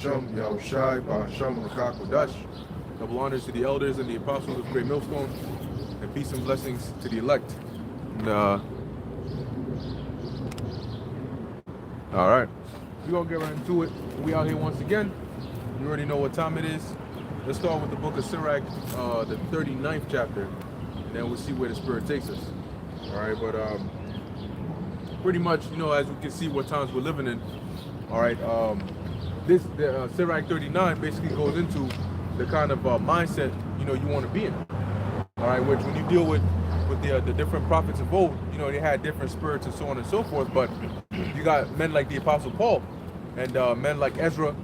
Yahushai, Ba'asham Kodash. Double honors to the elders and the apostles of Great Millstone, and peace and blessings to the elect. And, all right, we're gonna get right into it. We out here once again. You already know what time it is. Let's start with the book of Sirach, the 39th chapter, and then we'll see where the Spirit takes us. All right, but pretty much, you know, as we can see what times we're living in. All right, the Sirach 39 basically goes into the kind of mindset, you know, you want to be in. All right, which when you deal with the different prophets of old, you know, they had different spirits and so on and so forth. But you got men like the Apostle Paul and men like Ezra,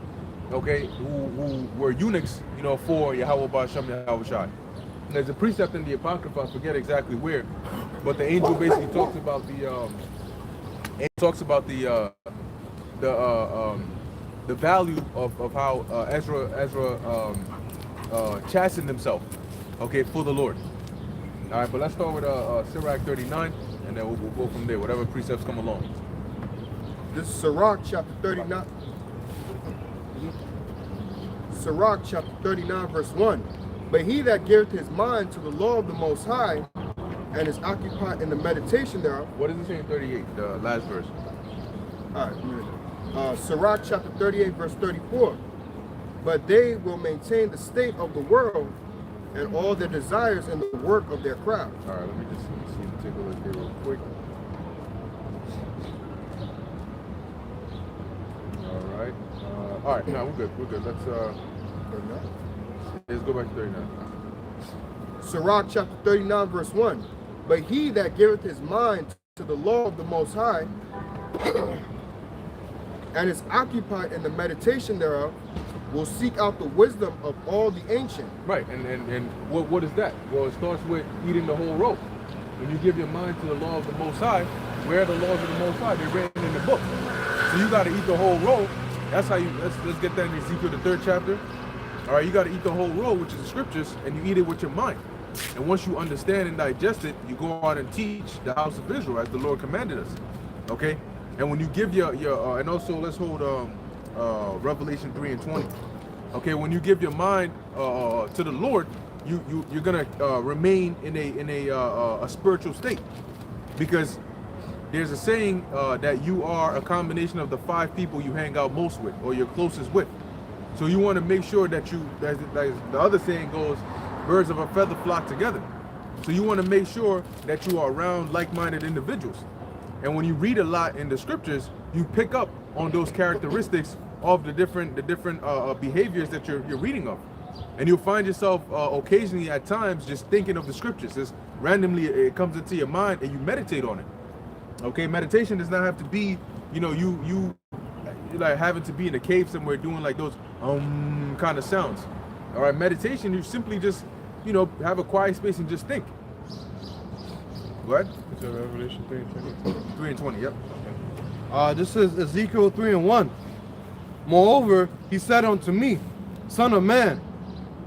okay, who were eunuchs, you know, for Yahweh Ba'asham Yahushai. There's a precept in the Apocrypha, I forget exactly where, but the angel basically talks about the value of how Ezra chastened himself, okay, for the Lord. All right, but let's start with Sirach 39, and then we'll go from there, whatever precepts come along. This is Sirach chapter 39. Sirach chapter 39, verse 1. But he that giveth his mind to the law of the Most High, and is occupied in the meditation thereof. What does it say in 38, the last verse? All right, Sirach chapter 38, verse 34. But they will maintain the state of the world and all their desires in the work of their craft. All right, let me take a look here real quick. All right, no, we're good. Let's go back to 39. Sirach chapter 39, verse 1. But he that giveth his mind to the law of the Most High, and is occupied in the meditation thereof, will seek out the wisdom of all the ancient. Right, and what is that? Well, it starts with eating the whole roll. When you give your mind to the law of the Most High, where are the laws of the Most High? They're written in the book. So you got to eat the whole roll. That's how you, let's get that in Ezekiel, the 3rd chapter. All right, you got to eat the whole roll, which is the scriptures, and you eat it with your mind. And once you understand and digest it, you go out and teach the house of Israel as the Lord commanded us. Okay? And when you give your and also let's hold Revelation 3 and 20. Okay, when you give your mind to the Lord, you're gonna remain in a spiritual state, because there's a saying that you are a combination of the 5 people you hang out most with or you're closest with. So you want to make sure that you, as the other saying goes, birds of a feather flock together. So you want to make sure that you are around like-minded individuals. And when you read a lot in the scriptures, you pick up on those characteristics of the different behaviors that you're reading of. And you'll find yourself occasionally at times just thinking of the scriptures. Just randomly it comes into your mind and you meditate on it. Okay, meditation does not have to be, you know, you like having to be in a cave somewhere doing like those kind of sounds. All right, meditation, you simply just, you know, have a quiet space and just think. Go ahead. It's Revelation 3 and 20. 3 and 20, yep. This is Ezekiel 3 and 1. Moreover, he said unto me, Son of man,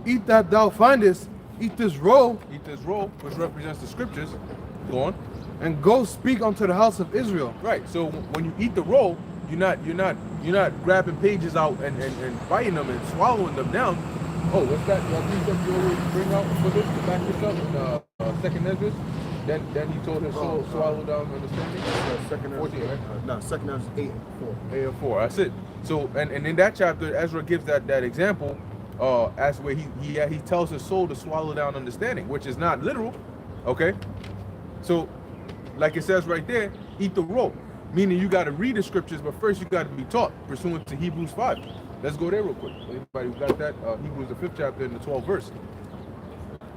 eat that thou findest, eat this roll. Eat this roll, which represents the scriptures. Go on. And go speak unto the house of Israel. Right. So when you eat the roll, you're not grabbing pages out and biting them and swallowing them down. Oh, what's that? Precept you always bring out for this to back this up in 2nd Ezra. Then he told him swallow down understanding. Second 14, right? No, 2nd Ezra 8 and 4. 8 and 4. That's it. So and in that chapter, Ezra gives that example as where he tells his soul to swallow down understanding, which is not literal. Okay. So like it says right there, eat the roll. Meaning you got to read the scriptures, but first you got to be taught, pursuant to Hebrews 5. Let's go there real quick. Anybody who got that? Hebrews, the 5th chapter and the 12th verse.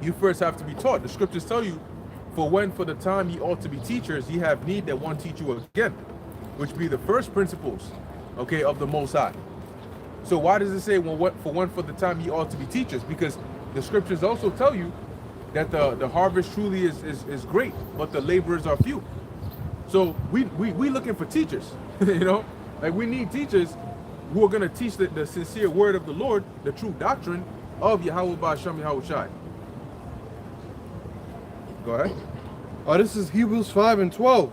You first have to be taught. The scriptures tell you, for the time ye ought to be teachers, ye have need that one teach you again, which be the first principles, okay, of the Most High. So why does it say, for the time ye ought to be teachers? Because the scriptures also tell you that the harvest truly is great, but the laborers are few. So we looking for teachers, you know, like we need teachers who are going to teach the sincere word of the Lord, the true doctrine of Yahweh Ba'asham Yahushai. Go ahead. This is Hebrews 5 and 12.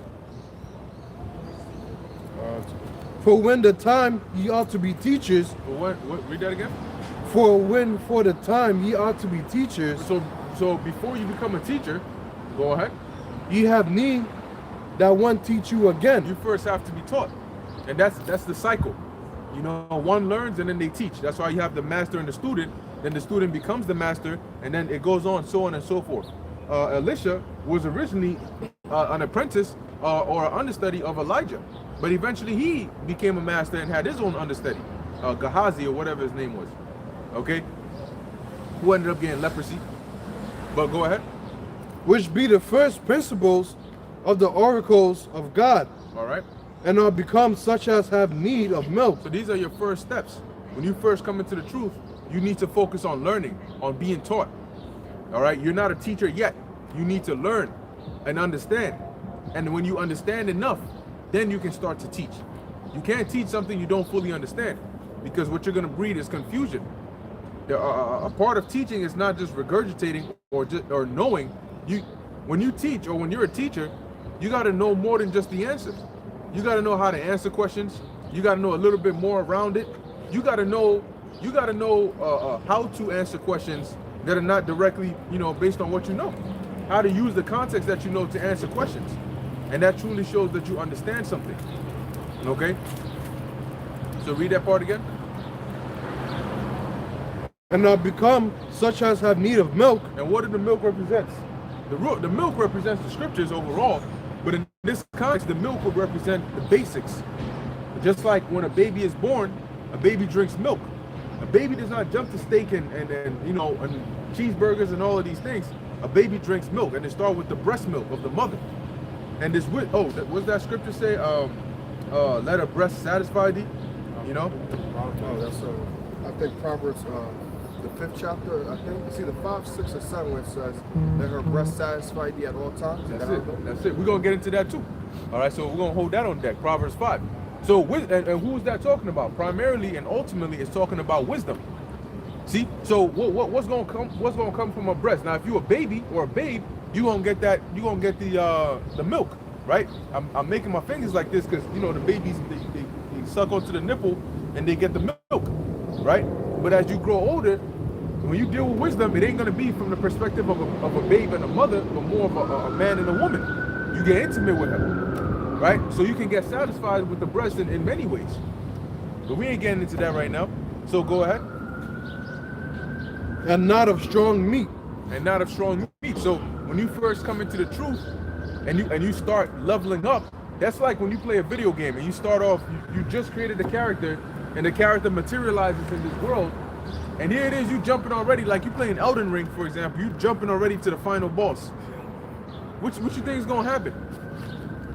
For when the time ye ought to be teachers, What? Read that again. for the time ye ought to be teachers, So before you become a teacher, go ahead. ye have need that one teach you again. You first have to be taught, and that's the cycle. You know, one learns and then they teach. That's why you have the master and the student. Then the student becomes the master, and then it goes on, so on and so forth. Elisha was originally an apprentice or an understudy of Elijah, but eventually he became a master and had his own understudy, Gehazi or whatever his name was. Okay, who ended up getting leprosy. But go ahead. Which be the first principles of the oracles of God, All right. and are become such as have need of milk. So these are your first steps. When you first come into the truth, you need to focus on learning, on being taught. All right. You're not a teacher yet. You need to learn and understand. And when you understand enough, then you can start to teach. You can't teach something you don't fully understand, because what you're going to breed is confusion. A part of teaching is not just regurgitating or knowing. When you teach, or when you're a teacher, you got to know more than just the answer. You got to know how to answer questions. You got to know a little bit more around it. You got to know how to answer questions that are not directly, based on what you know. How to use the context that you know to answer questions, and that truly shows that you understand something. Okay. So read that part again. And are become such as have need of milk. And what did the milk represent? The milk represents the scriptures overall, but in this context, the milk would represent the basics. Just like when a baby is born, a baby drinks milk. A baby does not jump to steak and cheeseburgers and all of these things. A baby drinks milk, and they start with the breast milk of the mother. And this what's that scripture say? Let a breast satisfy thee. Oh, that's I think Proverbs, the 5th chapter. I think it's either 5, 6, or 7 where it says, "Let her breast satisfy thee at all times." That's it. We're gonna get into that too. All right, so we're gonna hold that on deck. Proverbs 5. So and who is that talking about? Primarily and ultimately, it's talking about wisdom. See, so what's gonna come from a breast? Now, if you're a baby or a babe, you gonna get that. You gonna get the milk, right? I'm making my fingers like this because the babies they suck onto the nipple and they get the milk, right? But as you grow older, when you deal with wisdom, it ain't gonna be from the perspective of a babe and a mother, but more of a man and a woman. You get intimate with her, right? So you can get satisfied with the breast in many ways. But we ain't getting into that right now. So go ahead. And not of strong meat. And not of strong meat. So when you first come into the truth and you start leveling up, that's like when you play a video game and you start off, you just created a character and the character materializes in this world. And here it is, you jumping already, like you playing Elden Ring, for example, you jumping already to the final boss. What you think is gonna happen?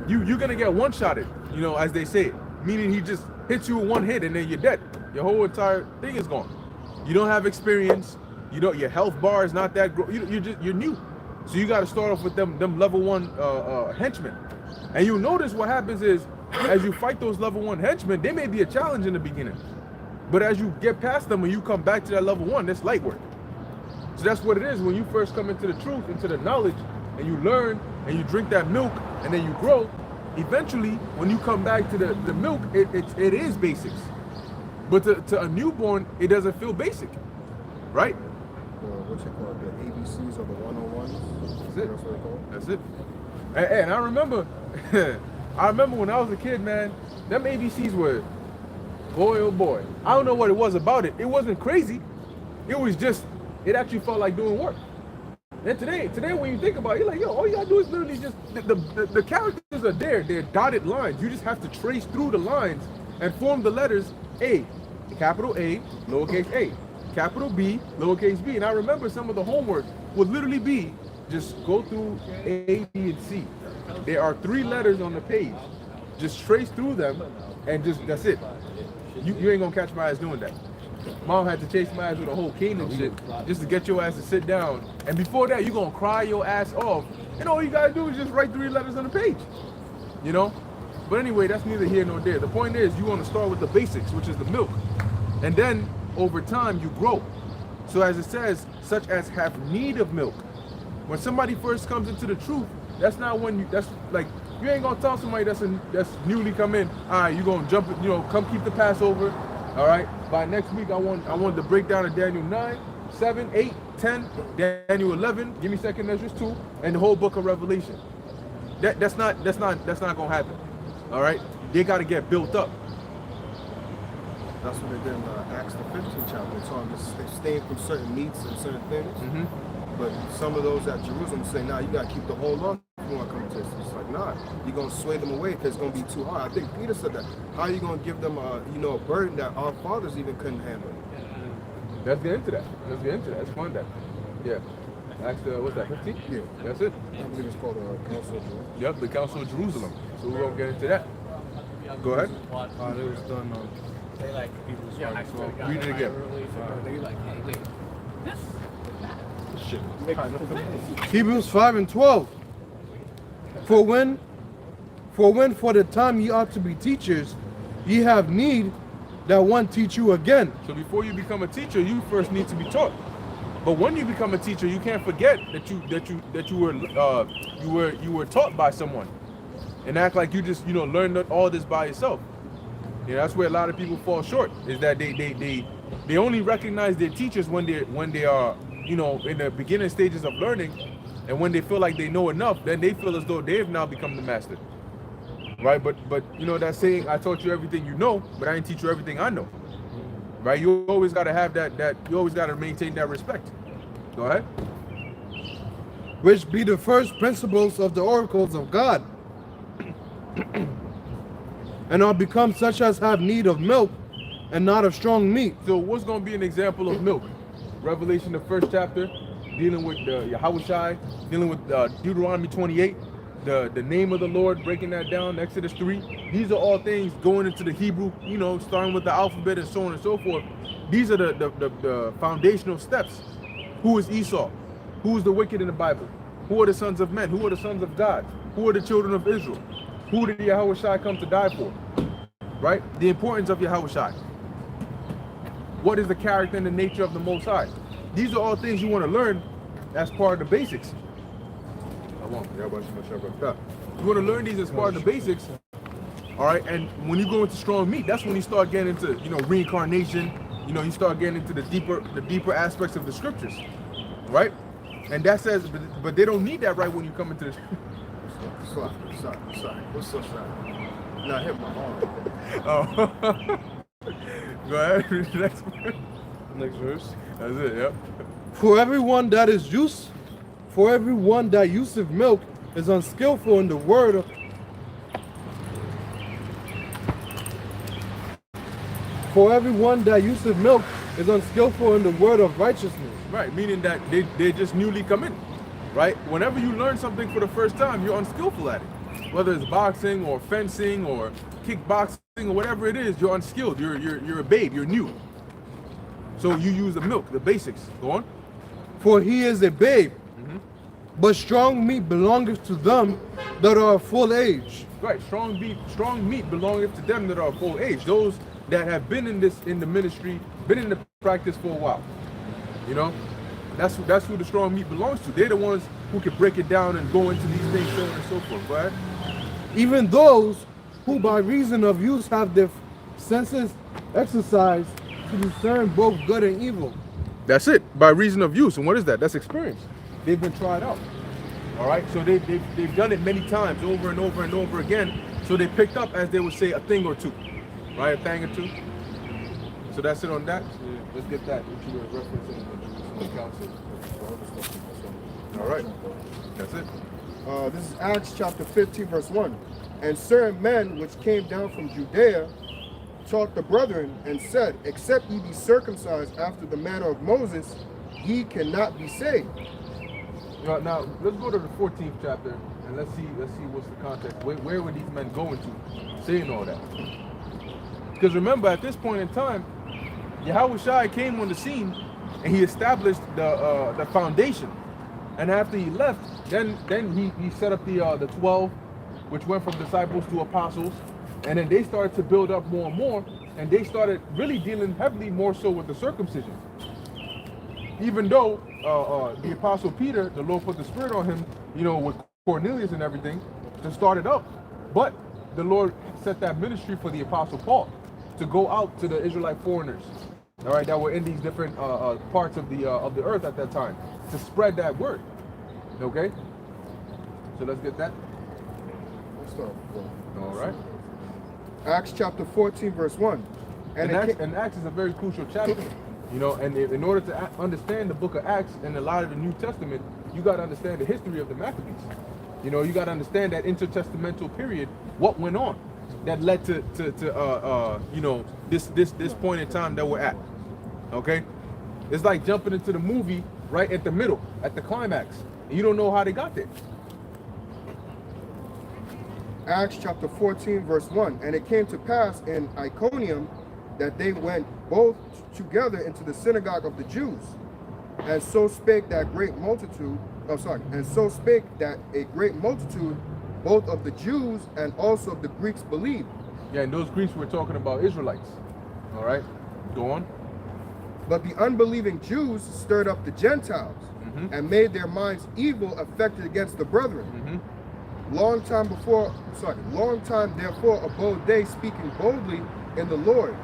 You're gonna get one-shotted, as they say it. Meaning he just hits you with one hit and then you're dead. Your whole entire thing is gone. You don't have experience. Your health bar is not that you're new. So you gotta start off with them level 1 henchmen. And you'll notice what happens is, as you fight those level 1 henchmen, they may be a challenge in the beginning. But as you get past them and you come back to that level 1, that's light work. So that's what it is when you first come into the truth, into the knowledge, and you learn and you drink that milk and then you grow. Eventually, when you come back to the milk, it is basics. But to a newborn, it doesn't feel basic, right? What's it called? The ABCs or the 101s? That's it. That's what they call it? That's it. And I remember, when I was a kid, man, them ABCs were, boy, oh boy. I don't know what it was about it. It wasn't crazy. It was just, it actually felt like doing work. And today when you think about it, you're like, yo, all you gotta do is literally just, the characters are there. They're dotted lines. You just have to trace through the lines and form the letters A, capital A, lowercase a, capital B, lowercase b. And I remember some of the homework would literally be, just go through A, B, and C. There are 3 letters on the page. Just trace through them and that's it. You ain't gonna catch my ass doing that. Mom had to chase my ass with a whole cane and shit just to get your ass to sit down. And before that, you're gonna cry your ass off. And all you gotta do is just write 3 letters on the page. But anyway, that's neither here nor there. The point is, you want to start with the basics, which is the milk. And then over time, you grow. So as it says, such as have need of milk. When somebody first comes into the truth, that's not when that's like You ain't gonna tell somebody that's newly come in, all right, you gonna jump, come keep the Passover. All right. By next week, I want to break down of Daniel 9, 7, 8, 10, Daniel 11. Give me second Ezra 2, and the whole book of Revelation. That's not gonna happen. All right. They got to get built up. That's what they did in Acts the 15th chapter. It's on just abstain from certain meats and certain things. Mm-hmm. But some of those at Jerusalem say, nah, you got to keep the whole law if you want to come to this. It's like, nah, you're going to sway them away because it's going to be too hard. I think Peter said that. How are you going to give them a burden that our fathers even couldn't handle? Let's get into that. Let's fund that. Yeah. Acts, what's that, 15? Yeah. That's it. I believe it's called the Council of Jerusalem. Yep, the Council of Jerusalem. So we're going to get into that. Go ahead. It was done on. They like Hebrews 5:12. Read it again. They like, hey, wait. Shit. Hebrews 5:12. For when for the time ye ought to be teachers, ye have need that one teach you again. So before you become a teacher, you first need to be taught. But when you become a teacher, you can't forget that you were taught by someone, and act like you just learned all this by yourself. That's where a lot of people fall short. Is that they only recognize their teachers when they are in the beginning stages of learning, and when they feel like they know enough, then they feel as though they have now become the master. Right? But that saying, I taught you everything you know, but I didn't teach you everything I know. Right? You always got to have that. You always got to maintain that respect. Go ahead. Which be the first principles of the oracles of God, and are become such as have need of milk and not of strong meat. So what's going to be an example of milk? Revelation, the first chapter, dealing with Yahushai, dealing with Deuteronomy 28, the name of the Lord, breaking that down, Exodus 3. These are all things going into the Hebrew, starting with the alphabet and so on and so forth. These are the foundational steps. Who is Esau? Who is the wicked in the Bible? Who are the sons of men? Who are the sons of God? Who are the children of Israel? Who did Yahushai come to die for? Right? The importance of Yahushai. What is the character and the nature of the Most High? These are all things you want to learn as part of the basics. You want to learn these as part of the basics. All right, and when you go into strong meat, that's when you start getting into reincarnation. You start getting into the deeper aspects of the scriptures, right? And that says, but they don't need that right when you come into the. Sorry. What's so sad? Nah, hit my arm. Oh. Go ahead. Read the next one. Next verse. That's it. Yep. For everyone that useth milk is unskillful in the word of. For everyone that useth milk is unskillful in the word of righteousness. Right, meaning that they just newly come in. Right? Whenever you learn something for the first time, you're unskillful at it. Whether it's boxing or fencing or kickboxing or whatever it is, you're unskilled. You're a babe. You're new. So you use the milk, the basics. Go on. For he is a babe, but strong meat belongeth to them that are of full age. Right, strong meat belongeth to them that are of full age. Those that have been in the ministry, been in the practice for a while. That's who the strong meat belongs to. They're the ones who can break it down and go into these things, so on and so forth, right? Even those who by reason of use have their senses exercised to discern both good and evil. That's it, by reason of use. And what is that? That's experience. They've been tried out. All right, so they've done it many times, over and over and over again. So they picked up, as they would say, a thing or two, right? A thing or two. So that's it on that. So let's get that, which you were referencing in the council. All right, that's it. This is Acts chapter 15, verse 1. And certain men which came down from Judea taught the brethren and said, except ye be circumcised after the manner of Moses, ye cannot be saved. Now let's go to the 14th chapter and let's see what's the context. Where were these men going to, saying all that? Because remember, at this point in time, Yahushai came on the scene and he established the foundation. And after he left, then he set up the 12, which went from disciples to apostles, and then they started to build up more and more, and they started really dealing heavily more so with the circumcision. Even though the apostle Peter, the Lord put the Spirit on him, with Cornelius and everything, to start it up. But the Lord set that ministry for the Apostle Paul to go out to the Israelite foreigners, all right, that were in these different parts of the earth at that time, to spread that word. Okay, so let's get that. Let's start. All right. Acts chapter 14, verse 1. And Acts is a very crucial chapter, you know. And in order to understand the book of Acts and a lot of the New Testament, you got to understand the history of the Maccabees. You know, you got to understand that intertestamental period, what went on that led to you know, this point in time that we're at. Okay, it's like jumping into the movie right at the middle, at the climax, and you don't know how they got there. Acts chapter 14, verse 1. And it came to pass in Iconium that they went both together into the synagogue of the Jews, and so spake that great multitude, and so spake that a great multitude, both of the Jews and also of the Greeks, believed. Yeah, and those Greeks were talking about Israelites. All right, go on. But the unbelieving Jews stirred up the Gentiles, and made their minds evil affected against the brethren. Long time therefore abode they, speaking boldly in the Lord,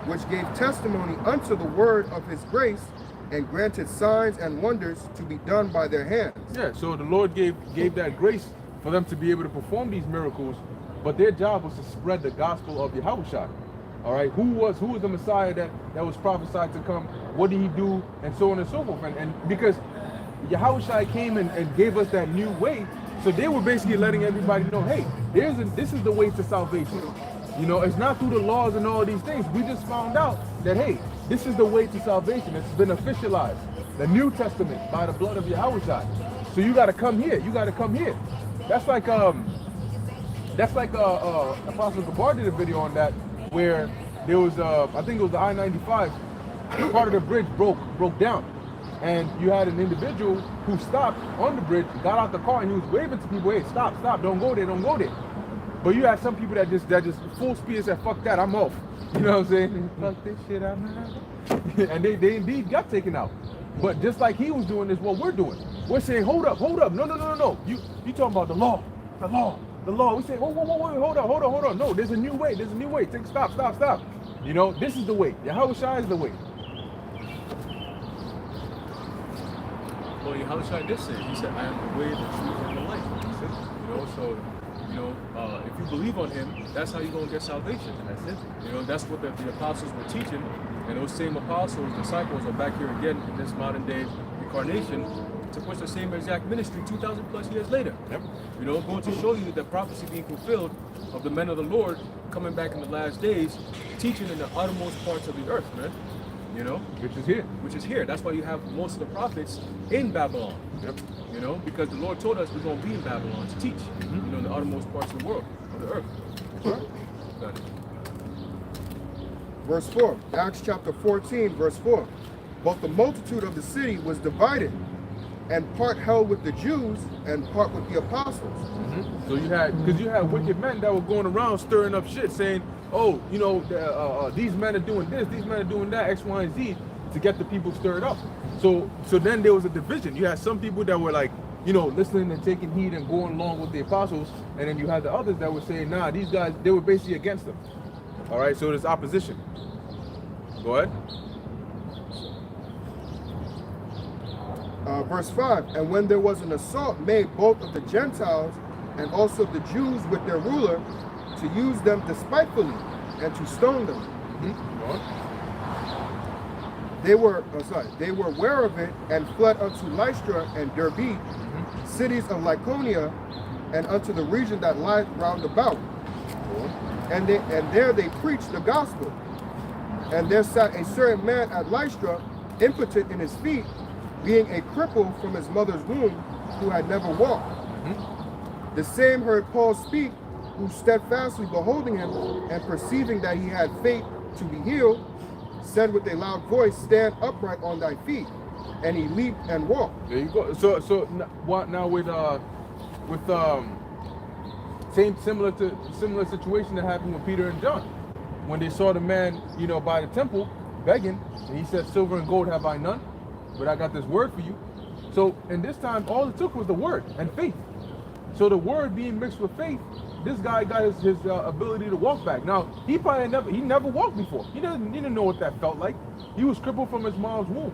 which gave testimony unto the word of his grace, and granted signs and wonders to be done by their hands. Yeah, so the Lord gave that grace for them to be able to perform these miracles, but their job was to spread the gospel of Yahushua. All right, who was the Messiah that was prophesied to come? What did he do? And so on and so forth. And because Yahushua came and gave us that new way, so they were basically letting everybody know, hey, this is the way to salvation. You know, it's not through the laws and all these things. We just found out that, hey, this is the way to salvation. It's been officialized. The New Testament by the blood of Yahushua. So you got to come here. You got to come here. That's like Apostle Gabar did a video on that, where there was I think it was the I-95. Part of the bridge broke down. And you had an individual who stopped on the bridge, got out the car, and he was waving to people, hey, stop, don't go there, don't go there. But you had some people that just full speed said, fuck that, I'm off. You know what I'm saying? Fuck this shit, I'm out. And they indeed got taken out. But just like he was doing is what we're doing. We're saying, hold up. No. You talking about the law. We say, whoa, hold on. No, there's a new way. Take stop. You know, this is the way. Yahushua is the way. Well, Yahushua did say, he said, I am the way, the truth, and the life. You know, so, you know, if you believe on him, that's how you're going to get salvation. That's it. You know, that's what the apostles were teaching. And those same apostles, disciples, are back here again in this modern day incarnation to push the same exact ministry 2,000 plus years later. Yep. You know, going to show you the prophecy being fulfilled of the men of the Lord coming back in the last days, teaching in the uttermost parts of the earth, man. You know, which is here. That's why you have most of the prophets in Babylon. Yep. You know, because the Lord told us we're going to be in Babylon to teach. You know, in the uttermost parts of the world, of the earth. Got it. Verse 4, Acts chapter 14, verse 4. But the multitude of the city was divided, and part held with the Jews and part with the apostles. So you had wicked men that were going around stirring up shit, saying, oh, you know, these men are doing this, these men are doing that, X, Y, and Z, to get the people stirred up. So then there was a division. You had some people that were like, you know, listening and taking heed and going along with the apostles, and then you had the others that were saying, nah, these guys, they were basically against them. All right, so there's opposition. Go ahead. Verse 5, and when there was an assault made both of the Gentiles and also the Jews with their ruler, to use them despitefully and to stone them. Go on. They were aware of it and fled unto Lystra and Derbe, cities of Lycaonia, and unto the region that lieth round about. And there they preached the gospel. And there sat a certain man at Lystra, impotent in his feet, being a cripple from his mother's womb, who had never walked. The same heard Paul speak, who steadfastly beholding him, and perceiving that he had faith to be healed, said with a loud voice, stand upright on thy feet. And he leaped and walked. There you go. So what now with similar situation that happened with Peter and John, when they saw the man, you know, by the temple begging, and he said, silver and gold have I none, but I got this word for you. So in this time, all it took was the word and faith. So the word being mixed with faith, this guy got his ability to walk back. Now he never walked before. He didn't know what that felt like. He was crippled from his mom's womb,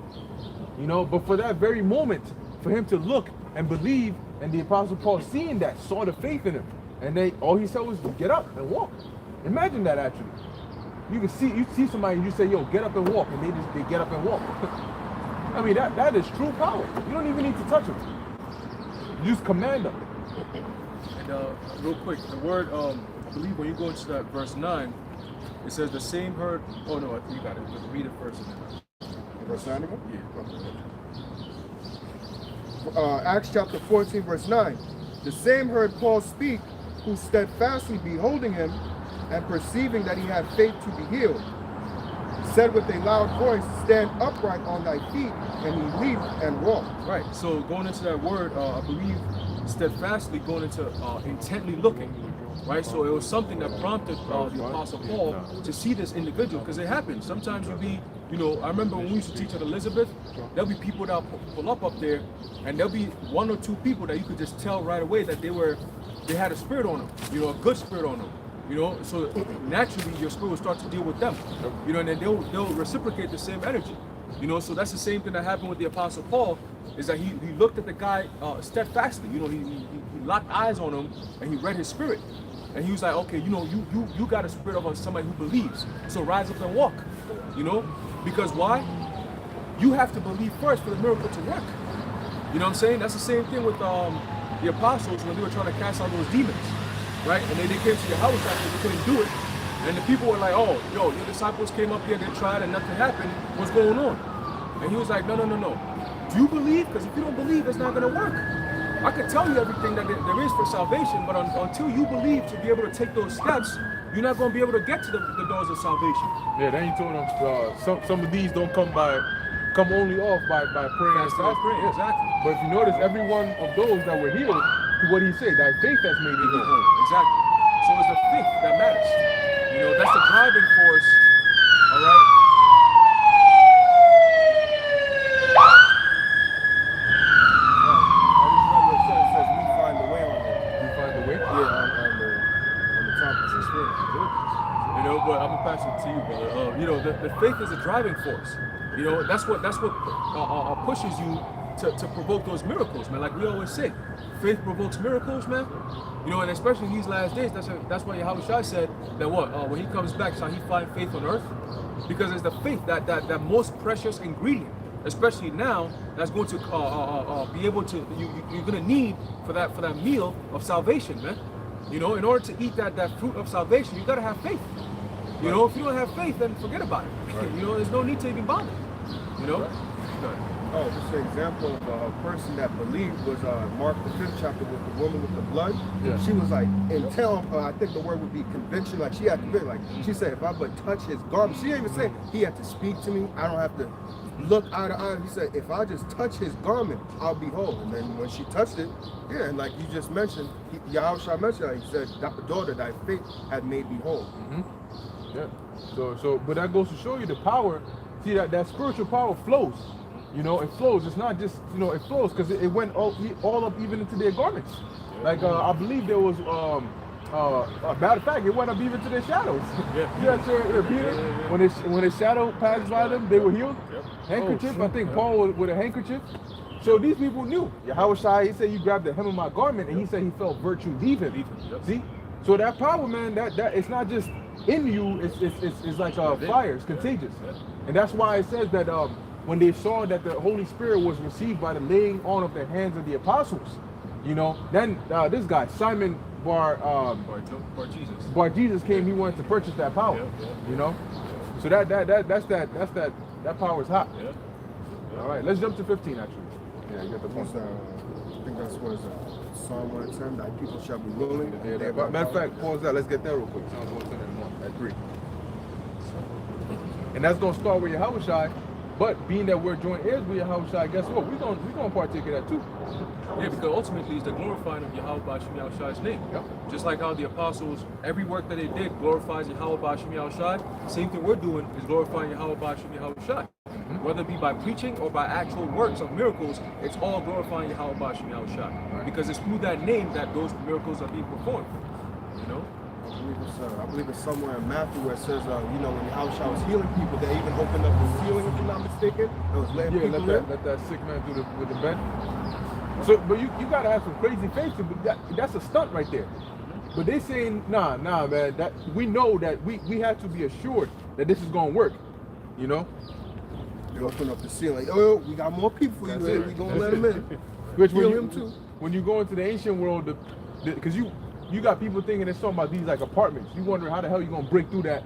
you know. But for that very moment, for him to look and believe, and the Apostle Paul seeing that, saw the faith in him, and all he said was get up and walk. Imagine that actually. You see somebody and you say, yo, get up and walk, and they get up and walk. I mean that is true power. You don't even need to touch them. You just command them. And real quick, the word, I believe when you go into that verse 9, it says the same heard. Oh no, I think you got it. Just read it first. Verse 9 again? Yeah. Acts chapter 14, verse 9. The same heard Paul speak, who steadfastly beholding him, and perceiving that he had faith to be healed, said with a loud voice, stand upright on thy feet, and he leaped and walked. Right. So going into that word, I believe steadfastly going into intently looking. Right. So it was something that prompted the Apostle Paul to see this individual, because it happens. Sometimes I remember when we used to teach at Elizabeth, there'll be people that pull up there, and there'll be one or two people that you could just tell right away that they had a spirit on them, a good spirit on them. So naturally your spirit will start to deal with them, and then they'll reciprocate the same energy, so that's the same thing that happened with the Apostle Paul, is that he looked at the guy steadfastly, he locked eyes on him, and he read his spirit, and he was like, okay, you got a spirit of somebody who believes, so rise up and walk, because why? You have to believe first for the miracle to work. You know what I'm saying? That's the same thing with the apostles when they were trying to cast out those demons. Right? And then they came to the house after they couldn't do it. And the people were like, oh, your disciples came up here, they tried and nothing happened. What's going on? And he was like, no. Do you believe? Because if you don't believe, it's not going to work. I could tell you everything that there is for salvation, but until you believe to be able to take those steps, you're not going to be able to get to the doors of salvation. Yeah, then he told them some of these don't come only off by praying and fasting. Exactly. But if you notice, every one of those that were healed, what he said, thy faith has made you whole. Exactly. So it's the faith that matters. That's the driving force. All right. I just read what it says. It says we find the way on it. You find the way? Yeah, on the top of the spirit. But I'm gonna pass it to you, brother. The faith is a driving force. That's what pushes you to provoke those miracles, man. Like we always say, faith provokes miracles, man. And especially in these last days, that's why Yahushua said that when he comes back, shall he find faith on earth? Because it's the faith that most precious ingredient, especially now, that's going to be able to you're gonna need for that meal of salvation, man. In order to eat that fruit of salvation, you gotta have faith. If you don't have faith, then forget about it. Right. There's no need to even bother. Right. Oh, just an example of a person that believed was Mark the 5th chapter with the woman with the blood. Yeah. She was like intent. I think the word would be conviction. Like she had conviction. Like she said, if I but touch his garment, she didn't even say he had to speak to me. I don't have to look eye to eye. He said, if I just touch his garment, I'll be whole. And then when she touched it, yeah, and like you just mentioned, Yahushua mentioned that. He said, daughter, thy faith had made me whole. Mm-hmm. Yeah. So, but that goes to show you the power. See that spiritual power flows. It flows. It's not just, it flows because it went all up even into their garments. Like, I believe there was, a matter of fact, it went up even to their shadows. Yeah. So, Peter, when his shadow passed by them, they were healed. Yep. Handkerchief, I think Paul was with a handkerchief. So these people knew. Yahushua, he said, you grabbed the hem of my garment, and he said he felt virtue leave him. Yep. See? So that power, man, that it's not just in you, it's like a fire, it's contagious. And that's why it says that when they saw that the Holy Spirit was received by the laying on of the hands of the apostles, then this guy, Simon Bar Jesus came, he wanted to purchase that power, So that power is hot. All right, let's jump to 15 actually. Yeah, you got the point. I think that's what Psalm 110, that people shall be willing. Matter of fact, pause that. Let's get that real quick. Psalm 110 at 3. And that's going to start with Yahushua. But being that we're joint heirs with Yahushua, guess what? We're going to partake of that too. Yeah, because ultimately it's the glorifying of Yahweh B'Shem Yahushua's name. Yep. Just like how the apostles, every work that they did glorifies Yahweh B'Shem Yahushua. Same thing we're doing is glorifying Yahweh B'Shem Yahushua. Mm-hmm. whether it be by preaching or by actual works of miracles, it's all glorifying Yahweh Bashim Yahushua. Because it's through that name that those miracles are being performed. You know? I believe it's somewhere in Matthew where it says, you know, when Yahushua was healing people, they even opened up the ceiling, if I'm not mistaken. It was letting Yeah, people let that sick man through with the bed. So, but you gotta have some crazy faith. That's a stunt right there. But they saying, nah, man. That we know that we have to be assured that this is gonna work. You know. They open up the ceiling. Oh, we got more people for you. That's it. We gonna let them in. Which Heal him too. when you go into the ancient world, because you got people thinking it's talking about these like apartments. You wonder how the hell you gonna break through that.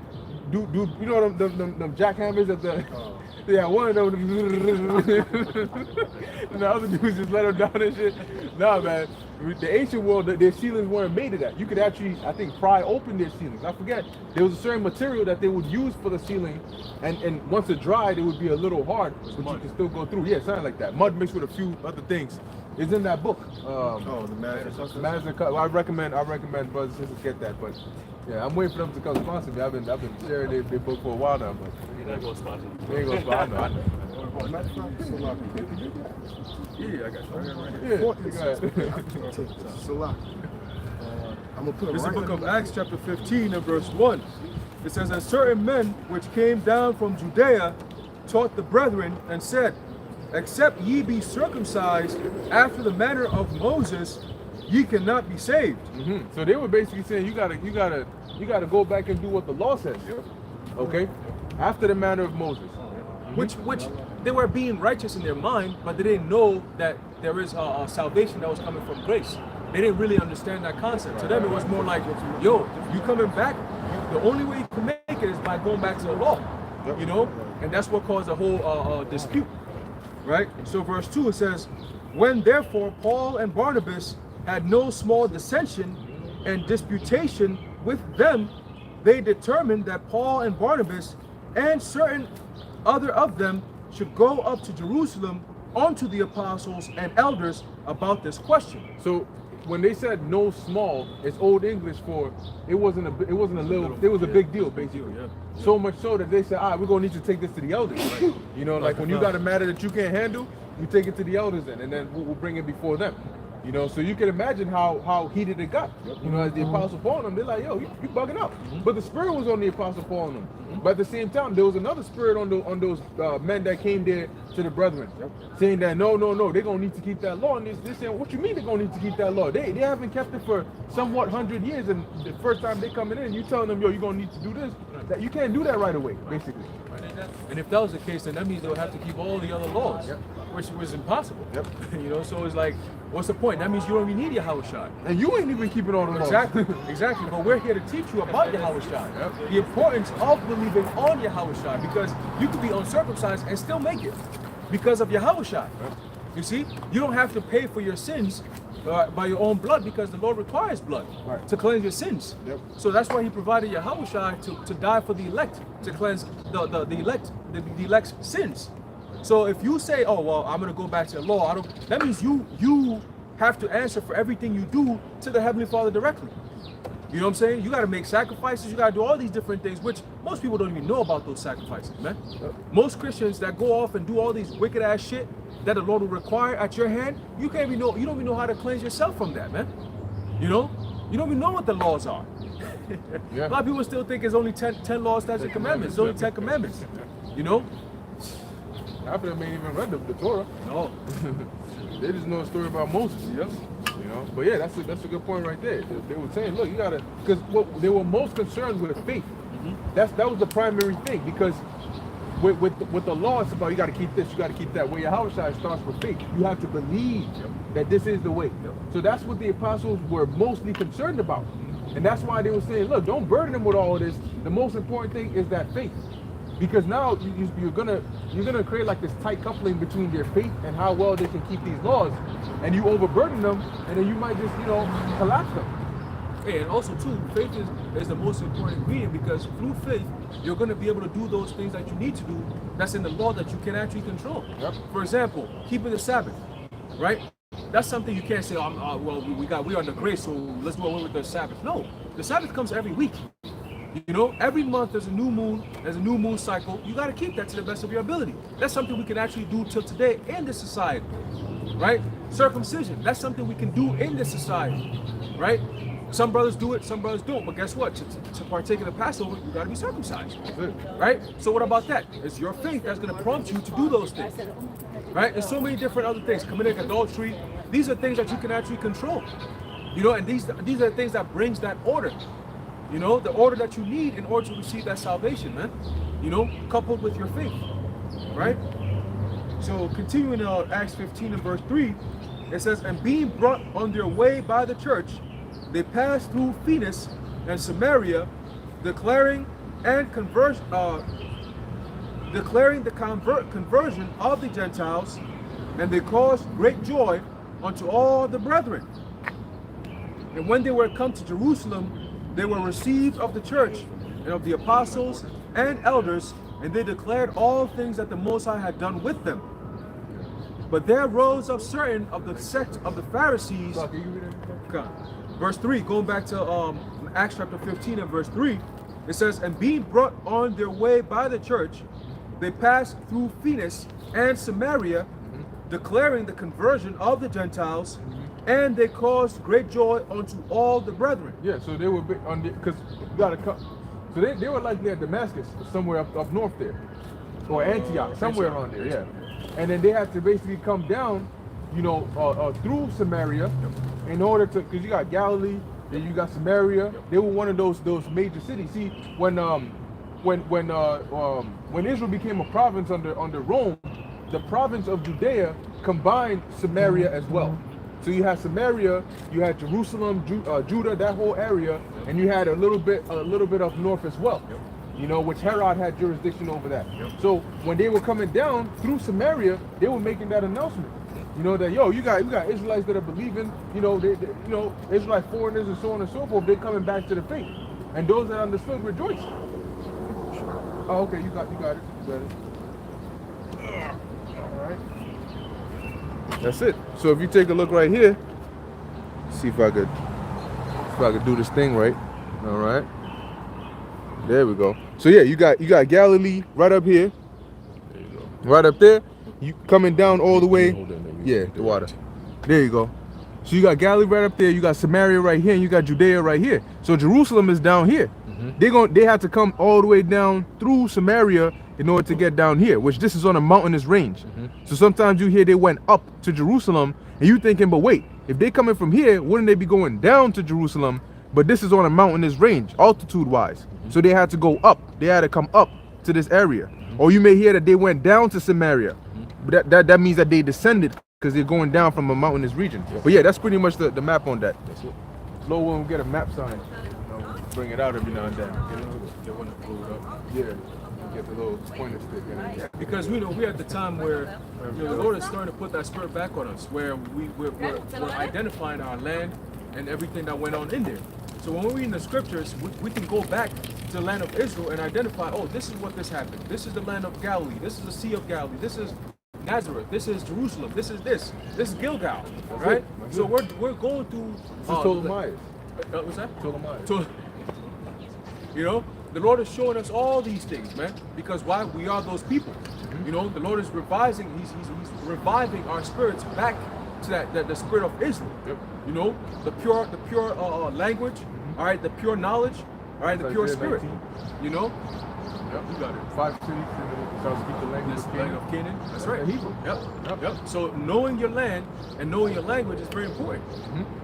Do you know them jackhammers at the? Yeah, one of them. And the other dudes just let them down and shit. Nah, man. The ancient world, their ceilings weren't made of that. You could actually, I think, pry open their ceilings. I forget. There was a certain material that they would use for the ceiling, and once it dried, it would be a little hard, but you can still go through. Yeah, something like that. Mud mixed with a few other things. It's in that book. The Magic. I recommend brothers and sisters get that. But yeah, I'm waiting for them to come sponsor me. I've been sharing their book for a while now, but You're not going to sponsor. they ain't gonna sponsor. I know. Yeah, I got you. Yeah, go ahead. Salah. I'm gonna put it This is the right book in of Acts chapter 15 and verse 1. It says, and certain men which came down from Judea taught the brethren and said, except ye be circumcised after the manner of Moses, ye cannot be saved. So they were basically saying you gotta go back and do what the law says. Okay? After the manner of Moses. Which they were being righteous in their mind, but they didn't know that there is a salvation that was coming from grace. They didn't really understand that concept. To them, it was more like, yo, you coming back, the only way you can make it is by going back to the law. You know? And that's what caused the whole dispute. Right? So verse 2, it says, when therefore Paul and Barnabas had no small dissension and disputation with them, they determined that Paul and Barnabas and certain other of them should go up to Jerusalem unto the apostles and elders about this question. So when they said no small, it's old English for it wasn't a little, it was a big deal basically. So much so that they said, all right, we're gonna need to take this to the elders. You know, like when you got a matter that you can't handle, you take it to the elders then, and then we'll bring it before them. You know, so you can imagine how heated it got. You know, as the Apostle Paul and them, they're like, yo, you bugging out. But the spirit was on the Apostle Paul and them. But at the same time, there was another spirit on those men that came there to the brethren, saying that no, they're gonna need to keep that law. And they're saying, what you mean they're gonna need to keep that law? They haven't kept it for somewhat 100 years, and the first time they coming in, you telling them, yo, you're gonna need to do this. That you can't do that right away, basically. And if that was the case, then that means they would have to keep all the other laws, which was impossible. You know, so it's like, what's the point? That means you don't even need Yahushua. And you ain't even keeping all the laws. Exactly. But we're here to teach you about Yahushua. The importance of believing on Yahushua, because you could be uncircumcised and still make it because of Yahushua. You see, you don't have to pay for your sins by your own blood, because the Lord requires blood to cleanse your sins. So that's why He provided Yahushua to die for the elect, to cleanse the elect's sins. So if you say, oh well, I'm gonna go back to the law, that means you have to answer for everything you do to the Heavenly Father directly. You know what I'm saying? You got to make sacrifices. You got to do all these different things, which most people don't even know about those sacrifices, man. Most Christians that go off and do all these wicked ass shit that the Lord will require at your hand, you don't even know how to cleanse yourself from that, man. You know? You don't even know what the laws are. A lot of people still think it's only 10 laws, statutes, and commandments. It's only 10 commandments. You know? Half of them ain't even read the Torah. No. They just know a story about Moses. You know, but yeah, that's a good point right there. They were saying, look, you gotta, because what they were most concerned with faith. That was the primary thing, because with the law, it's about you got to keep this, you got to keep that. Where Yahushua starts with faith, you have to believe that this is the way. So that's what the apostles were mostly concerned about, and that's why they were saying, look, don't burden them with all of this. The most important thing is that faith. Because now you're gonna create like this tight coupling between their faith and how well they can keep these laws, and you overburden them, and then you might just collapse them. Yeah, and also too, faith is the most important ingredient, because through faith you're gonna be able to do those things that you need to do. That's in the law that you can actually control. For example, keeping the Sabbath, right? That's something you can't say, well, we're under grace, so let's do away with the Sabbath. No, the Sabbath comes every week. You know, every month there's a new moon cycle. You got to keep that to the best of your ability. That's something we can actually do till today in this society, right? Circumcision, that's something we can do in this society, right? Some brothers do it, some brothers don't. But guess what? To partake in the Passover, you got to be circumcised, right? So what about that? It's your faith that's going to prompt you to do those things, right? There's so many different other things. Committing adultery, these are things that you can actually control, you know, and these are the things that brings that order. You know, the order that you need in order to receive that salvation, man. You know, coupled with your faith, right? So continuing in Acts 15 and verse 3, it says, and being brought on their way by the church, they passed through Phoenix and Samaria, declaring the conversion of the Gentiles, and they caused great joy unto all the brethren. And when they were come to Jerusalem, they were received of the church and of the apostles and elders, and they declared all things that the Most High had done with them. But there rose up certain of the sect of the Pharisees. Okay. Verse 3, going back to Acts chapter 15 and verse 3, it says, and being brought on their way by the church, they passed through Phoenix and Samaria, declaring the conversion of the Gentiles, and they caused great joy unto all the brethren. Yeah, so they were on the, because you gotta come. So they were like near Damascus, somewhere up north there, or Antioch, somewhere around there, yeah. And then they had to basically come down, you know, through Samaria, in order to, because you got Galilee, then you got Samaria. They were one of those major cities. See, when Israel became a province under Rome, the province of Judea combined Samaria as well. So you had Samaria, you had Jerusalem, Judah, that whole area, and you had a little bit up north as well. You know, which Herod had jurisdiction over that. So when they were coming down through Samaria, they were making that announcement. You know that, yo, you got Israelites that are believing, you know, they Israelite foreigners and so on and so forth. They're coming back to the faith, and those that understood rejoice. Oh, okay, you got it. All right. That's it. So if you take a look right here, see if I could do this thing right. All right. There we go. So yeah, you got Galilee right up here. There you go. Right up there. You coming down all the way. Yeah, the water. There you go. So you got Galilee right up there. You got Samaria right here, and you got Judea right here. So Jerusalem is down here. They had to come all the way down through Samaria in order to get down here, which this is on a mountainous range. So sometimes you hear they went up to Jerusalem, and you thinking, but wait, if they coming from here, wouldn't they be going down to Jerusalem? But this is on a mountainous range, altitude-wise. So they had to go up. They had to come up to this area. Or you may hear that they went down to Samaria. But that means that they descended because they're going down from a mountainous region. But yeah, that's pretty much the map on that. That's it. Slow when we get a map sign. Bring it out every now and then. They want to blow it up. Yeah. Get the little pointer stick in it. Yeah, because we're at the time where the Lord is starting to put that spirit back on us, where we're identifying our land and everything that went on in there. So when we're reading the scriptures, we can go back to the land of Israel and identify, oh, this is what this happened. This is the land of Galilee. This is the Sea of Galilee. This is Nazareth. This is Jerusalem. This is this. This is Gilgal, right? So we're going through. This is Ptolemaios. What's that? Ptolemaios. You know, the Lord is showing us all these things, man. Because why? We are those people. You know, the Lord is revising. He's reviving our spirits back to the spirit of Israel. You know, the pure language. All right, the pure knowledge. All right, the pure spirit. 19. You know. Yep. You got it. 5 cities shall speak the language of Canaan. That's right. Hebrew. Yep. So knowing your land and knowing your language is very important.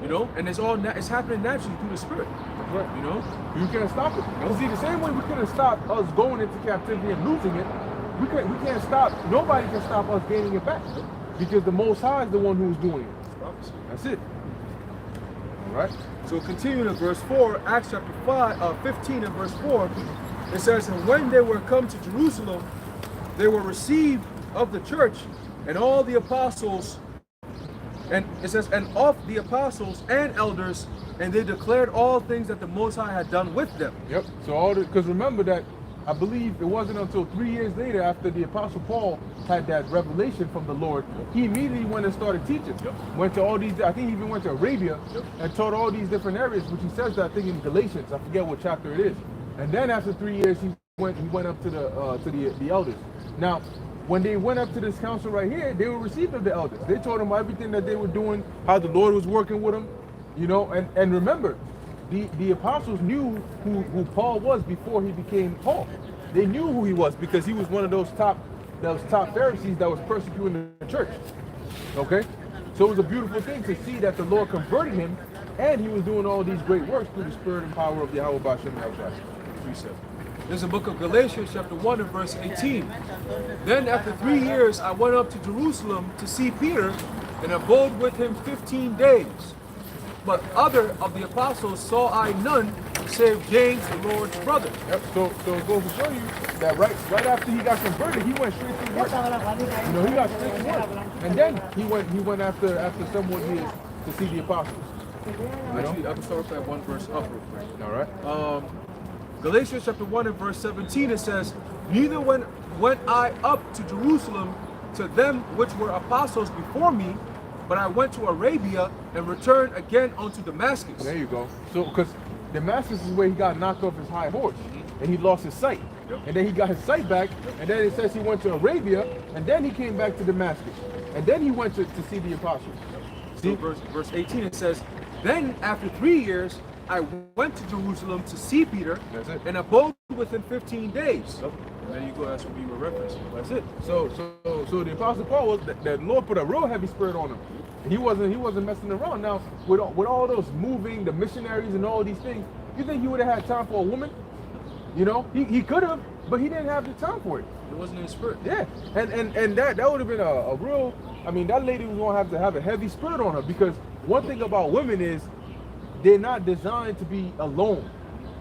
You know, and it's happening naturally through the spirit. Right. You know, you can't stop it. You see, the same way we couldn't stop us going into captivity and losing it, we can't stop. Nobody can stop us gaining it back, because the Most High is the one who's doing it. That's it. All right. So continuing in verse 4, Acts chapter 15 and verse 4, it says, and when they were come to Jerusalem, they were received of the church and all the apostles, and it says, and of the apostles and elders, and they declared all things that the Most High had done with them. Yep. So because remember that, I believe it wasn't until 3 years later, after the Apostle Paul had that revelation from the Lord, he immediately went and started teaching. Went to all these, I think he even went to Arabia and taught all these different areas, which he says that, I think in Galatians, I forget what chapter it is. And then after 3 years, he went up to the elders. Now, when they went up to this council right here, they were received of the elders. They told them everything that they were doing, how the Lord was working with them, you know. And remember, the apostles knew who Paul was before he became Paul. They knew who he was because he was one of those top Pharisees that was persecuting the church. Okay, so it was a beautiful thing to see that the Lord converted him, and he was doing all these great works through the spirit and power of Yahweh Bashem Yahushua. Precept. There's a book of Galatians chapter 1 and verse 18. Then after 3 years I went up to Jerusalem to see Peter and abode with him 15 days. But other of the apostles saw I none save James, the Lord's brother. Yep. So it goes to show you that right after he got converted, he went straight to work. You know, he got straight to work, and then he went after somewhat years to see the apostles. Actually, I can start with that one verse up real quick. All right. Galatians chapter 1 and verse 17, it says, neither went I up to Jerusalem to them which were apostles before me, but I went to Arabia and returned again unto Damascus. There you go. So, because Damascus is where he got knocked off his high horse, and he lost his sight. Yep. And then he got his sight back, and then it says he went to Arabia, and then he came back to Damascus. And then he went to see the apostles. So verse 18, it says, then after 3 years, I went to Jerusalem to see Peter and abode with him 15 days. Yep. And then you go, that's what we were referencing. That's it. So the Apostle Paul was the Lord put a real heavy spirit on him. He wasn't messing around. Now with all those moving, the missionaries and all these things, you think he would have had time for a woman? You know, he could have, but he didn't have the time for it. It wasn't in his spirit. Yeah, and that would have been a real. I mean, that lady was gonna have a heavy spirit on her, because one thing about women is they're not designed to be alone.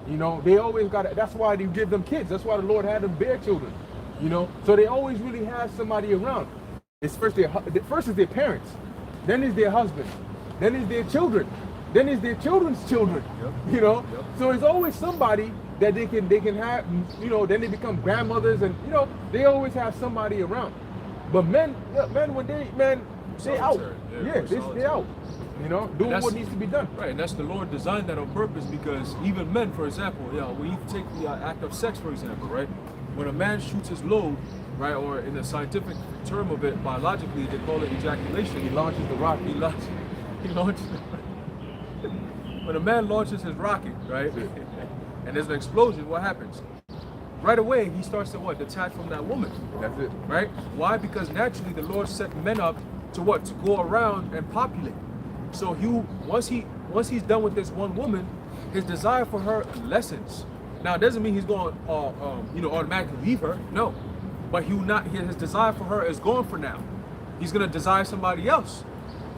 You know, they always got. That's why they give them kids. That's why the Lord had them bear children. You know, so they always really have somebody around. It's first is their parents, then is their husband, then is their children, then is their children's children. Yep. You know, Yep. so it's always somebody that they can have. You know, then they become grandmothers, and you know they always have somebody around. But men when they out. Solitary. Yeah, they out. You know, doing what needs to be done. Right, and that's the Lord designed that on purpose, because even men, for example, when you take the act of sex, for example, right? When a man shoots his load, right, or in the scientific term of it, biologically, they call it ejaculation. He launches the rocket. He launches. When a man launches his rocket, right, and there's an explosion, what happens? Right away, he starts to detach from that woman. That's it. Right? Why? Because naturally, the Lord set men up to to go around and populate. So once he's done with this one woman, his desire for her lessens. Now it doesn't mean he's going automatically leave her. No, but his desire for her is gone for now. He's gonna desire somebody else,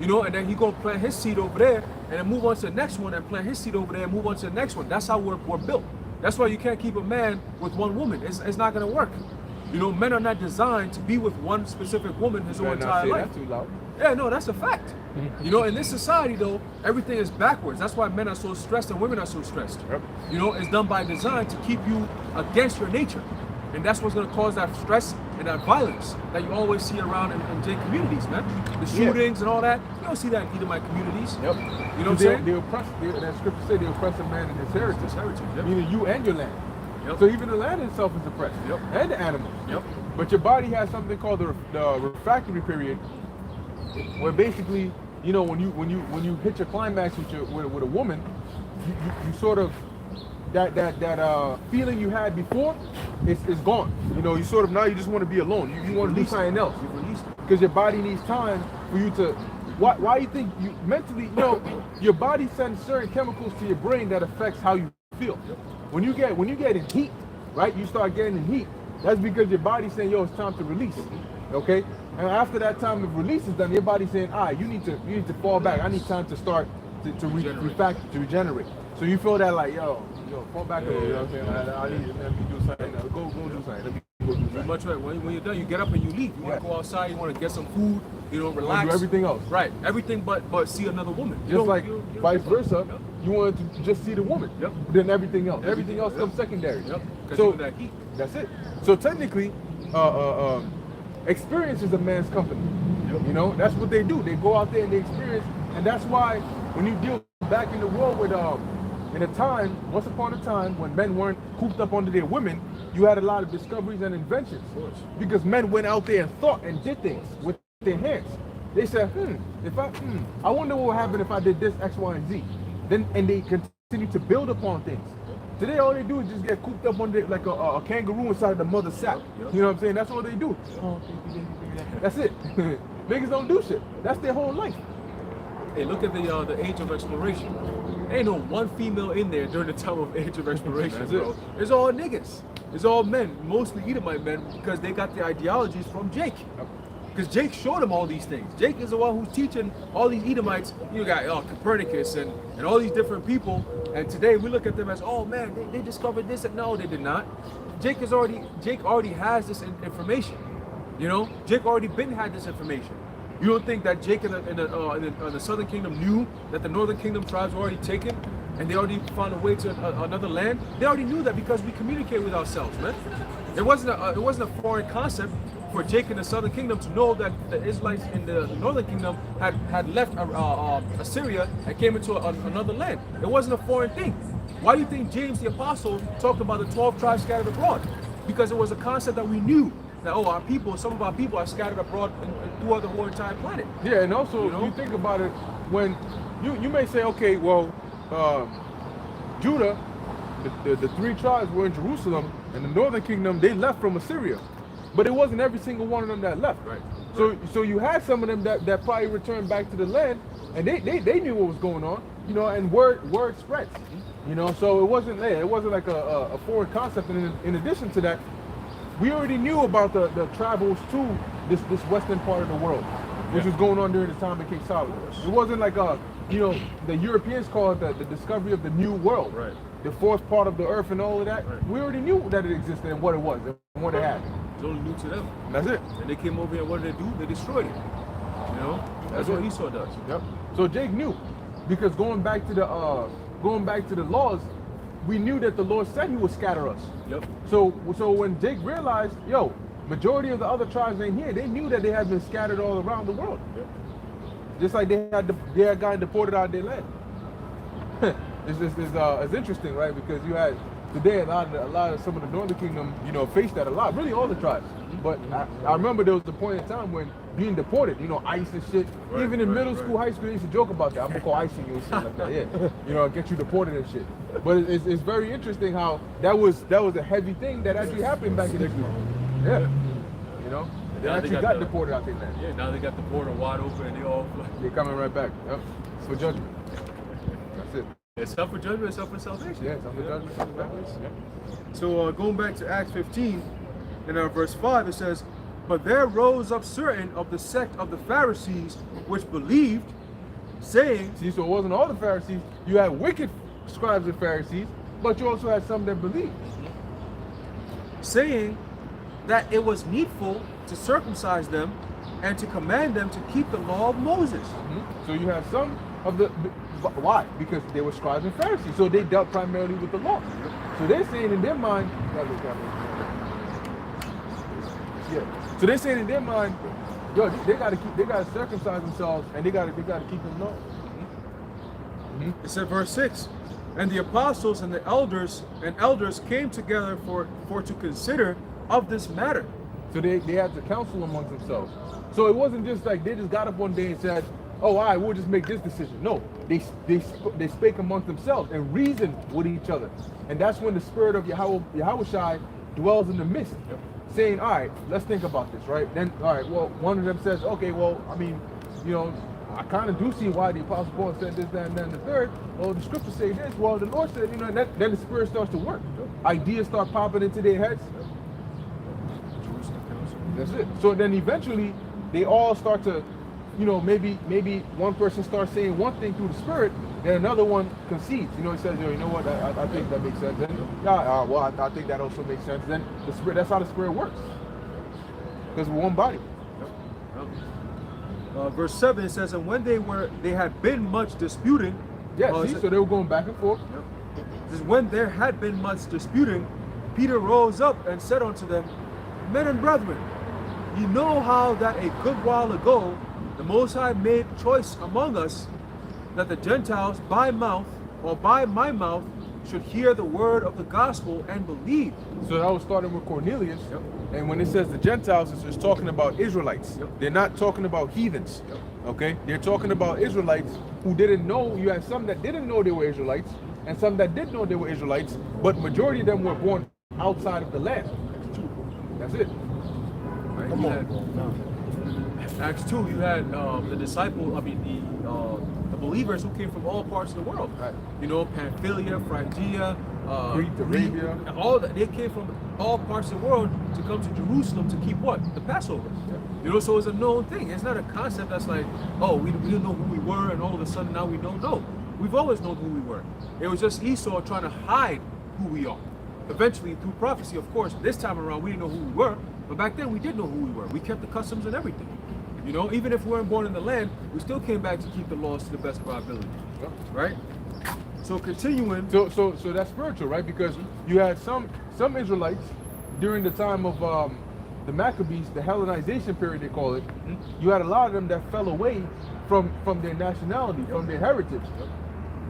you know, and then he's gonna plant his seed over there, and then move on to the next one, and plant his seed over there, and move on to the next one. That's how we're built. That's why you can't keep a man with one woman. It's not gonna work. You know, men are not designed to be with one specific woman his whole entire life. That's too loud. Yeah, no, that's a fact. You know, in this society though, everything is backwards. That's why men are so stressed and women are so stressed. Yep. You know, it's done by design to keep you against your nature. And that's what's gonna cause that stress and that violence that you always see around in J communities, man. The shootings and all that. You don't see that in Edomite communities. Yep. You know what I'm they, saying? They oppress. That scripture say they oppress a man in his heritage. His heritage, yep. Meaning you and your land. Yep. So even the land itself is oppressed. Yep. And the animals. Yep. But your body has something called the refractory period, where basically, you know, when you hit your climax with a woman, you sort of that feeling you had before is gone. You know, you sort of now you just want to be alone. You want to do something else. You release it because your body needs time for you to. Why you think you mentally? You know, your body sends certain chemicals to your brain that affects how you feel. When you get in heat, right? You start getting in heat. That's because your body's saying, yo, it's time to release. Okay? And after that time of release is done, your body's saying, you need to fall back. I need time to start to regenerate. So you feel that like, yo, fall back a little, you know what I'm saying? I need to do something. Go do something. Let me go do something. Much right. When you're done, you get up and you leave. You want to go outside, you want to get some food, you know, relax. Do everything else. Right. Everything but see another woman. Just like vice versa. Yep. You want to just see the woman. Yep. Then everything else. Everything else comes secondary. Yep. So that heat. That's it. So technically, experience is a man's company. Yep. You know, that's what they do. They go out there and they experience, and that's why when you deal back in the world with in a time, once upon a time, when men weren't cooped up under their women, you had a lot of discoveries and inventions. Because men went out there and thought and did things with their hands. They said, I wonder what would happen if I did this, X, Y, and Z. And they continue to build upon things. Today, all they do is just get cooped up under like a kangaroo inside the mother's sack. You know what I'm saying? That's all they do. That's it. Niggas don't do shit. That's their whole life. Hey, look at the age of exploration. There ain't no one female in there during the time of age of exploration, That's bro. it. It's all niggas. It's all men, mostly Edomite men, because they got their ideologies from Jake. Because Jake showed them all these things. Jake is the one who's teaching all these Edomites. You got Copernicus and all these different people. And today we look at them as, oh man, they discovered this. And no, they did not. Jake already has this information. You know, Jake already had this information. You don't think that Jake in the Southern Kingdom knew that the Northern Kingdom tribes were already taken and they already found a way to another land? They already knew that because we communicate with ourselves, man. It wasn't a foreign concept for Jake in the Southern Kingdom to know that the Israelites in the Northern Kingdom had left Assyria and came into another land. It wasn't a foreign thing. Why do you think James the Apostle talked about the 12 tribes scattered abroad? Because it was a concept that we knew. That some of our people are scattered abroad throughout the whole entire planet. Yeah, and also you think about it, when you may say, okay, well, Judah, the 3 tribes were in Jerusalem, and the Northern Kingdom, they left from Assyria, but it wasn't every single one of them that left. Right. So you had some of them that probably returned back to the land, and they knew what was going on, you know, and word spread, you know. So it wasn't like a foreign concept. And in addition to that, we already knew about the travels to this western part of the world, which was going on during the time of King Solomon. It wasn't like the Europeans call it the discovery of the new world, Right. the 4th part of the earth and all of that. Right. We already knew that it existed and what it was and what it had. It's only new to them. And that's it. And they came over here, what did they do? They destroyed it. You know? That's what Esau does. Yep. So Jake knew, because going back to the laws, we knew that the Lord said He would scatter us. Yep. So when Jake realized, majority of the other tribes ain't here, they knew that they had been scattered all around the world. Yep. Just like they had gotten deported out of their land. It's interesting, right? Because you had today a lot of some of the Northern Kingdom, faced that a lot. Really, all the tribes. But I remember there was a point in time when being deported, ICE and shit. Right, Even in right, middle school, high school, they used to joke about that. I'm gonna call icing you and shit like that. Yeah, get you deported and shit. But it's very interesting how that was a heavy thing that actually happened back in the day. Yeah, they Now they actually got got the- deported out their land. Yeah, now they got the border wide open and they all They're coming right back. Yep. For judgment. That's it. it's up for judgment, it's up for salvation. Yeah, it's up for judgment, it's up for salvation. Yeah. So going back to Acts 15, in verse 5, it says, "But there rose up certain of the sect of the Pharisees which believed, saying," See, so it wasn't all the Pharisees. You had wicked scribes and Pharisees, but you also had some that believed. saying that it was needful to circumcise them and to command them to keep the law of Moses. So you have some of the why? Because they were scribes and Pharisees, so they dealt primarily with the law. So they're saying in their mind, So they're saying in their mind, they gotta circumcise themselves and they gotta keep the law. It said verse 6, "And the apostles and the elders came together for to consider of this matter." So they had to counsel amongst themselves. So it wasn't just like they just got up one day and said, "Oh, all right, we'll just make this decision." No, they spake amongst themselves and reasoned with each other, and that's when the spirit of Yahushai dwells in the midst, saying, "All right, let's think about this, right?" Then, all right, well, one of them says, "Okay, well, I mean, I kind of do see why the Apostle Paul said this, that, and then the third. Well, the scriptures say this. Well, the Lord said, and then the spirit starts to work. Ideas start popping into their heads. That's it. So then eventually, they all start to, maybe one person starts saying one thing through the spirit, then another one concedes. He says, "You know what? I think that makes sense." Then, I think that also makes sense. Then the spirit. That's how the spirit works. Because we're one body. Verse 7, it says, "And when they had been much disputing," Yeah. So they were going back and forth. It says, "When there had been much disputing, Peter rose up and said unto them, Men and brethren, ye know how that a good while ago the Most High made choice among us, that the Gentiles by mouth or by my mouth should hear the word of the gospel and believe. So that was starting with Cornelius. Yep. And when it says the Gentiles, it's just talking about Israelites. Yep. They're not talking about heathens. Yep. Okay? They're talking about Israelites who didn't know. You had some that didn't know they were Israelites and some that did know they were Israelites, but majority of them were born outside of the land. That's it. Right? Come You on, had- bro. Nah. Acts 2, you had the disciple, the believers who came from all parts of the world. Right. You know, Pamphylia, Phrygia, Crete, Arabia. all that. They came from all parts of the world to come to Jerusalem to keep what? The Passover. Yeah. You know, so it's a known thing. It's not a concept that's like, oh, we didn't know who we were and all of a sudden now we don't know. We've always known who we were. It was just Esau trying to hide who we are. Eventually, through prophecy, of course, this time around we didn't know who we were, but back then we did know who we were. We kept the customs and everything. You know, even if we weren't born in the land, we still came back to keep the laws to the best of our ability. Yeah. Right? So continuing. So that's spiritual, right? Because you had some Israelites during the time of the Maccabees, the Hellenization period they call it. You had a lot of them that fell away from their nationality, from their heritage.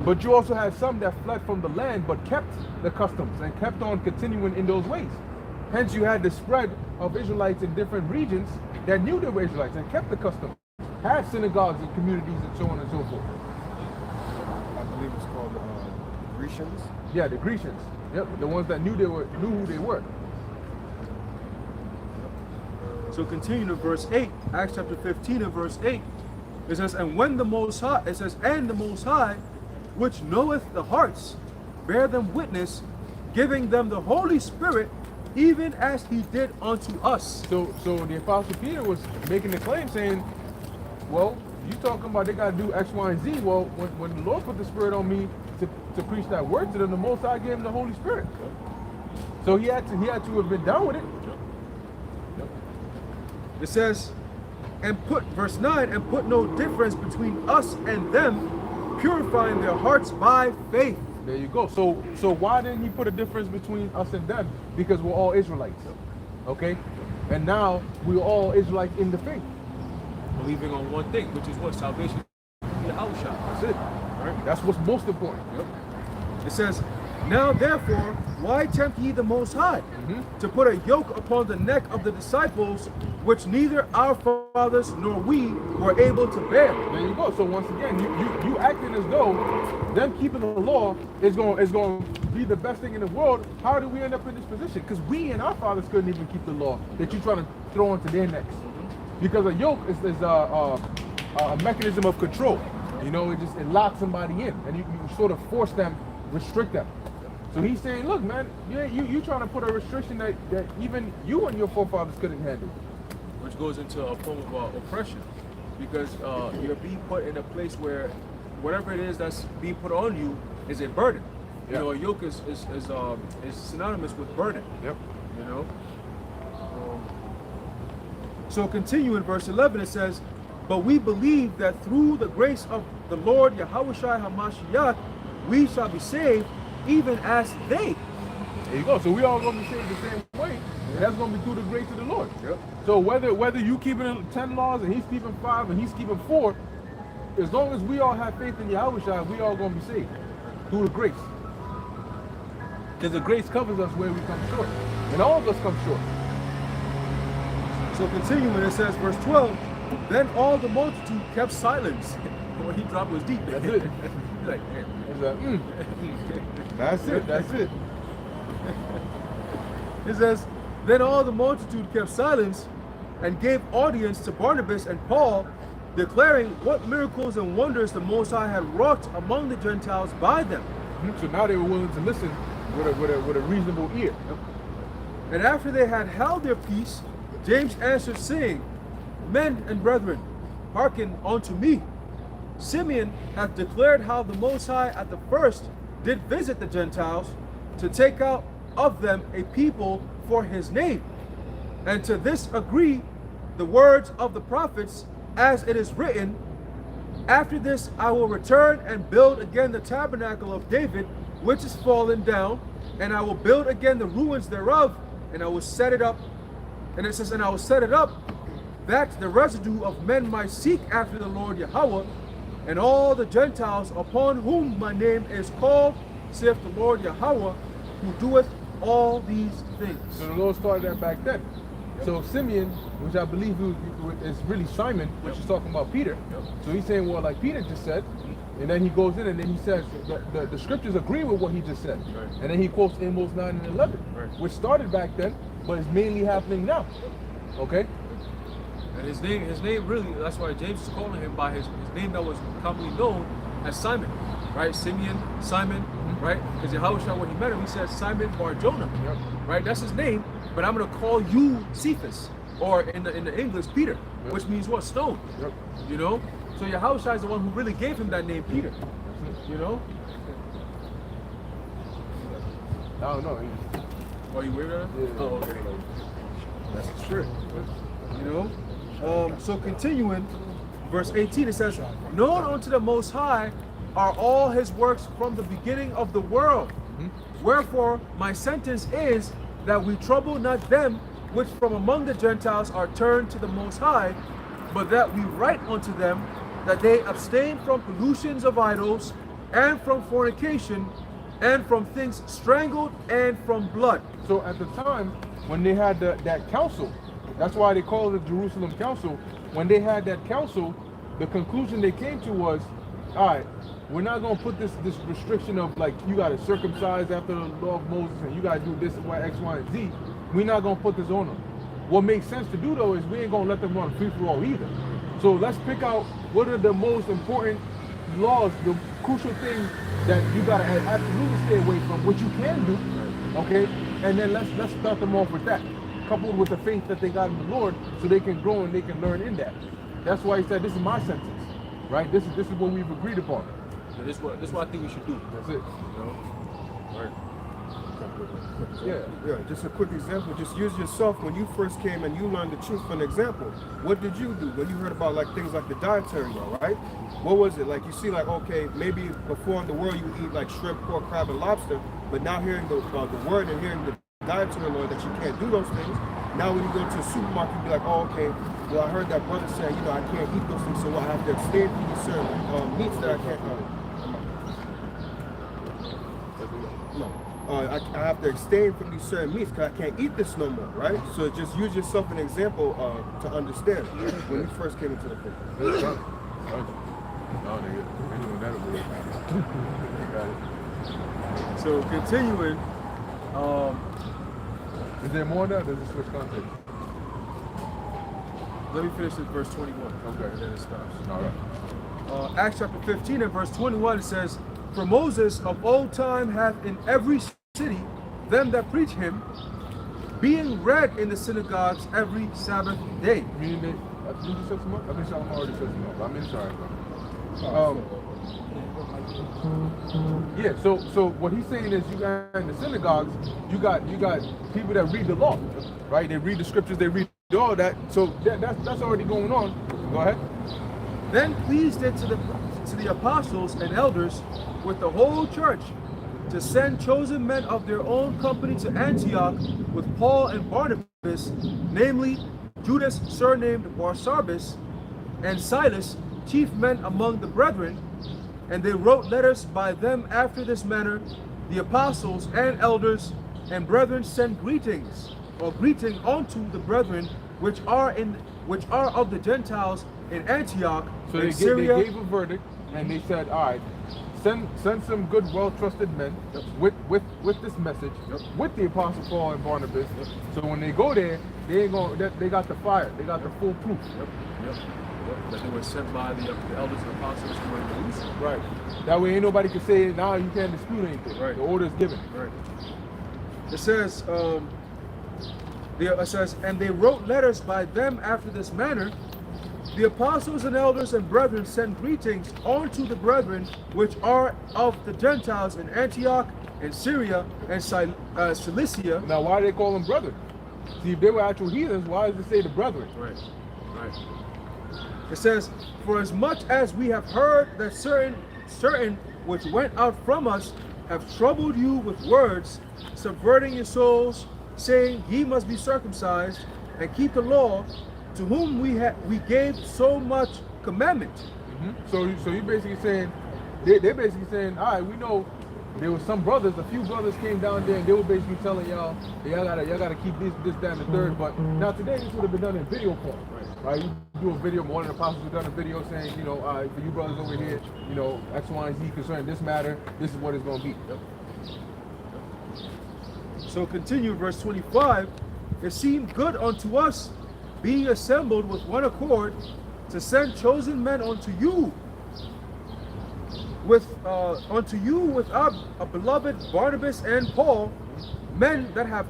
But you also had some that fled from the land but kept the customs and kept on continuing in those ways. Hence you had the spread of Israelites in different regions that knew they were Israelites and kept the customs, had synagogues and communities and so on and so forth. I believe it's called Grecians. Yeah, the Grecians. Yep, the ones that knew who they were. So continuing to verse 8, Acts chapter 15 and verse 8, it says, and when the Most High, it says, and the Most High, which knoweth the hearts, bear them witness, giving them the Holy Spirit, even as he did unto us. So the Apostle Peter was making the claim saying, well, you talking about they got to do X, Y, and Z. Well, when the Lord put the Spirit on me to preach that word to them, the Most High gave him the Holy Spirit. So he had to have been down with it. It says, and put, verse 9, and put no difference between us and them, purifying their hearts by faith. There you go. So why didn't he put a difference between us and them? Because we're all Israelites. Okay? And now we're all Israelites in the faith. Believing on one thing, which is what? Salvation. That's it. Right? That's what's most important. Yep. It says, now therefore, why tempt ye the Most High to put a yoke upon the neck of the disciples, which neither our fathers nor we were able to bear? There you go. So once again, you acting as though them keeping the law is going to be the best thing in the world. How did we end up in this position? Because we and our fathers couldn't even keep the law that you're trying to throw onto their necks. Because a yoke is a mechanism of control. You know, it locks somebody in, and you sort of force them, restrict them. So he's saying, look, man, you trying to put a restriction that even you and your forefathers couldn't handle. Which goes into a form of oppression, because you're being put in a place where whatever it is that's being put on you is a burden. Yeah. You know, a yoke is synonymous with burden. Yep. You know. So continue in verse 11, it says, but we believe that through the grace of the Lord Yahushua HaMashiach, we shall be saved, even as they. There you go. So we all going to be saved the same way. And that's going to be through the grace of the Lord. Yep. So whether you keeping 10 laws and he's keeping 5 and he's keeping 4, as long as we all have faith in Yahushua, we all going to be saved through the grace. Because the grace covers us where we come short. And all of us come short. So continuing, it says, verse 12, then all the multitude kept silence. When he dropped was deep. That's it. He's like, man. It's like, That's it. That's it. It says, then all the multitude kept silence and gave audience to Barnabas and Paul, declaring what miracles and wonders the Most High had wrought among the Gentiles by them. So now they were willing to listen with a reasonable ear. And after they had held their peace, James answered, saying, men and brethren, hearken unto me. Simeon hath declared how the Most High at the first did visit the Gentiles to take out of them a people for his name. And to this agree the words of the prophets, as it is written, after this I will return and build again the tabernacle of David, which is fallen down, and I will build again the ruins thereof, and I will set it up. And it says, and I will set it up, that the residue of men might seek after the Lord Yahweh, and all the Gentiles upon whom my name is called, saith the Lord Yahweh, who doeth all these things. So the Lord started that back then. So Simeon, which I believe is really Simon, which is talking about Peter. So he's saying, well, like Peter just said, and then he goes in and then he says, the scriptures agree with what he just said. And then he quotes Amos 9 and 11, which started back then, but is mainly happening now. Okay? And his name really, that's why James is calling him by his name that was commonly known as Simon, right? Simeon, Simon, right? Because Yahushua, when he met him, he said Simon Bar Jonah, right? That's his name, but I'm going to call you Cephas, or in the English, Peter, which means what? Stone, you know? So Yahushua is the one who really gave him that name, Peter, you know? I don't know. Oh, you weird at it? Yeah. Oh, okay. That's true. You know? So continuing, verse 18, it says, known unto the Most High are all his works from the beginning of the world. Wherefore my sentence is that we trouble not them which from among the Gentiles are turned to the Most High, but that we write unto them that they abstain from pollutions of idols, and from fornication, and from things strangled, and from blood. So at the time when they had that council, that's why they call it the Jerusalem Council. When they had that council, the conclusion they came to was, all right, we're not going to put this restriction of like you got to circumcise after the law of Moses and you got to do this and X, Y, and Z. We're not going to put this on them. What makes sense to do though is we ain't going to let them run free for all either. So let's pick out what are the most important laws, the crucial things that you got to absolutely stay away from, what you can do, okay? And then let's start them off with that, coupled with the faith that they got in the Lord, so they can grow and they can learn in that. That's why he said, this is my sentence, right? This is what we've agreed upon. So this is what I think we should do. That's it. You know? Right. Yeah, just a quick example. Just use yourself when you first came and you learned the truth for an example. What did you do when you heard about like things like the dietary law, right? What was it? Like you see like, okay, maybe before in the world you eat like shrimp, pork, crab, and lobster, but now hearing the word and hearing the dietary law that you can't do those things, now when you go to a supermarket, you be like, oh, okay, well I heard that brother say, you know, I can't eat those things, so I have to abstain from these certain meats that I can't I have to abstain from these certain meats because I can't eat this no more, right? So just use yourself an example to understand when you first came into the faith. No, nigga. Ain't doing that over there. So continuing, Is there more now? Does it switch context? let me finish this verse 21. Okay. And then it stops. All right. Acts chapter 15 and verse 21, it says, for Moses of old time hath in every city them that preach him, being read in the synagogues every Sabbath day. Meaning that, you just set some up? I think I already set some up. I'm inside, bro. Yeah, so what he's saying is you got in the synagogues, you got people that read the law, right? They read the scriptures, they read all that. So that's already going on. Go ahead. Then pleased it to the apostles and elders with the whole church to send chosen men of their own company to Antioch with Paul and Barnabas, namely Judas surnamed Barsabas, and Silas, chief men among the brethren. And they wrote letters by them after this manner. The apostles and elders and brethren send greetings, or greeting unto the brethren which are of the Gentiles in Antioch. So in they Syria. gave a verdict and they said, all right, send some good, well-trusted men with this message, with the Apostle Paul and Barnabas. So when they go there, they got the fire, they got the full proof. That they were sent by the elders and apostles who were in Jerusalem. Right. That way ain't nobody can say, nah, you can't dispute anything. Right. The order is given. Right. It says, and they wrote letters by them after this manner. The apostles and elders and brethren send greetings unto the brethren which are of the Gentiles in Antioch and Syria and Cilicia. Now, why do they call them brethren? See, if they were actual heathens, why does it say the brethren? Right. It says, for as much as we have heard that certain which went out from us have troubled you with words, subverting your souls, saying ye must be circumcised and keep the law, to whom we gave so much commandment, So you basically saying, they're basically saying, all right, we know there was some brothers, a few brothers came down there and they were basically telling y'all, y'all gotta keep this, that, and the third. But now today this would have been done in video form, right? You do a video, one of the apostles would have done a video saying, you know, all right, for you brothers over here, you know, X, Y, and Z concerning this matter, this is what it's gonna be. So continue, verse 25. It seemed good unto us, being assembled with one accord, to send chosen men unto you, with our beloved Barnabas and Paul, men that have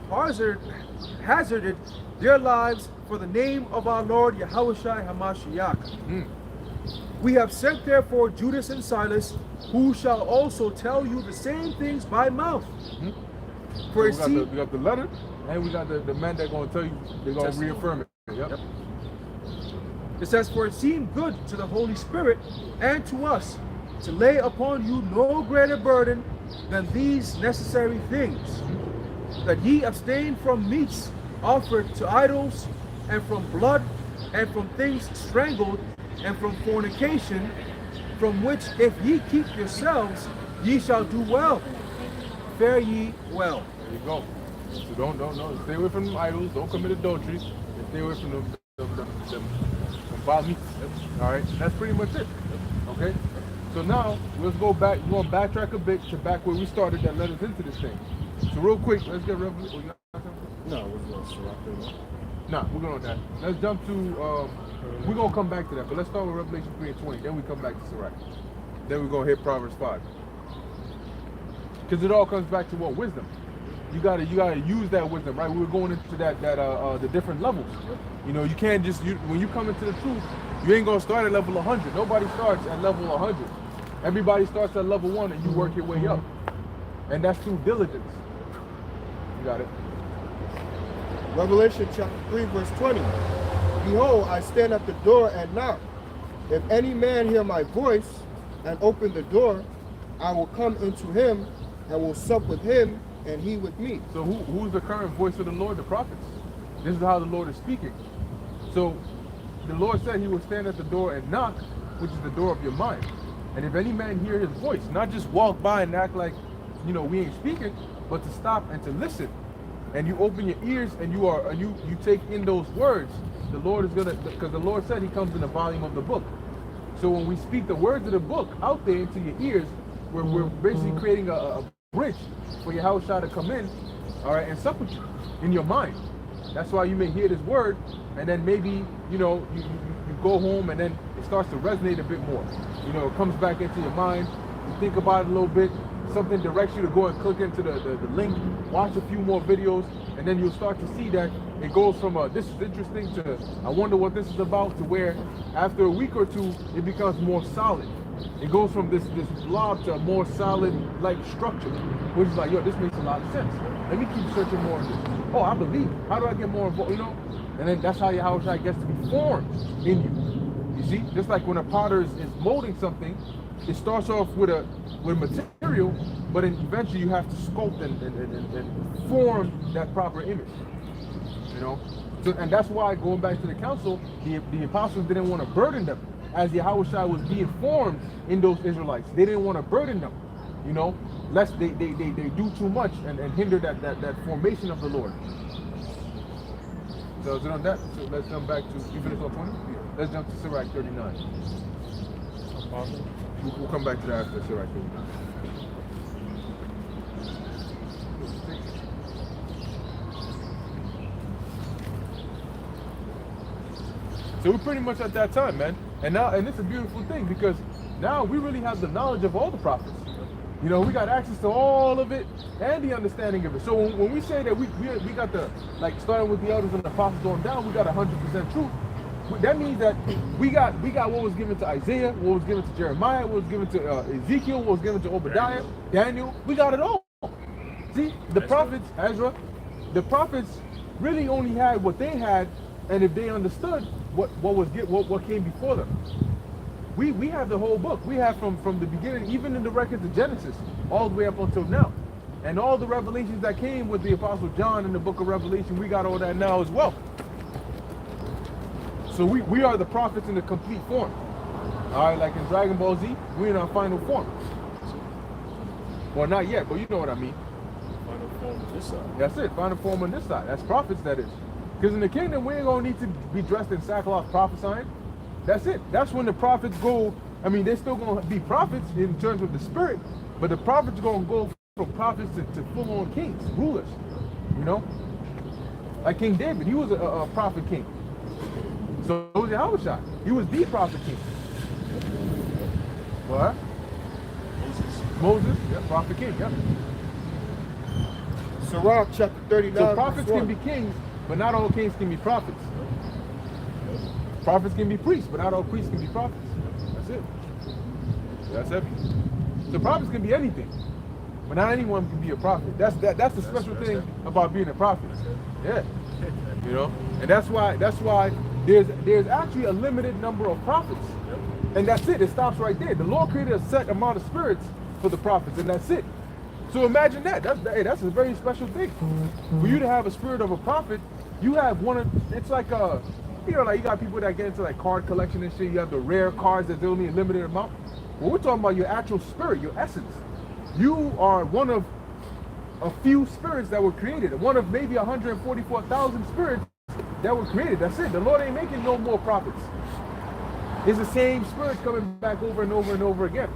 hazarded their lives for the name of our Lord Yahushua Hamashiach. We have sent therefore Judas and Silas, who shall also tell you the same things by mouth. For So we got the letter, and we got the men that going to tell you, they're going to reaffirm it. Yep. It says, for it seemed good to the Holy Spirit and to us to lay upon you no greater burden than these necessary things, that ye abstain from meats offered to idols, and from blood, and from things strangled, and from fornication, from which if ye keep yourselves, ye shall do well. Fare ye well. There you go. So don't stay away from them idols. Don't commit adultery. And stay away from them vile meats. All right. That's pretty much it. Okay. So now let's go back. We're gonna backtrack a bit to back where we started that led us into this thing. So real quick, let's get Revelation. No, what's Nah, we're going on that. Let's jump to. We're gonna come back to that, but let's start with Revelation 3 and 20. Then we come back to Sirach. Then we're gonna hit Proverbs 5. Because it all comes back to what? Wisdom. You gotta use that wisdom, right? We were going into the different levels. You know, you can't just when you come into the truth, you ain't gonna start at level 100. Nobody starts at level 100. Everybody starts at level 1 and you work your way up. And that's through diligence. You got it. Revelation chapter 3, verse 20. Behold, I stand at the door and knock. If any man hear my voice and open the door, I will come into him and will sup with him and he with me. So who's the current voice of the Lord? The prophets. This is how the Lord is speaking. So the Lord said he will stand at the door and knock, which is the door of your mind. And if any man hear his voice, not just walk by and act like, you know, we ain't speaking, but to stop and to listen. And you open your ears and you take in those words, the Lord is gonna, because the Lord said he comes in the volume of the book. So when we speak the words of the book out there into your ears, we're basically creating a bridge for your house to come in, all right, and sup with you in your mind. That's why you may hear this word, and then maybe, you know, you go home and then it starts to resonate a bit more. You know, it comes back into your mind, you think about it a little bit, something directs you to go and click into the link, watch a few more videos, and then you'll start to see that it goes from this is interesting to I wonder what this is about, to where after a week or two it becomes more solid. It goes from this blob to a more solid like structure, which is like, yo, this makes a lot of sense. Let me keep searching more on this. Oh, I believe. How do I get more involved? You know, and then that's how your house gets to be formed in you. You see, just like when a potter is molding something, it starts off with material, but then eventually you have to sculpt and form that proper image. You know, so, and that's why going back to the council, the apostles didn't want to burden them. As Yahushua was being formed in those Israelites, they didn't want to burden them, you know, lest they do too much and hinder that formation of the Lord. So is it on that? So let's jump back to, you finished on 20? Yeah. Let's jump to Sirach 39. We'll come back to that after Sirach 39. So we're pretty much at that time, man. And it's a beautiful thing, because now we really have the knowledge of all the prophets. You know, we got access to all of it and the understanding of it. So when we say that we got the, like, starting with the elders and the apostles on down, we got 100% truth. That means that we got what was given to Isaiah, what was given to Jeremiah, what was given to Ezekiel, what was given to Obadiah, Daniel. We got it all. See, the prophets, Ezra, the prophets really only had what they had, and if they understood what came before them. We have the whole book. We have from the beginning, even in the records of Genesis, all the way up until now. And all the revelations that came with the Apostle John in the book of Revelation, we got all that now as well. So we are the prophets in the complete form. All right, like in Dragon Ball Z, we're in our final form. Well, not yet, but you know what I mean. Final form on this side. That's it, final form on this side. That's prophets, that is. Because in the kingdom, we ain't gonna need to be dressed in sackcloth prophesying. That's it. That's when the prophets go. I mean, they're still gonna be prophets in terms of the spirit, but the prophets are gonna go from prophets to full-on kings, rulers. You know, like King David, he was a prophet king. So was Yahushua. He was the prophet king. What? Moses, yeah, prophet king, yeah. Sirach chapter 39. So prophets verse can 1. be kings, but not all kings can be prophets. Prophets can be priests, but not all priests can be prophets. That's it. That's heavy. So prophets can be anything, but not anyone can be a prophet. That's the special thing about being a prophet. Yeah. You know? And that's why there's actually a limited number of prophets. And that's it. It stops right there. The Lord created a set amount of spirits for the prophets, and that's it. So imagine that. That's a very special thing. For you to have a spirit of a prophet, you have one of, it's like a, you know, like you got people that get into like card collection and shit. You have the rare cards that's only a limited amount. Well, we're talking about your actual spirit, your essence. You are one of a few spirits that were created. One of maybe 144,000 spirits that were created. That's it. The Lord ain't making no more prophets. It's the same spirit coming back over and over and over again.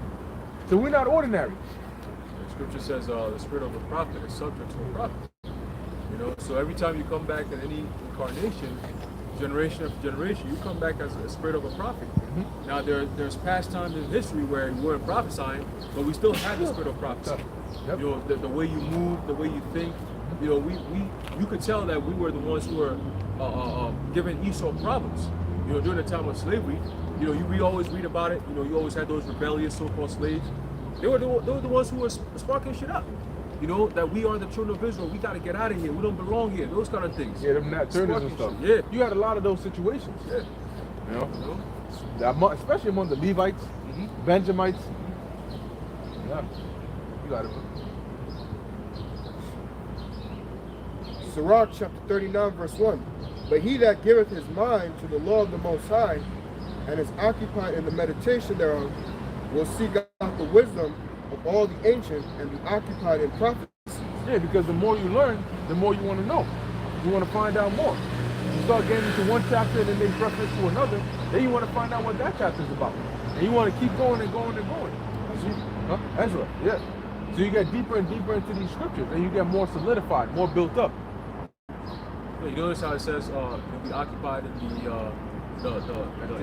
So we're not ordinary. The scripture says the spirit of a prophet is subject to a prophet. You know, so every time you come back in any incarnation, generation after generation, you come back as a spirit of a prophet. Mm-hmm. Now there's past times in history where you weren't prophesying, but we still had the spirit of prophecy. Yep. You know, the way you move, the way you think. You know, you could tell that we were the ones who were giving Esau problems. You know, during the time of slavery, you know, we always read about it. You know, you always had those rebellious so-called slaves. They were the ones who were sparking shit up. You know, that we are the children of Israel. We got to get out of here. We don't belong here. Those kind of things. Yeah, them Nat Turners and stuff. Yeah. You had a lot of those situations. Yeah. You know? Especially among the Levites, Benjamites. Yeah. You got it. Sirach chapter 39 verse 1. But he that giveth his mind to the law of the Most High, and is occupied in the meditation thereof, will seek out the wisdom of all the ancient, and be occupied in prophecy. Yeah, because the more you learn, the more you want to know. You want to find out more. You start getting into one chapter and then they reference to another, then you want to find out what that chapter is about. And you want to keep going and going and going. See? Huh? Ezra, yeah. So you get deeper and deeper into these scriptures, and you get more solidified, more built up. You notice how it says you'll be occupied in the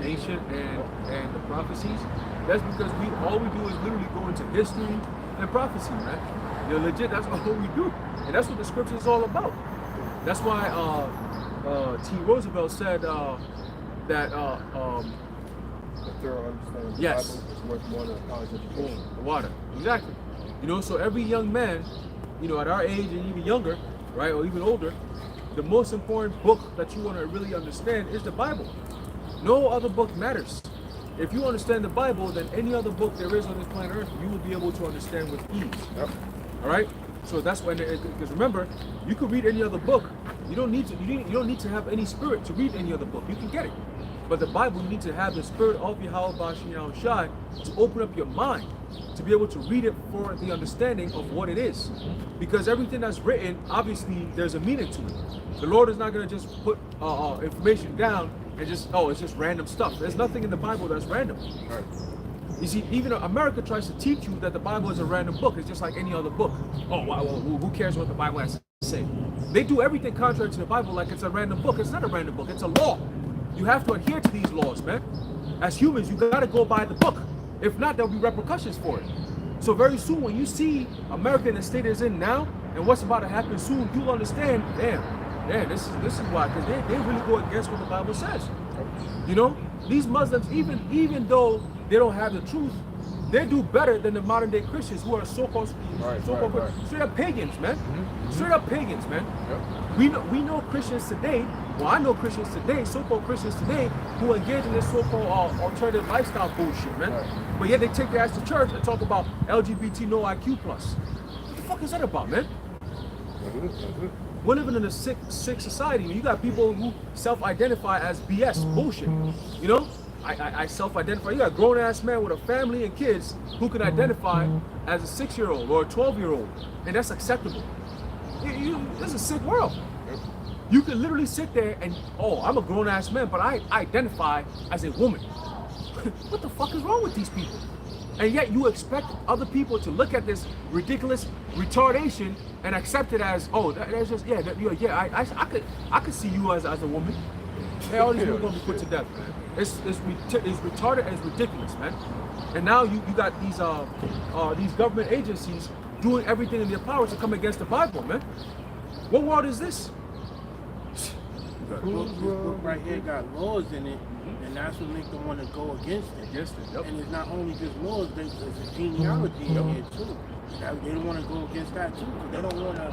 ancient and the prophecies? That's because all we do is literally go into history and prophecy, man. You know, legit, that's all we do. And that's what the scripture is all about. That's why T. Roosevelt said that The thorough understanding of the Yes. Bible is worth more than a college education. the water. Exactly. You know, so every young man, you know, at our age and even younger, right, or even older, the most important book that you want to really understand is the Bible. No other book matters. If you understand the Bible, then any other book there is on this planet Earth, you will be able to understand with ease. Yep. All right. So that's when, because remember, you could read any other book. You don't need to have any spirit to read any other book. You can get it. But the Bible, you need to have the spirit of Yahweh Bashir Yahushai to open up your mind, to be able to read it for the understanding of what it is. Because everything that's written, obviously, there's a meaning to it. The Lord is not going to just put information down and just, it's just random stuff. There's nothing in the Bible that's random. Right. You see, even America tries to teach you that the Bible is a random book. It's just like any other book. Oh, wow, well, who cares what the Bible has to say? They do everything contrary to the Bible like it's a random book. It's not a random book. It's a law. You have to adhere to these laws, man. As humans, you got to go by the book. If not, there'll be repercussions for it. So very soon, when you see America in the state it's in now, and what's about to happen soon, you'll understand, damn, this is why, because they really go against what the Bible says. You know, these Muslims, even though they don't have the truth, they do better than the modern day Christians who are so-called straight up pagans, man. Straight up pagans, man. Yep. We know Christians today. Well, I know Christians today, so-called Christians today, who engage in this so-called alternative lifestyle bullshit, man. Right. But yet they take their ass to church and talk about LGBT no IQ plus. What the fuck is that about, man? We're living in a sick society. You got people who self-identify as BS bullshit. You know, I self-identify. You got a grown-ass man with a family and kids who can identify as a 6-year-old or a 12-year-old, and that's acceptable. This is a sick world. You can literally sit there and, oh, I'm a grown-ass man, but I identify as a woman. What the fuck is wrong with these people? And yet you expect other people to look at this ridiculous retardation and accept it as, oh, that's just, I could see you as a woman. Hey, all these people gonna be put to death, man. It's retarded and it's ridiculous, man. And now you got these government agencies doing everything in their power to come against the Bible, man. What world is this? This book right here got laws in it, and that's what makes them want to go against it. Yep. And it's not only just laws, there's a genealogy in here too. They don't want to go against that too, because they don't want to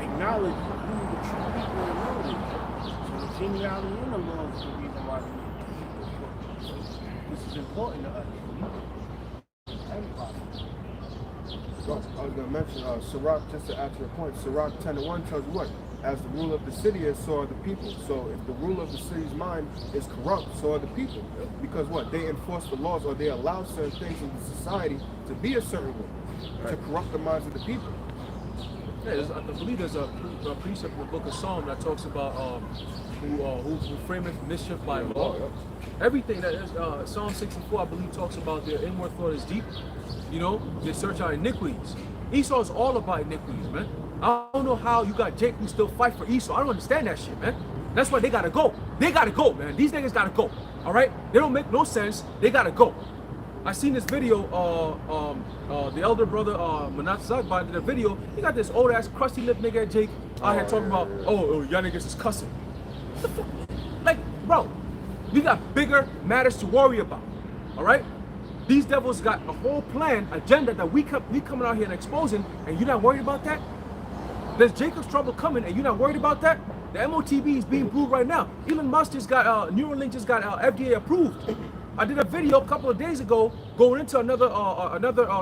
acknowledge who the true people in the world is. So the genealogy in the laws is the reason why we need to keep this book. This is important to us. Everybody. I was going to mention, Sirach, just to add to your point, Sirach 10:1 tells you what? As the ruler of the city is, so are the people. So if the ruler of the city's mind is corrupt, so are the people. Because what? They enforce the laws, or they allow certain things in the society to be a certain way, to corrupt the minds of the people. Yeah, I believe there's a precept in the book of Psalm that talks about who frameth mischief by law. Everything that is Psalm 64, I believe, talks about their inward thought is deep. You know, they search out iniquities. Esau is all about iniquities, man. I don't know how you got Jake who still fight for Esau. I don't understand that shit, man. That's why they gotta go. They gotta go, man. These niggas gotta go. All right? They don't make no sense. They gotta go. I seen this video. The elder brother Manat Zagban did a video. He got this old ass crusty lip nigga Jake out here talking about, oh, y'all niggas is cussing. What the fuck? Like, bro, we got bigger matters to worry about. All right? These devils got a whole plan, agenda that we coming out here and exposing, and you're not worried about that? There's Jacob's trouble coming, and you're not worried about that? The MOTB is being approved right now. Elon Musk just got, Neuralink just got FDA approved. I did a video a couple of days ago going into another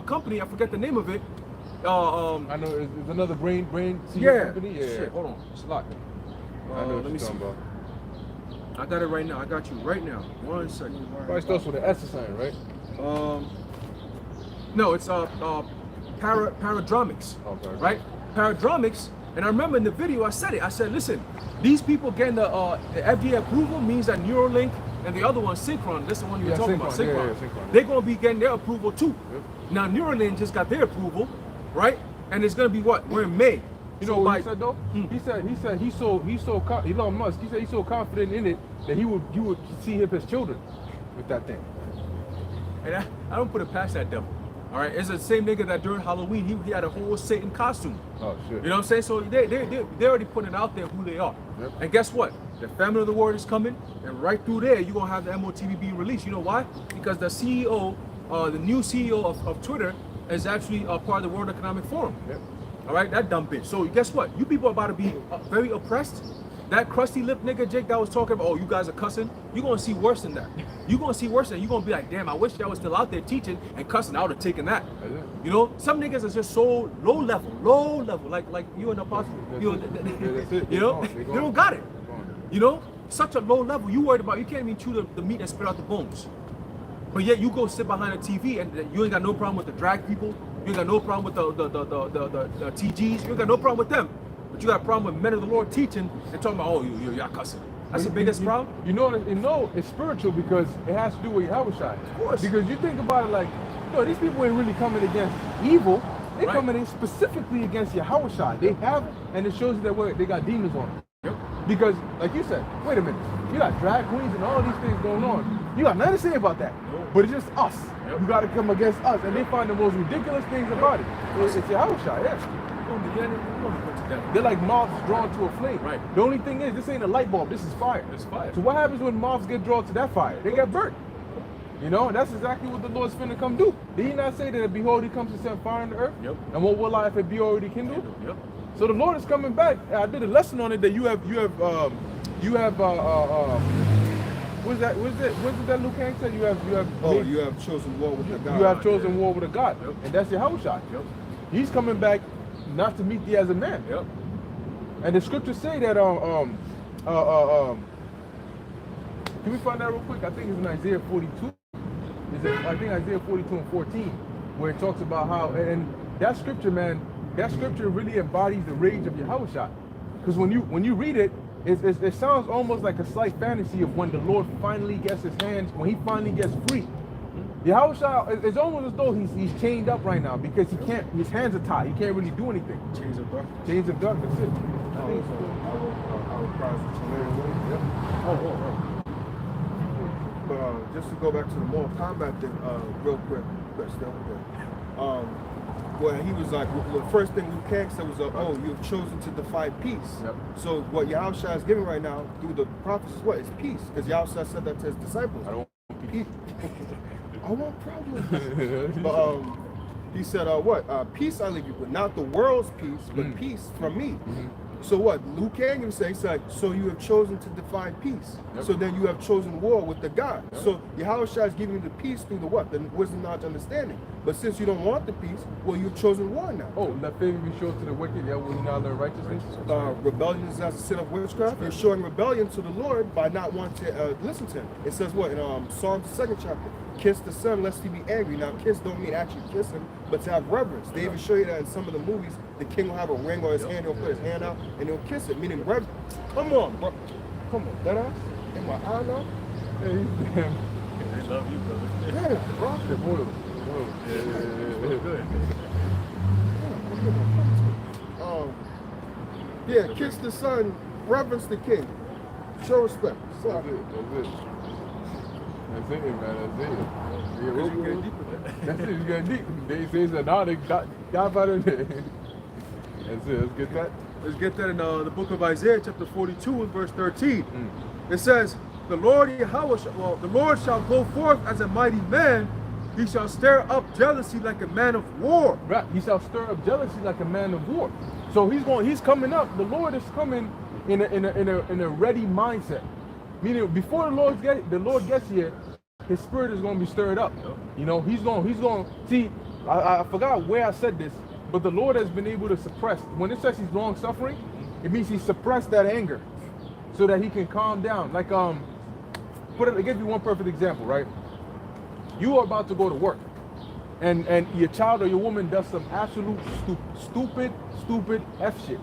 company. I forget the name of it. I know it's another brain company. Yeah. Shit, hold on, it's locked. I know what let me you're see. talking about. I got it right now. I got you right now. 1 second. Probably starts with an S sign, right? No, it's Paradromics. Okay. Right? Paradromics. And I remember in the video I said it. I said, listen, these people getting the FDA approval means that Neuralink and the other one, Synchron, that's the one you were talking about, Synchron. Synchron. They're going to be getting their approval too. Yep. Now Neuralink just got their approval, right? And it's going to be what? We're in May. You know what he said though? He said Elon Musk. He said he's so confident in it that you would see him as children with that thing. And I don't put it past that devil. All right, it's the same nigga that during Halloween he had a whole Satan costume. Oh shit. You know what I'm saying? So they already putting it out there who they are. Yep. And guess what? The family of the word is coming, and right through there you're gonna have the MOTV being released. You know why? Because the CEO, the new CEO of Twitter, is actually part of the World Economic Forum. Yep. All right, that dumb bitch. So guess what? You people are about to be very oppressed. That crusty lip nigga Jake that was talking about, oh, you guys are cussing. You're gonna see worse than that. You're gonna see worse than that. You're gonna be like, damn, I wish I was still out there teaching and cussing. I would have taken that. You know, some niggas is just so low level, like you and Apostle. You know, they don't got it. You know, such a low level. You worried about, you can't even chew the meat and spit out the bones. But yet you go sit behind a TV and you ain't got no problem with the drag people. You ain't got no problem with the TGs. You ain't got no problem with them. But you got a problem with men of the Lord teaching and talking about, oh, y'all cussing. That's the biggest problem. You know it's spiritual because it has to do with Yahweh Shai. Of course. Because you think about it like, no, these people ain't really coming against evil. They're coming in specifically against Yahweh Shai. They have, and it shows you that they got demons on them. Yep. Because, like you said, wait a minute, you got drag queens and all these things going on. You got nothing to say about that. No. But it's just us. Yep. You got to come against us. And they find the most ridiculous things about it. It's Yahweh Shai, yeah. They're like moths drawn to a flame. Right. The only thing is, this ain't a light bulb. This is fire. It's fire. So what happens when moths get drawn to that fire? They get burnt. You know, and that's exactly what the Lord's finna come do. Did he not say that, behold, he comes to set fire in the earth? Yep. And what will I if it be already kindled? Yep. So the Lord is coming back. I did a lesson on it that you have what's that Luke Hank said? You have chosen war with a God. You have chosen war with a God. Yep. And that's Yahweh Shai. Yep. He's coming back not to meet thee as a man. Can we find that real quick? I think it's in Isaiah 42. I think Isaiah 42 and 14, where it talks about how, and that scripture, man, that scripture really embodies the rage of Yahushua. Because when you read it, it sounds almost like a slight fantasy of when the Lord finally gets his hands, when he finally gets free. Yahushua, it's almost as though he's chained up right now because he can't, his hands are tied. He can't really do anything. Chains of darkness. Chains of darkness. That's it. I will cross the But just to go back to the Mortal Kombat thing, real quick, but still, well, he was like, the first thing Liu Kang said was, oh, you've chosen to defy peace. Yep. So what Yahushua is giving right now through the prophets is what? It's peace. Because Yahushua said that to his disciples. I don't want peace. I want problems. But he said, what? Peace I leave you, but not the world's peace, but peace from me. So what? Liu Kang even say, he's like, so you have chosen to defy peace. Yep. So then you have chosen war with the God. Yep. So Yahushua is giving you the peace through the what? The wisdom, knowledge, understanding. But since you don't want the peace, well, you've chosen war now. Oh, let favor be shown to the wicked, yeah, will you not learn righteousness? Rebellion is as a sin of witchcraft. You're showing rebellion to the Lord by not wanting to listen to him. It says what? In Psalms 2nd chapter, kiss the son lest he be angry. Now kiss don't mean actually kiss him, but to have reverence. They even show you that in some of the movies, the king will have a ring on his hand, he'll put his hand out, and he'll kiss it, meaning reverence. Come on, bro. Come on, that ass? In my eye now? Hey, damn. They love you, brother. Yeah, bro. Yeah, kiss the son, reverence the king. Show respect. That's it. That's it, man. That's it. Yeah, You get deep with that. that's it. You got deep. They say that now they got about it. That's it. Let's get that. Let's get that in the book of Isaiah, chapter 42 and verse 13. It says, the Lord Yahweh, the Lord shall go forth as a mighty man. He shall stir up jealousy like a man of war. Right. He shall stir up jealousy like a man of war. So he's coming up. The Lord is coming in a ready mindset. Meaning before the Lord gets here, his spirit is going to be stirred up. You know, he's going. See, I forgot where I said this, but the Lord has been able to suppress. When it says he's long suffering, it means he suppressed that anger, so that he can calm down. Like I'll give you one perfect example, right? You are about to go to work, and your child or your woman does some absolute stupid F shit.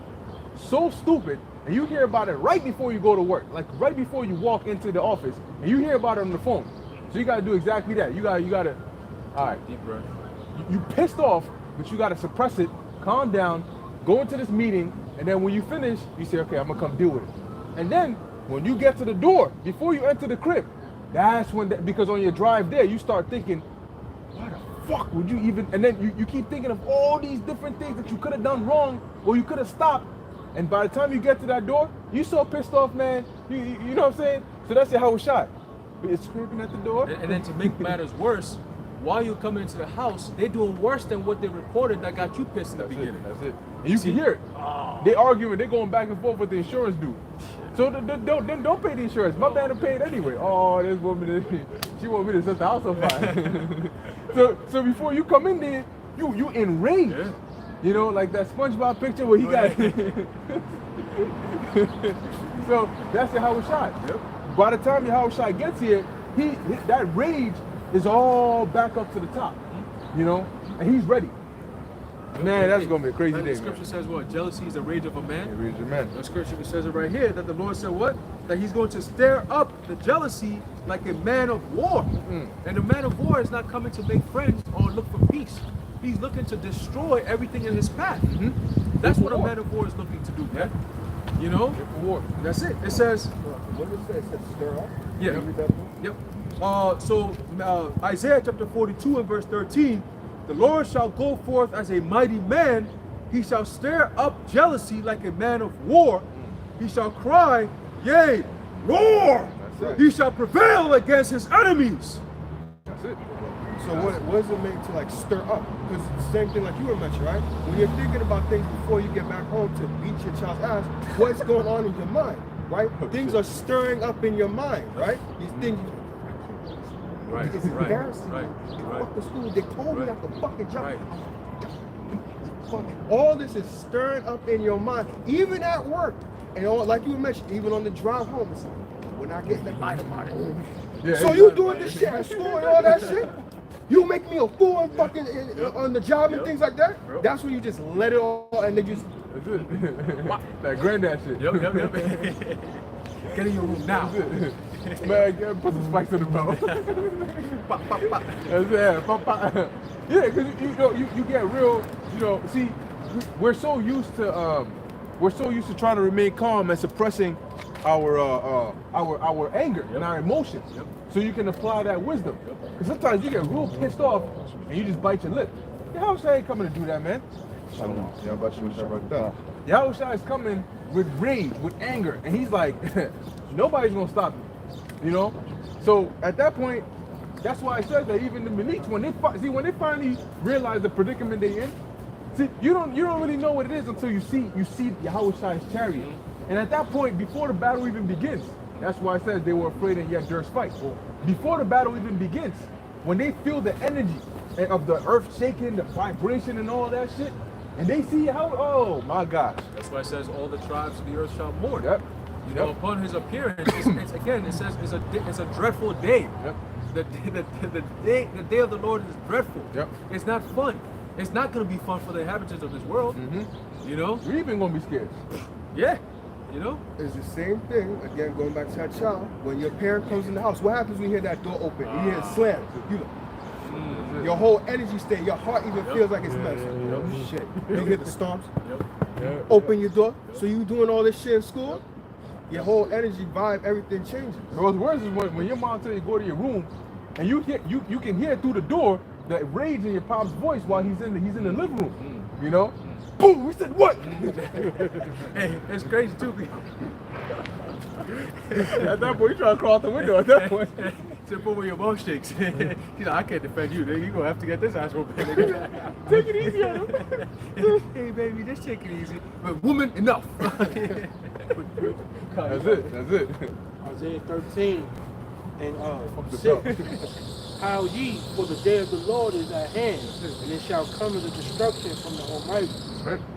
So stupid, and you hear about it right before you go to work, like right before you walk into the office, and you hear about it on the phone. So you gotta do exactly that. You gotta, all right, Deep breath. you pissed off, but you gotta suppress it, calm down, go into this meeting, and then when you finish, you say, okay, I'm gonna come deal with it. And then when you get to the door, before you enter the crib, that's when, because on your drive there, you start thinking, why the fuck would you even, and then you keep thinking of all these different things that you could have done wrong, or you could have stopped. And by the time you get to that door, you so pissed off, man. You know what I'm saying? So that's how it's shot. It's scraping at the door. And then to make matters worse, while you come into the house, they're doing worse than what they reported that got you pissed in the beginning. That's it. And you can hear it. They arguing. They going back and forth with the insurance dude. So don't pay the insurance. My man paid anyway. Oh, this woman, she want me to set the house on fire. so before you come in there, you enraged. Yeah. You know, like that SpongeBob picture where he got. So that's how it's shot. Yep. By the time Yahushua gets here, that rage is all back up to the top. You know, and he's ready. Man, that's gonna be a crazy And day. the scripture says what? Jealousy is the rage of a man. Rage of man. The scripture says it right here that the Lord said what? That he's going to stir up the jealousy like a man of war. And the man of war is not coming to make friends or look for peace. He's looking to destroy everything in his path. That's what a man of war is looking to do, man. You know? For war. That's it. It says, What did it say? It said stir up? Yeah. Can you read that one? Yep. So Isaiah chapter 42 and verse 13, the Lord shall go forth as a mighty man. He shall stir up jealousy like a man of war. He shall cry, yea, roar. That's it. He shall prevail against his enemies. That's it. So what does it mean to like stir up? Because it's the same thing like you were mentioning, right? When you're thinking about things before you get back home to beat your child's ass, what's going on in your mind, right? Things are stirring up in your mind, right? These things. Right, It's right, embarrassing. right, You right. fuck the school. They told me Right. not to fucking jump. Right. All this is stirring up in your mind, even at work. And all, like you mentioned, even on the drive home, it's like, when not getting the light about it. Yeah, So you doing this shit at school and all that shit? You make me a fool and fucking on the job and things like that? That's when you just let it all and they just That's it. That granddad shit. Yep. Get in your room now. That's it. Man, put some spikes in the mouth. Pop, pop, pop. That's it. Pop, pop. Yeah, because you get real. See, we're so used to trying to remain calm and suppressing our anger and our emotions. Yep. So you can apply that wisdom. Because sometimes you get real pissed off and you just bite your lip. Yahushua ain't coming to do that, man. yeah, but you about that. Yahushua is coming with rage, with anger, and he's like, nobody's gonna stop me. So at that point, that's why I said that even the Maliks, when they finally realize the predicament they in, see, you don't really know what it is until you see Yahushua's chariot. And at that point, before the battle even begins, that's why I said they were afraid and yet durst fight. Before the battle even begins, when they feel the energy of the earth shaking, the vibration and all that shit, and they see oh my gosh. That's why it says all the tribes of the earth shall mourn. Yep. You know, upon his appearance, it's again, it says it's a dreadful day. Yep. The day of the Lord is dreadful. Yep. It's not fun. It's not going to be fun for the inhabitants of this world. Mm-hmm. You know? We're even gonna be scared. Yeah. You know? It's the same thing, again, going back to that child. When your parent comes in the house, what happens when you hear that door open? You hear it slam. You like, your whole energy state, your heart even feels like it's messing. Yep. Shit. You hear the storms, Yep. open your door. So you doing all this shit in school, your whole energy, vibe, everything changes. What's worse is when your mom tells you to go to your room, and you can hear through the door the rage in your pop's voice while he's in the living room. You know? Boom! We said what? Hey, it's crazy too. At that point, you try to crawl out the window. At that point, To put where your mom shakes. You know, I can't defend you. You're gonna have to get this ass whooping. take it easy on him. Hey baby, just take it easy. But woman, enough. That's it. That's it. Isaiah 13 and the 6. How ye, for the day of the Lord is at hand, and it shall come as a destruction from the Almighty.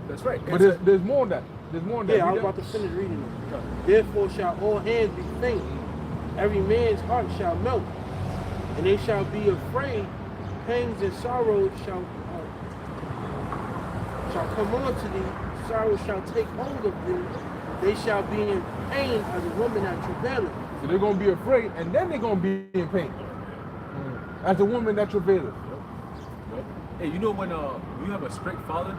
That's right. But there's more than that. There's more than that. Yeah, I was about to finish reading it. Therefore shall all hands be faint, every man's heart shall melt, and they shall be afraid. Pangs and sorrows shall come on to thee. Sorrow shall take hold of thee. They shall be in pain as a woman that travaileth. So they're gonna be afraid, and then they're gonna be in pain. As a woman that travaileth. Hey, you know when you have a strict father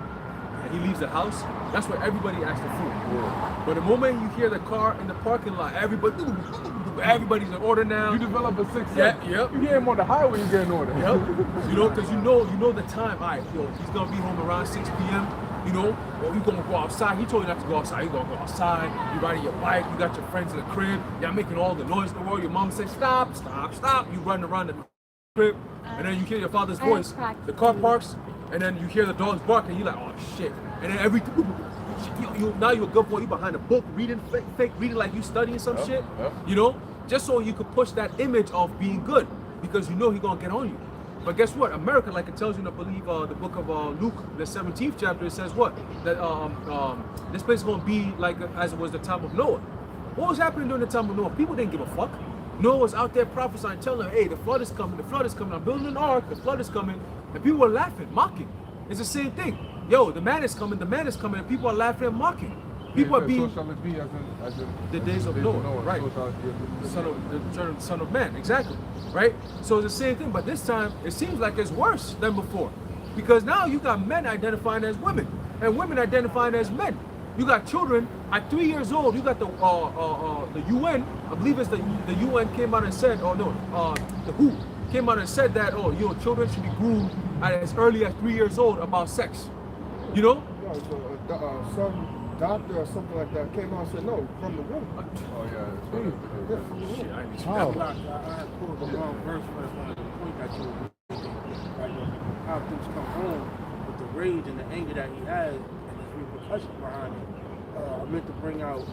and he leaves the house, that's where everybody acts the fool. Yeah. But the moment you hear the car in the parking lot, everybody's in order now. You develop a sixth sense. Yeah, yep. You hear him on the highway, you get in order. Yep. You know, because you know the time. All right, he's gonna be home around 6 p.m. You know, or you gonna go outside. He told you not to go outside. You gonna go outside. You riding your bike. You got your friends in the crib. Y'all making all the noise in the world. Your mom says stop. You running around the crib, and then you hear your father's voice. The car parks, and then you hear the dogs bark, and you're like, oh shit. And then now you're a good boy. You behind a book reading, fake reading like you studying some shit. Yep. You know, just so you could push that image of being good, because you know he's gonna get on you. But guess what? America, like it tells you in, I believe, the book of Luke, the 17th chapter, it says what? That this place is going to be like as it was the time of Noah. What was happening during the time of Noah? People didn't give a fuck. Noah was out there prophesying, telling them, hey, the flood is coming, I'm building an ark, the flood is coming. And people were laughing, mocking. It's the same thing. Yo, the man is coming, and people are laughing and mocking. People are being... So shall it be as in the days of Noah, right? So shall it be. The son of man, exactly, right? So it's the same thing, but this time it seems like it's worse than before, because now you got men identifying as women and women identifying as men. You got children at 3 years old. You got the UN, I believe it's the UN came out and said, the WHO came out and said that children should be groomed at as early as 3 years old about sex. You know? Yeah, so, some doctor or something like that came out and said, no, from the womb. Oh yeah. Yeah, from the womb. Shit, I ain't I had pulled the wrong verse for the point that you were making. Like, how things come home with the rage and the anger that he has and his repercussions behind it. I meant to bring out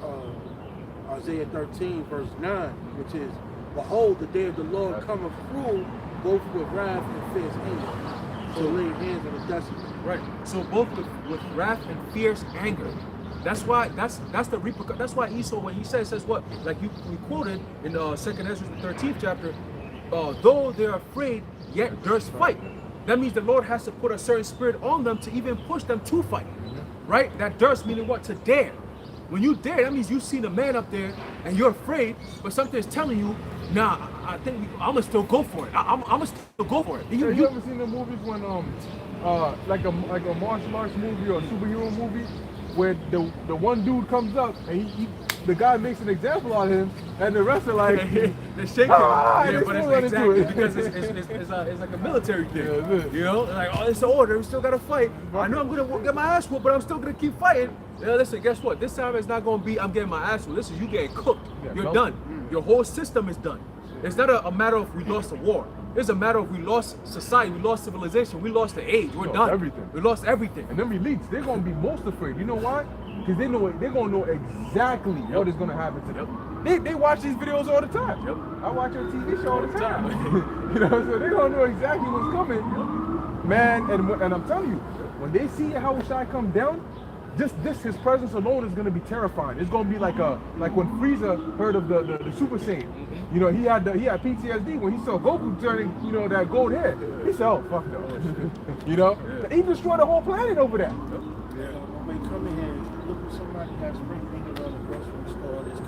Isaiah 13, verse 9, which is, behold, the day of the Lord cometh through, both with wrath and fierce anger. So lay hands on the desolate. Right. So both with wrath and fierce anger. That's why that's the repercussion. That's why Esau, when he says what, like we quoted in 2nd Ezra, the 13th chapter, though they're afraid, yet durst fight. That means the Lord has to put a certain spirit on them to even push them to fight, right? That durst meaning what? To dare. When you dare, that means you've seen a man up there and you're afraid, but something's telling you, nah, I think I'm gonna still go for it. I'm gonna still go for it. You ever seen the movies when like a martial arts movie or a superhero movie where the one dude comes up and the guy makes an example out of him and the rest are like they're shaking. yeah, But it's exactly because it's like a military thing. Yeah, you know, like, oh, it's an order. We still gotta fight. I know I'm gonna get my ass whooped, but I'm still gonna keep fighting. Yeah, listen, guess what? This time it's not gonna be I'm getting my ass whooped. Listen, you getting cooked. You're done. Your whole system is done. It's not a matter of we lost a war. It's a matter of we lost society, we lost civilization, we lost the age. We're done. Everything. We lost everything. And them elites, they're gonna be most afraid. You know why? Because they're gonna know exactly what is gonna happen to them. They watch these videos all the time. I watch your TV show all the time. You know, so they're gonna know exactly what's coming. Man, and I'm telling you, when they see how Shai come down, just his presence alone is gonna be terrifying. It's gonna be like when Frieza heard of the Super Saiyan. You know, he had PTSD when he saw Goku turning, you know, that gold hair. He said, "Oh fuck no," you know. He destroyed the whole planet over that. Yeah, when we come in here, look at somebody that's spring painted on the grocery store. This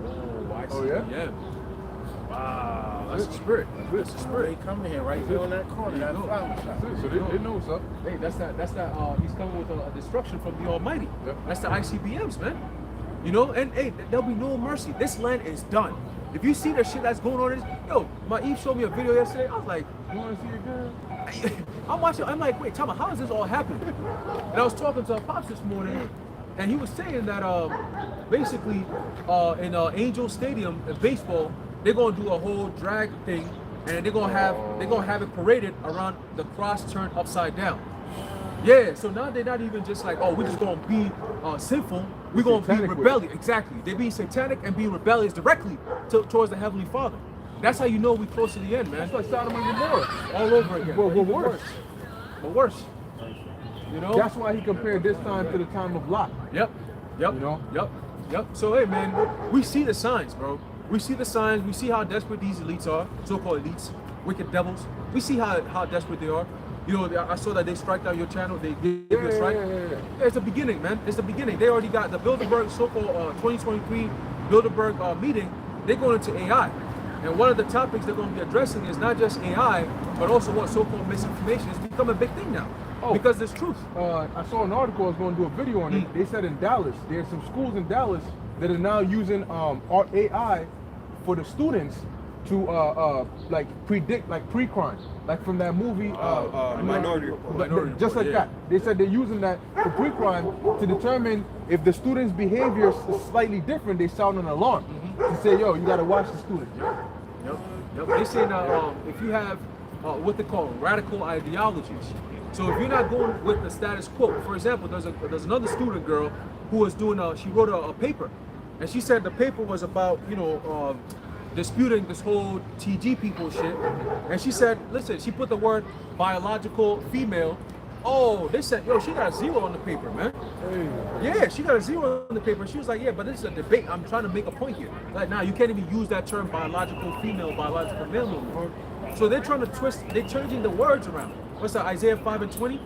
Oh, I see. Oh, yeah? Yeah. Wow, that's the spirit. That's the spirit. They come in here right here on that corner. That flower shop. So they know what's up. Hey, that's that. He's coming with a destruction from the Almighty. Yep. That's the ICBMs, man. You know, and hey, there'll be no mercy. This land is done. If you see the shit that's going on, yo, my Eve showed me a video yesterday. I was like, You wanna see it, girl? I'm watching. I'm like, wait, Tama, how is this all happening? And I was talking to Pops this morning, and he was saying that basically in Angel Stadium in baseball, they're gonna do a whole drag thing, and they're gonna have it paraded around the cross turned upside down. Yeah, so now they're not even just like, oh, we're just gonna be sinful. We're gonna be Satanic with it. rebellious. Exactly. They're being satanic and being rebellious directly towards the Heavenly Father. That's how you know we're close to the end, man. It's like Sodom and Gomorrah. All over again. But Even worse. But worse. You know? That's why he compared this time to the time of Lot. Yep. You know? Yep. So hey, man, we see the signs, bro. We see the signs. We see how desperate these elites are, so-called elites, wicked devils. We see how desperate they are. You know, I saw that they striked out your channel. They gave you a strike. Yeah. It's the beginning, man. It's the beginning. They already got the Bilderberg so-called 2023 Bilderberg meeting. They're going into AI. And one of the topics they're going to be addressing is not just AI, but also what so-called misinformation has become a big thing now. Oh. Because there's truth. I saw an article. I was going to do a video on it. They said in Dallas, there's some schools in Dallas that are now using AI for the students to like predict like pre-crime, like from that movie Minority Report. But just like that. They said they're using that for pre-crime to determine if the student's behavior is slightly different. They sound an alarm to say, yo, you got to watch the student. Yep. They say now if you have what they call radical ideologies. So if you're not going with the status quo, for example, there's another student girl who was doing she wrote a paper, and she said the paper was about disputing this whole TG people shit, and she said, listen, she put the word biological female. Oh, they said, yo, she got a 0 on the paper, man. Hey. Yeah, she got a 0 on the paper. She was like, yeah, but this is a debate. I'm trying to make a point here. Like, now you can't even use that term biological female, biological male no more. So they're trying to twist, they're changing the words around. What's that, Isaiah 5:20?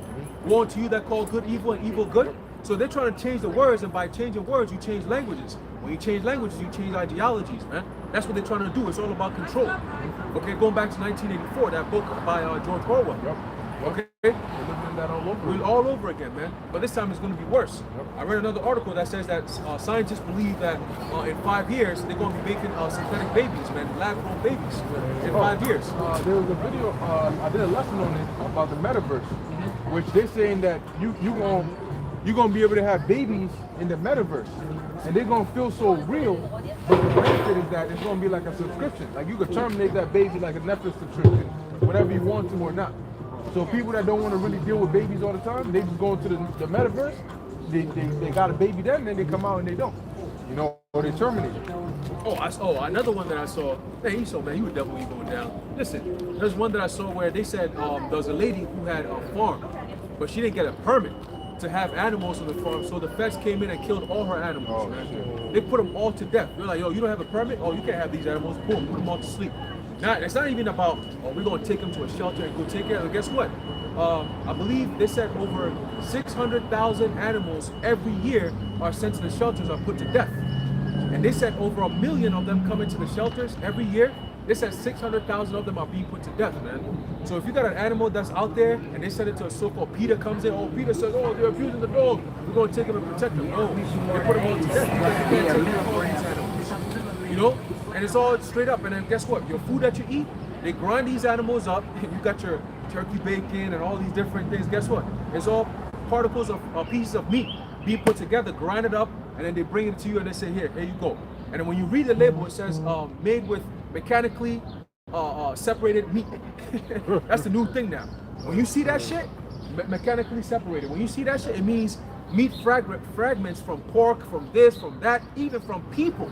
Woe unto you that call good evil and evil good. So they're trying to change the words, and by changing words, you change languages. When you change languages, you change ideologies, man. That's what they're trying to do. It's all about control. Okay, going back to 1984, that book by George Orwell. Yep. Okay? We're looking at that all over. We're all over again, man. But this time it's going to be worse. I read another article that says that scientists believe that in 5 years they're going to be making synthetic babies, man, lab-grown babies in 5 years. There was a video. I did a lesson on it about the metaverse, which they're saying that you're gonna be able to have babies in the metaverse, and they're gonna feel so real. But the benefit is that it's gonna be like a subscription. Like you could terminate that baby like a Netflix subscription, whatever you want to or not. So people that don't want to really deal with babies all the time, they just go into the metaverse. They got a baby then they come out and they don't. You know, or they terminate it. Another one that I saw. Man, he was definitely going down. Listen, there's one that I saw where they said there was a lady who had a farm, but she didn't get a permit to have animals on the farm, so the feds came in and killed all her animals, Oh, man. shit. They put them all to death. They're like, yo, you don't have a permit? Oh, you can't have these animals. Boom, put them all to sleep. Now, it's not even about, oh, we're going to take them to a shelter and go take care of them. Guess what? I believe they said over 600,000 animals every year are sent to the shelters, are put to death. And they said over 1 million of them come into the shelters every year. They said 600,000 of them are being put to death, man. So if you got an animal that's out there and they send it to a so-called PETA comes in, oh, PETA says, oh, they're abusing the dog, we're going to take them and protect them. No, they put them all to death because you can't take care of all these animals. You know? And it's all straight up. And then guess what? Your food that you eat, they grind these animals up. You got your turkey bacon and all these different things. Guess what? It's all particles of pieces of meat being put together, grind it up, and then they bring it to you and they say, here you go. And then when you read the label, it says made with mechanically separated meat. That's the new thing now. When you see that shit, mechanically separated. When you see that shit, it means meat fragments from pork, from this, from that, even from people.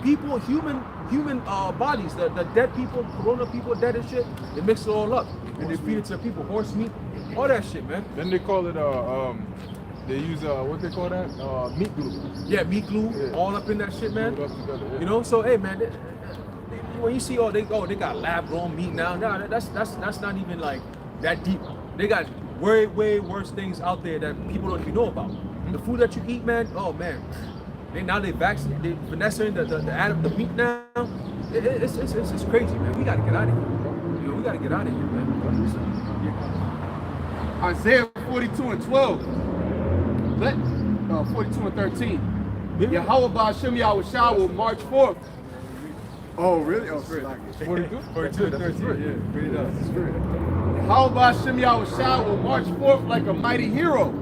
People, human bodies, the dead people, corona people, dead and shit, they mix it all up and they feed it to the people. Horse meat, all that shit, man. Then they call it they use what they call that? Meat glue. Yeah, meat glue, Yeah. all up in that shit, man. Glued up together, yeah. You know, so hey, man, when you see they got lab grown meat now, that's not even like that deep. They got way worse things out there that people don't even know about. The food that you eat, man, oh man. They vaccinate, they finessing the meat now. It's crazy, man. We gotta get out of here. You know, we gotta get out of here, man. Isaiah 42 and 12. 42 and 13. Yahweh Ba'Shem Yahushua will march forth. Oh, really? Oh, 42? 42 and 13, yeah. Read it up. Yahweh Ba'Shem Yahushua will march forth like a mighty hero.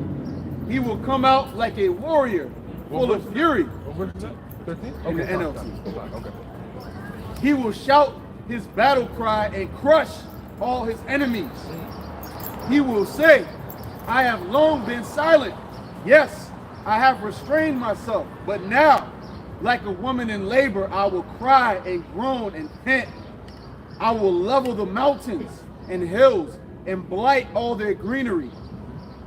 He will come out like a warrior, full of fury. What is that? 13? In the Okay, NLT. Okay. He will shout his battle cry and crush all his enemies. He will say, I have long been silent. Yes, I have restrained myself. But now, like a woman in labor, I will cry and groan and pant. I will level the mountains and hills and blight all their greenery.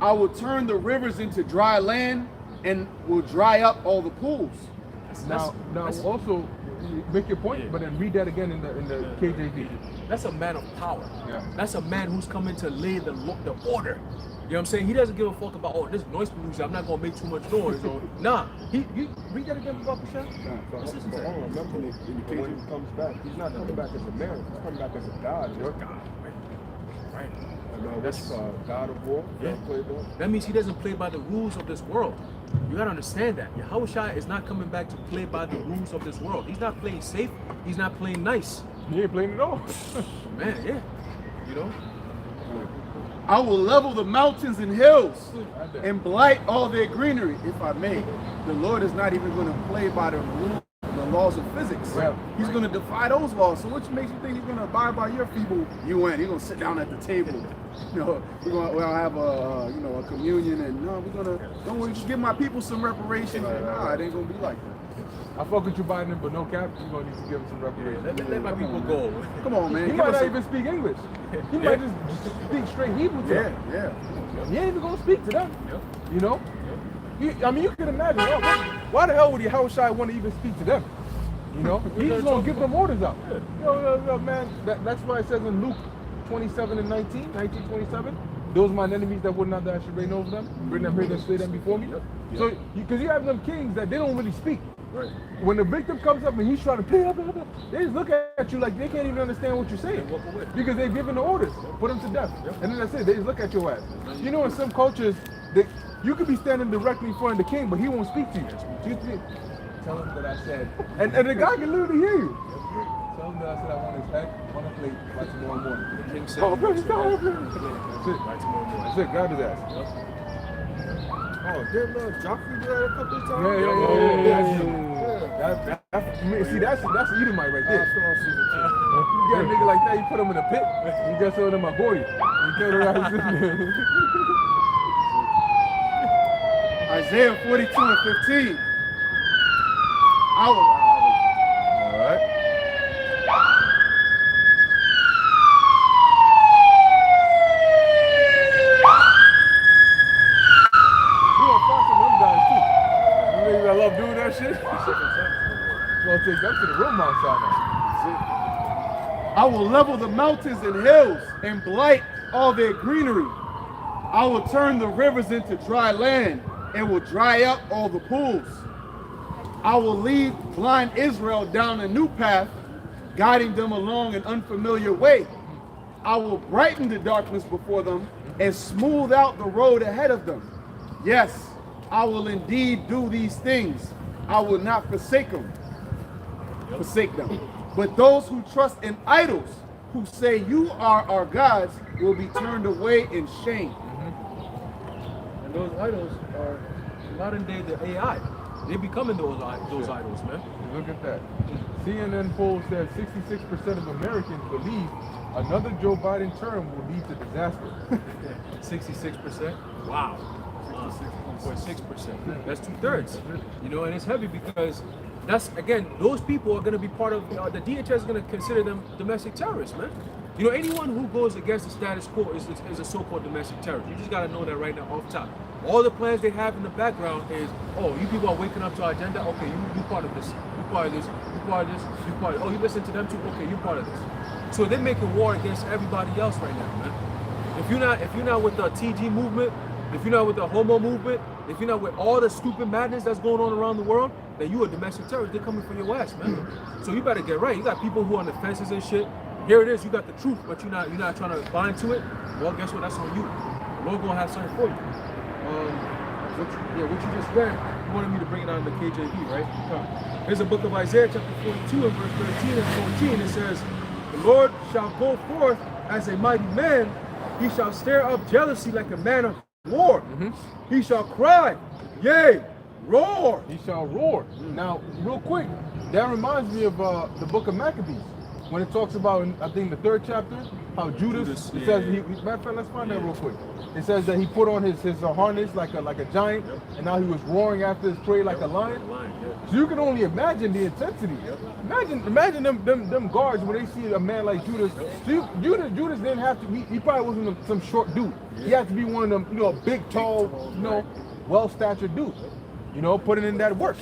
I will turn the rivers into dry land and will dry up all the pools. Now also make your point, but then read that again in the KJV. That's a man of power. Yeah. That's a man who's coming to lay the order. You know what I'm saying? He doesn't give a fuck about, oh, this noise pollution, I'm not gonna make too much noise. Or nah. You read that again, Papa Shah? But hold on, remember when the KJV comes back, he's not coming back as a man, he's coming back as a god. Your God, right? That's God of war. Yeah. Playboy. That means he doesn't play by the rules of this world. You gotta understand that. Yahushua is not coming back to play by the rules of this world. He's not playing safe. He's not playing nice. He ain't playing at all. Man, yeah. You know? I will level the mountains and hills and blight all their greenery, if I may. The Lord is not even going to play by the rules, the laws of physics. Right. He's going to defy those laws. So which makes you think he's going to abide by your feeble UN? He's going to sit down at the table. You know, we'll have a communion, and no, we're going to, don't worry, just give my people some reparations. Nah, it ain't going to be like that. I fuck with you, Biden, but no cap, you're gonna need to give him some reparations. Let my people go. Come on, man. He Give might us not some- even speak English. He might just speak straight Hebrew to them. Yeah. He ain't even gonna speak to them. Yep. You know? I mean, you can imagine, why the hell would Yahushua want to even speak to them? You know? He's just gonna give them orders out. Yo, man, that's why it says in Luke 27 and 19:27, those are my enemies that would not that I should reign over them, bring them, slay them before me. So, because you have them kings that they don't really speak. Right. When the victim comes up and he's trying to play up, they just look at you like they can't even understand what you're saying. Walk away. Because they're giving the orders, put them to death. And then that's it, they just look at your ass. You know, in some cultures, you could be standing directly in front of the king, but he won't speak to you. Tell him that I said, and the guy can literally hear you. Tell him that I said I want his head on a plate by tomorrow morning. The king said, Oh, please, by don't, please. tomorrow morning. That's it, grab his ass. Oh, didn't Joffrey do that a couple of times? See, that's Edomite right there. Still on season 2. You got a nigga like that, you put him in a pit, you just told him, boy. You tell him right there. Isaiah 42 and 15. All right. level the mountains and hills and blight all their greenery. I will turn the rivers into dry land and will dry up all the pools. I will lead blind Israel down a new path, guiding them along an unfamiliar way. I will brighten the darkness before them and smooth out the road ahead of them. Yes, I will indeed do these things. I will not forsake them. But those who trust in idols, who say you are our gods, will be turned away in shame. And those idols are modern day the AI. They becoming those idols, man. Look at that. CNN poll said 66% of Americans believe another Joe Biden term will lead to disaster. 66%. Wow. 66.6%. That's 2/3. You know, and it's heavy because that's, again, those people are going to be part of the DHS is going to consider them domestic terrorists, man. You know, anyone who goes against the status quo is a so-called domestic terrorist. You just got to know that right now off top. All the plans they have in the background is, oh, you people are waking up to our agenda. Okay, you part of this. You part of this. You part of this. You part of this. Oh, you listen to them too. Okay, you part of this. So they're making war against everybody else right now, man. If you're not with the TG movement, if you're not with the homo movement, if you're not with all the stupid madness that's going on around the world, then you a domestic terrorist. They're coming for your ass, man. So you better get right. You got people who are on the fences and shit. Here it is. You got the truth, but you're not trying to bind to it. Well, guess what? That's on you. The Lord gonna have something for you. What you just read, you wanted me to bring it out in the KJV, right? There's a book of Isaiah chapter 42 and verse 13 and 14. It says, the Lord shall go forth as a mighty man. He shall stir up jealousy like a man of war. He shall cry, yea, roar. He shall roar. Now, real quick, that reminds me of the book of Maccabees. When it talks about, I think, the 3rd chapter, how Judas, it says, matter of fact, let's find that real quick. It says that he put on his harness like a giant, and now he was roaring after his prey like a lion. So you can only imagine the intensity. Imagine them guards when they see a man like Judas. So Judas didn't have to. He probably wasn't some short dude. He had to be one of them, big, tall, well-statured dudes. Putting in that work.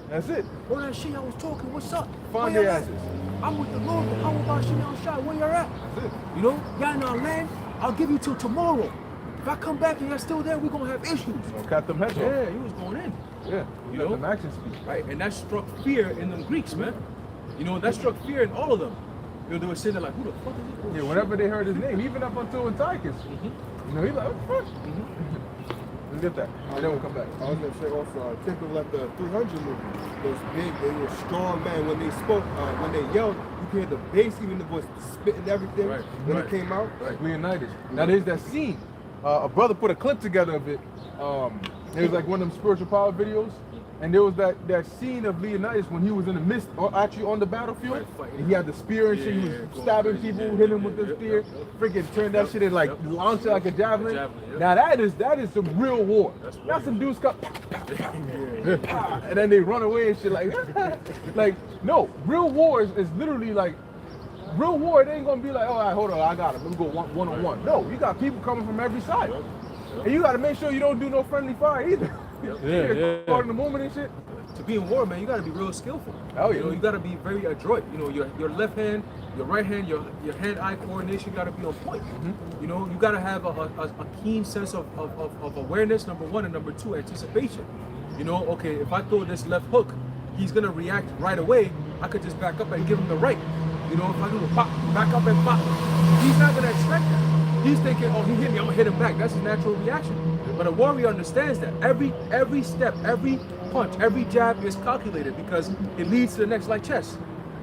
That's it. Oh, that shit I was talking, what's up? Find their asses. I'm with the Lord, but how about Shenyang Shai? Where you're at? That's it. Y'all in our land, I'll give you till tomorrow. If I come back and you're still there, we're gonna have issues. Cut them heads off. Yeah, he was going in. Yeah, let them action speak. Right, and that struck fear in them Greeks, man. That struck fear in all of them. They were sitting there like, who the fuck is this? Yeah, whenever they heard his name, even up until Antiochus. He's like, what the fuck? Let's get that. And then we'll come back. I was going to say also, think of like the 300 movie. Those big, they were strong men. When they spoke, when they yelled, you could hear the bass, even the voice, spit and everything. When it came out. Leonidas. Now there's that scene. A brother put a clip together of it. It was like one of them spiritual power videos. And there was that scene of Leonidas when he was in the midst, or actually on the battlefield. And he had the spear and shit. He was stabbing people, hitting them with the spear. Freaking turned that shit and like launched it like a javelin. Now that is some real war. That's some dudes come, and then they run away and shit like no, real war is literally like, real war, it ain't gonna be like, all right, hold on, I got him. Let me go one on one. No, you got people coming from every side. And you gotta make sure you don't do no friendly fire either. Caught in the moment and shit. To be in war, man, you gotta be real skillful. Oh yeah. You gotta be very adroit. Your left hand, your right hand, your hand-eye coordination gotta be on point. You gotta have a keen sense of awareness, number one, and number two, anticipation. Okay, if I throw this left hook, he's gonna react right away. I could just back up and give him the right. If I do a pop, back up and pop, he's not gonna expect that. He's thinking, oh, he hit me, I'm gonna hit him back. That's his natural reaction. But a warrior understands that every step, every punch, every jab is calculated because it leads to the next, like chess.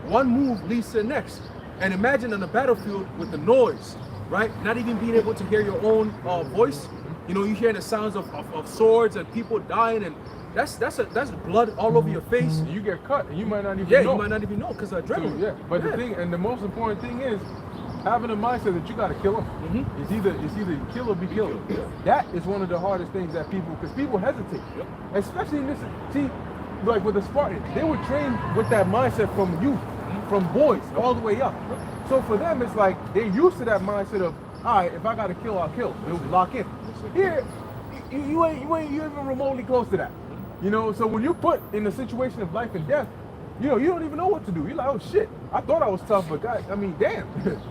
One move leads to the next. And imagine on the battlefield with the noise, right? Not even being able to hear your own voice. You hear the sounds of swords and people dying, and that's blood all over your face. You get cut and you might not even know. Yeah, you might not even know because of adrenaline. So, but the thing, and the most important thing is having a mindset that you got to kill him. It's either kill or be killed. That is one of the hardest things that because people hesitate, especially in this. See, like with the Spartans, they were trained with that mindset from youth, from boys all the way up. So for them, it's like they're used to that mindset of, all right, if I got to kill, I'll kill. They'll lock in. Here, you ain't even remotely close to that. So when you're put in a situation of life and death, you know, you don't even know what to do. You're like, oh shit, I thought I was tough, but God, I mean, damn.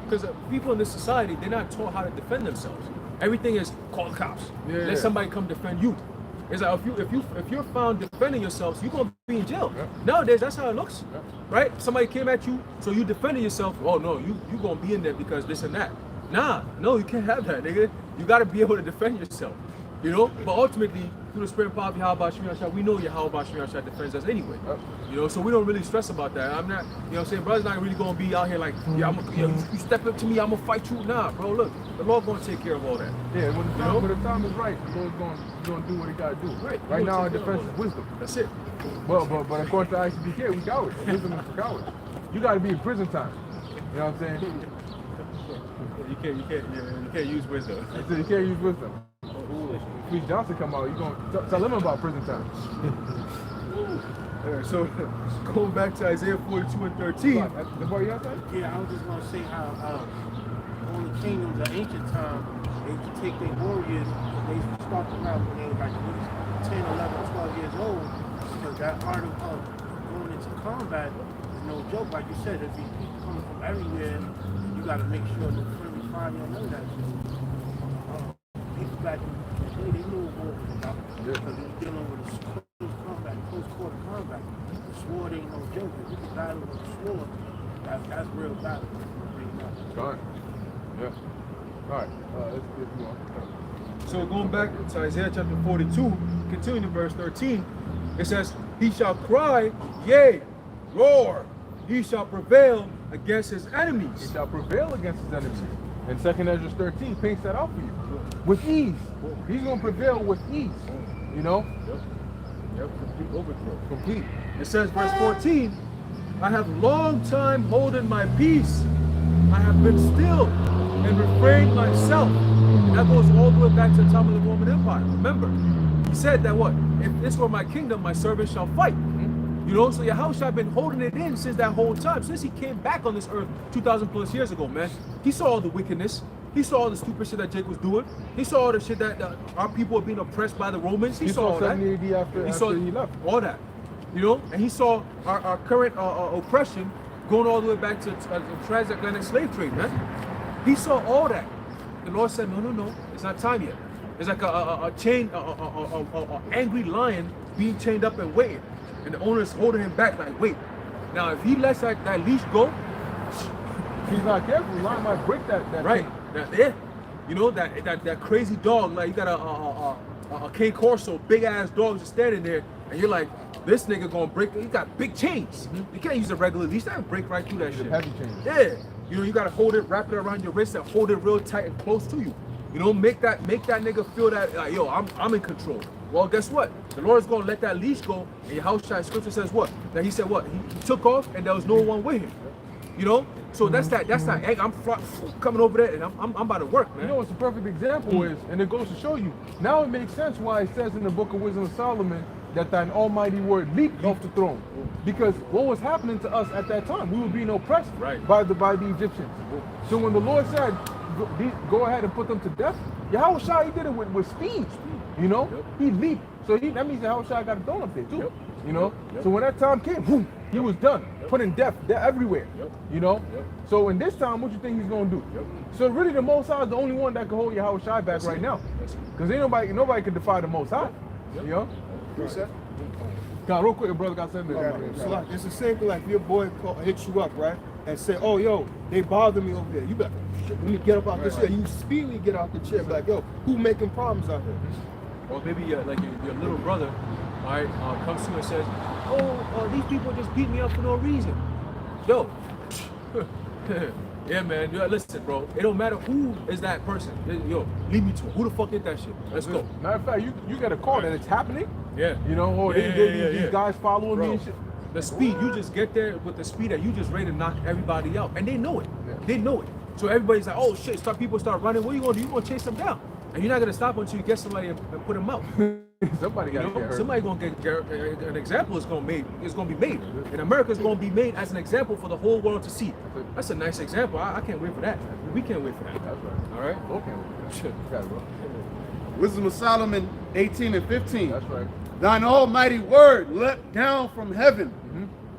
Because people in this society, they're not taught how to defend themselves. Everything is call the cops. Yeah. Let somebody come defend you. It's like if you're found defending yourself, you're gonna be in jail. Yeah. Nowadays, that's how it looks, Yeah. right? Somebody came at you, so you defended yourself. Oh no, you gonna be in there because this and that. Nah, no, you can't have that, nigga. You gotta be able to defend yourself, you know. But ultimately, through the spirit and power of Yahweh Shemiyah Shah, we know Yahweh Shemiyah Shah defends us anyway. Yep. You know, so we don't really stress about that. I'm not, you know what I'm saying? Brother's not really gonna be out here like, yeah, you step up to me, I'm gonna fight you. Nah, bro, look, the Lord gonna take care of all that. Yeah, when the You know? time is right, the Lord's gonna do what he gotta do. Right. Right now, our He'll take defense care is of wisdom. That's it. But according to ICBK, we cowards. Wisdom is for cowards. You gotta be in prison time. You know what I'm saying? You can't use wisdom. I said you can't use wisdom. If Johnson come out, you gonna tell him about prison time. All right, so going back to Isaiah 42 and 13. The boy you outside? Yeah, I was just gonna say how all the kingdoms of ancient time, they used to take their warriors, they used to start them out when they were like at least 10, 11, 12 years old, because that art of going into combat is no joke. Like you said, there'd be people coming from everywhere, you gotta make sure no friendly fire, none of that shit. People back in the day, they knew what war was about, because they were dealing with close combat, close quarter combat. The sword ain't no joke. If you can battle with a sword, that's real battle. Fine. Yeah. All right. Let's move on. So going back to Isaiah chapter 42, continuing in verse 13, it says, he shall cry, yea, roar, he shall prevail against his He enemies. shall prevail against his enemies. And 2 Ezra 13 paints that out for you. With ease. He's going to prevail with ease. You know? Yep, complete overthrow. Complete. It says, verse 14, I have long time holden my peace. I have been still and refrained myself. And that goes all the way back to the time of the Roman Empire. Remember, he said that what? If this were my kingdom, my servants shall fight. You know, so Yahushua been holding it in since that whole time, since he came back on this earth 2,000 plus years ago, man. He saw all the wickedness. He saw all the stupid shit that Jake was doing. He saw all the shit that our people were being oppressed by the Romans. He saw all that. 70 AD after he left. All that. You know, and he saw our current oppression going all the way back to transatlantic slave trade, man. He saw all that. The Lord said, no, it's not time yet. It's like a angry lion being chained up and waiting. And the owner's holding him back like, wait. Now, if he lets that leash go, He's not careful. The lion might break that right, chain. yeah. You know, that crazy dog, like you got a Cane Corso, big ass dog just standing there, and you're like, this nigga gonna break, he got big chains. You can't use a regular leash, that break right through that shit. Heavy chains. Yeah. You know, you gotta hold it, wrap it around your wrist and hold it real tight and close to you. You know, make that nigga feel that, like, yo, I'm in control. Well, guess what? The Lord's gonna let that leash go, and Yahushua scripture says what? That he said what? He took off and there was no one with him. You know? So that's that egg. I'm coming over there and I'm about to work, man. You know what's a perfect example is, and it goes to show you, now it makes sense why it says in the book of Wisdom of Solomon that thine almighty word leaped off the throne. Because what was happening to us at that time? We were being oppressed by the Egyptians. So when the Lord said, go ahead and put them to death, Yahushua, he did it with speed. You know? He leaped. So that means Yahushua got a throne up there too. You know? So when that time came, boom, he was done. Putting death everywhere. You know? So in this time, what you think he's gonna do? So really the Most High is the only one that can hold Yahushua back right now. Because ain't nobody can defy the Most High. You know? God, real quick, brother got something. So like, it's the same thing like if your boy hits you up, right? And say, oh, yo, they bother me over there. You be like, shit, let me get up out this chair. You speedily get out the chair. Be like, yo, who making problems out here? Or maybe like your little brother, all right, comes to you and says, oh, these people just beat me up for no reason. Yo, yeah, man. Listen, bro. It don't matter who is that person. Yo, lead me to him. Who the fuck did that shit? Let's go. Matter of fact, you get a call that it's happening. Yeah. You know, or these guys following me and shit. The speed, you just get there with the speed that you just ready to knock everybody out. And they know it. Yeah. They know it. So everybody's like, oh shit, people start running. What are you gonna do? You're gonna chase them down. And you're not gonna stop until you get somebody and put them out. Somebody got to get hurt. Somebody gonna get an example is gonna be made. And America's gonna be made as an example for the whole world to see. That's a nice example. I can't wait for that. We can't wait for that. That's right. All right? Okay. Shit. Got it, bro. Wisdom of Solomon 18 and 15. That's right. Thine almighty word leapt down from heaven.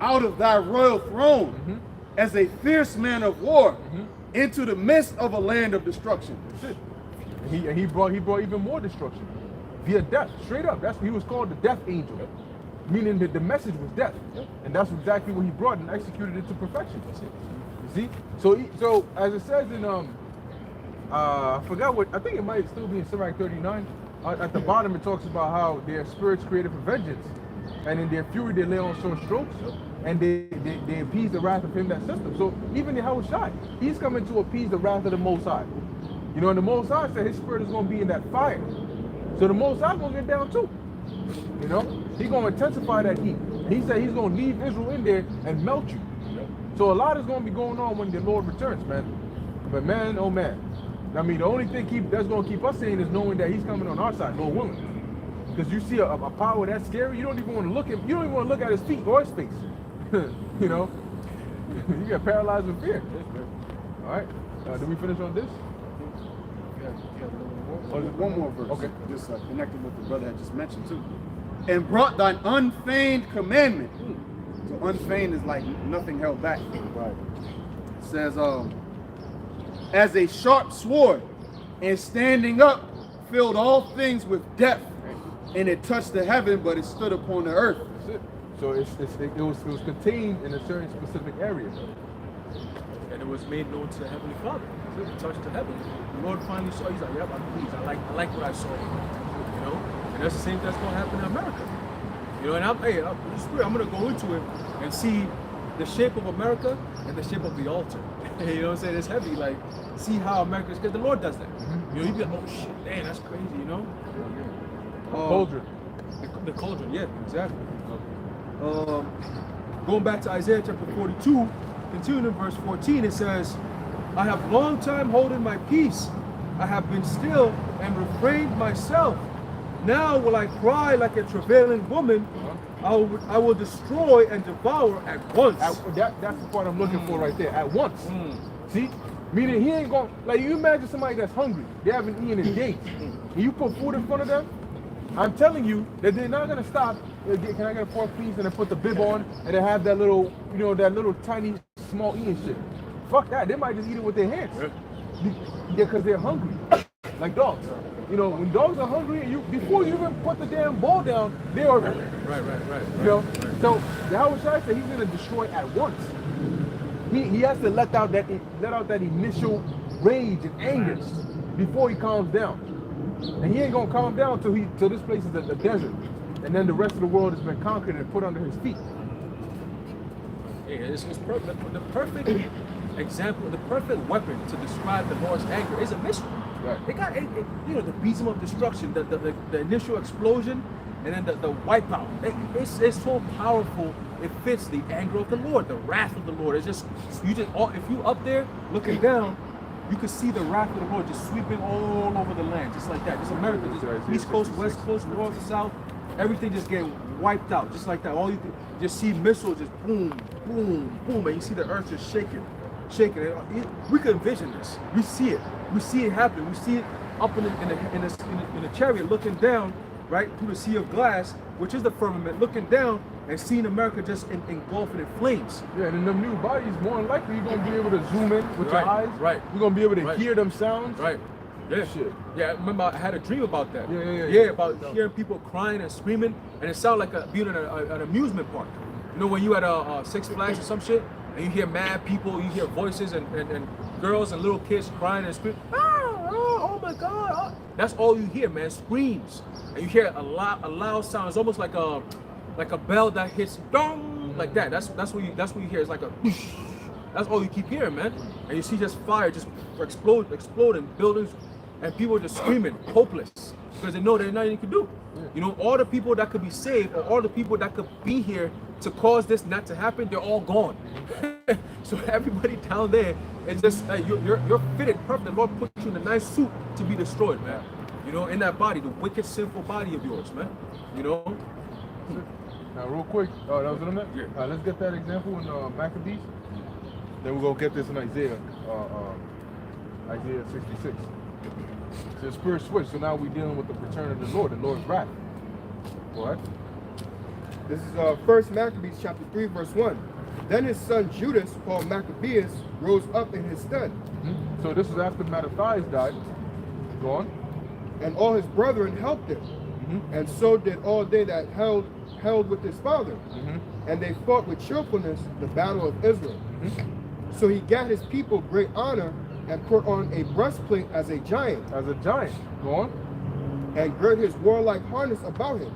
out of thy royal throne as a fierce man of war into the midst of a land of destruction. That's it. And he brought even more destruction via death, straight up. That's he was called the death angel, meaning that the message was death, and that's exactly what he brought and executed it to perfection. You see, so as it says in I forgot what, I think it might still be in Sirach 39. At the bottom it talks about how their spirits created for vengeance, and in their fury they lay on sore strokes, and they appease the wrath of him that sent them. So even Yahushua, he's coming to appease the wrath of the Most High. You know, and the Most High said his spirit is going to be in that fire. So the Most High going to get down too. You know, he's going to intensify that heat. He said he's going to leave Israel in there and melt you. So a lot is going to be going on when the Lord returns, man. But man, oh man. I mean, the only thing that's going to keep us sane is knowing that he's coming on our side, Lord willing. Because you see a power that's scary, you don't even want to look at. You don't even want to look at his feet or his face. You know, you get paralyzed with fear. All right, did we finish on this? Oh, there's one more verse. Okay. Just connected with the brother I just mentioned too. And brought thine unfeigned commandment. So unfeigned is like nothing held back. Right. It says, as a sharp sword, and standing up, filled all things with depth, and it touched the heaven, but it stood upon the earth. That's it. So it was contained in a certain specific area. And it was made known to the Heavenly Father. It touched the heaven. The Lord finally saw. He's like, "Yep, I'm pleased. I like what I saw." You know, and that's the same thing that's going to happen in America. You know, and I'm going to go into it and see the shape of America and the shape of the altar. You know what I'm saying? It's heavy. Like, see how America's, because the Lord does that. You know, you'd be like, "Oh shit, damn, that's crazy." You know, Cauldron. the cauldron. Yeah, exactly. Going back to Isaiah chapter 42, continuing in verse 14, it says, I have long time holding my peace. I have been still and refrained myself. Now will I cry like a travailing woman. I will destroy and devour at once. That's the part I'm looking for right there. At once. See? Meaning he ain't going, like you imagine somebody that's hungry. They haven't eaten in days. And you put food in front of them. I'm telling you that they're not going to stop. Can I get a pork piece? And then put the bib on and then have that little, you know, that little tiny small eating shit. Fuck that. They might just eat it with their hands. Because they're hungry. Like dogs. You know, when dogs are hungry, before you even put the damn ball down, they're already. Right. You know? So Yahweh Shai said he's going to destroy at once. He has to let out that initial rage and anger before he calms down. And he ain't gonna calm down till this place is a desert. And then the rest of the world has been conquered and put under his feet. Yeah, it's perfect. The perfect example, the perfect weapon to describe the Lord's anger is a missile. Right. It got, you know, the besom of destruction, the initial explosion, and then the wipeout. It's so powerful. It fits the anger of the Lord, the wrath of the Lord. It's just if you up there looking down, you can see the wrath of the Lord just sweeping all over the land, just like that. Just America, just East Coast, West Coast, North, South, everything just getting wiped out, just like that. All you can just see missiles just boom, boom, boom, and you see the earth just shaking. We can envision this. We see it. We see it happen. We see it up in the chariot looking down, right, through the sea of glass, which is the firmament, looking down and seeing America just engulfing in flames. Yeah, and in them new bodies, more than likely you're gonna be able to zoom in with your eyes. Right. You're gonna be able to hear them sounds. Right. Yeah. Shit. Yeah, I remember I had a dream about that. Yeah, about hearing people crying and screaming, and it sounded like being in an amusement park. You know, when you at a Six Flags or some shit, and you hear mad people, you hear voices and girls and little kids crying and screaming. Oh my God! Oh. That's all you hear, man. Screams, and you hear a loud sound. It's almost like a bell that hits dong, like that. That's what you hear. It's like a whoosh. That's all you keep hearing, man. And you see just fire just exploding buildings, and people just screaming, hopeless, because they know there's nothing you can do. You know, all the people that could be saved, or all the people that could be here to cause this not to happen, they're all gone. So everybody down there is just you're fitted perfect. The Lord put you in a nice suit to be destroyed, man. You know, in that body, the wicked, sinful body of yours, man. You know. Now, real quick, that was what I meant? Yeah. Let's get that example in Maccabees. Then we're gonna get this in Isaiah 66. So the spirit switched. So now we're dealing with the return of the Lord's wrath. All right. This is 1 Maccabees chapter 3, verse 1. Then his son Judas, called Maccabeus, rose up in his stead. So this is after Mattathias died. Go on. And all his brethren helped him. And so did all they that held with his father. And they fought with cheerfulness the battle of Israel. So he got his people great honor and put on a breastplate as a giant. As a giant. Go on. And girt his warlike harness about him.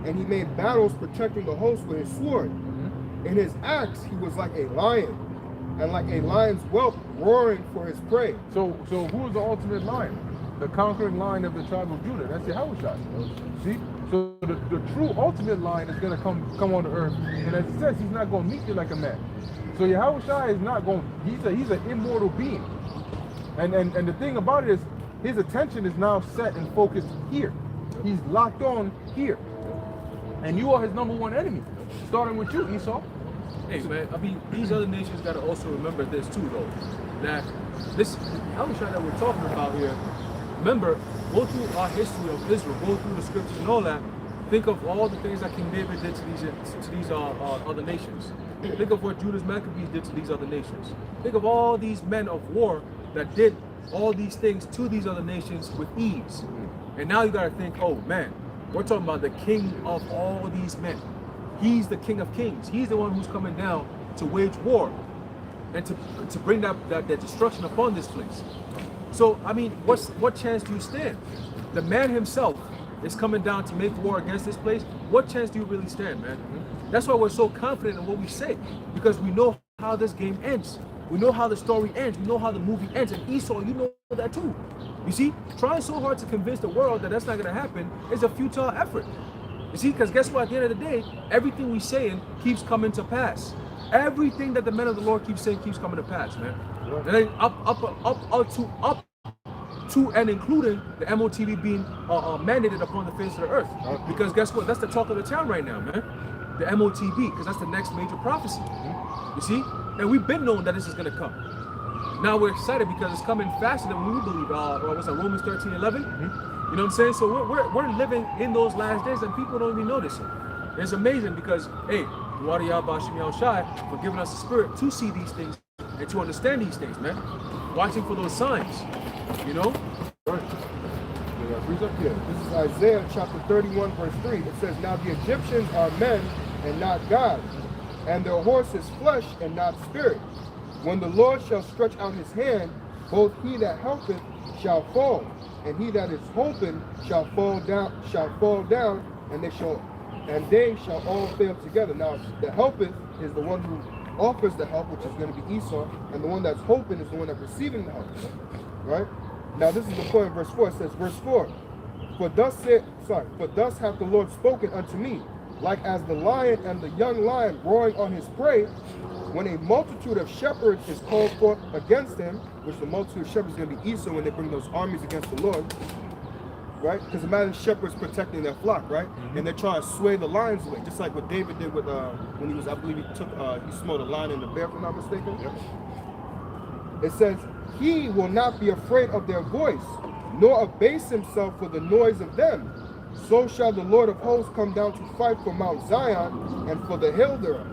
And he made battles protecting the host with his sword. In his axe he was like a lion, and like a lion's whelp roaring for his prey. So who is the ultimate lion? The conquering lion of the tribe of Judah. That's Yahushua. See? So the true ultimate lion is going to come on the earth. And as it says, he's not going to meet you like a man. So Yahushua is not going, he's an immortal being. And the thing about it is, his attention is now set and focused here. He's locked on here. And you are his number one enemy. Starting with you, Esau. Hey man, I mean, these other nations gotta also remember this too though. That this Yahushua that we're talking about here, remember, go through our history of Israel, go through the scriptures and all that. Think of all the things that King David did to these other nations. Think of what Judas Maccabees did to these other nations. Think of all these men of war that did all these things to these other nations with ease. And now you gotta think, oh man, we're talking about the king of all these men. He's the King of Kings. He's the one who's coming down to wage war and to bring that destruction upon this place. So, I mean, what chance do you stand? The man himself is coming down to make war against this place. What chance do you really stand, man? That's why we're so confident in what we say, because we know how this game ends. We know how the story ends. We know how the movie ends. And Esau, you know that too. You see, trying so hard to convince the world that that's not going to happen is a futile effort. You see, because guess what? At the end of the day, everything we're saying keeps coming to pass. Everything that the men of the Lord keep saying keeps coming to pass, man. And then up to and including the MOTV being mandated upon the face of the earth. Because guess what? That's the talk of the town right now, man. The MOTV, because that's the next major prophecy. You see? And we've been knowing that this is going to come. Now we're excited because it's coming faster than we believe. What's that, Romans 13:11? You know what I'm saying? So we're living in those last days and people don't even notice it. It's amazing because, hey, Wadi Yahbashim Yahushai for giving us the spirit to see these things and to understand these things, man. Watching for those signs, you know? Right. This is Isaiah chapter 31, verse 3. It says, now the Egyptians are men and not God, and their horse is flesh and not spirit. When the Lord shall stretch out his hand, both he that helpeth shall fall, and he that is hoping shall fall down, and they shall all fail together. Now the helpeth is the one who offers the help, which is going to be Esau, and the one that's hoping is the one that's receiving the help. Right? Now this is the point of verse 4. It says, verse 4, for thus hath the Lord spoken unto me, like as the lion and the young lion roaring on his prey, when a multitude of shepherds is called forth against him, which the multitude of shepherds is going to be Esau when they bring those armies against the Lord, right? Because imagine shepherds protecting their flock, right? And they're trying to sway the lions away, just like what David did with when he was, I believe he smote a lion and a bear, if I'm not mistaken. It says, he will not be afraid of their voice, nor abase himself for the noise of them. So shall the Lord of hosts come down to fight for Mount Zion and for the hill thereof.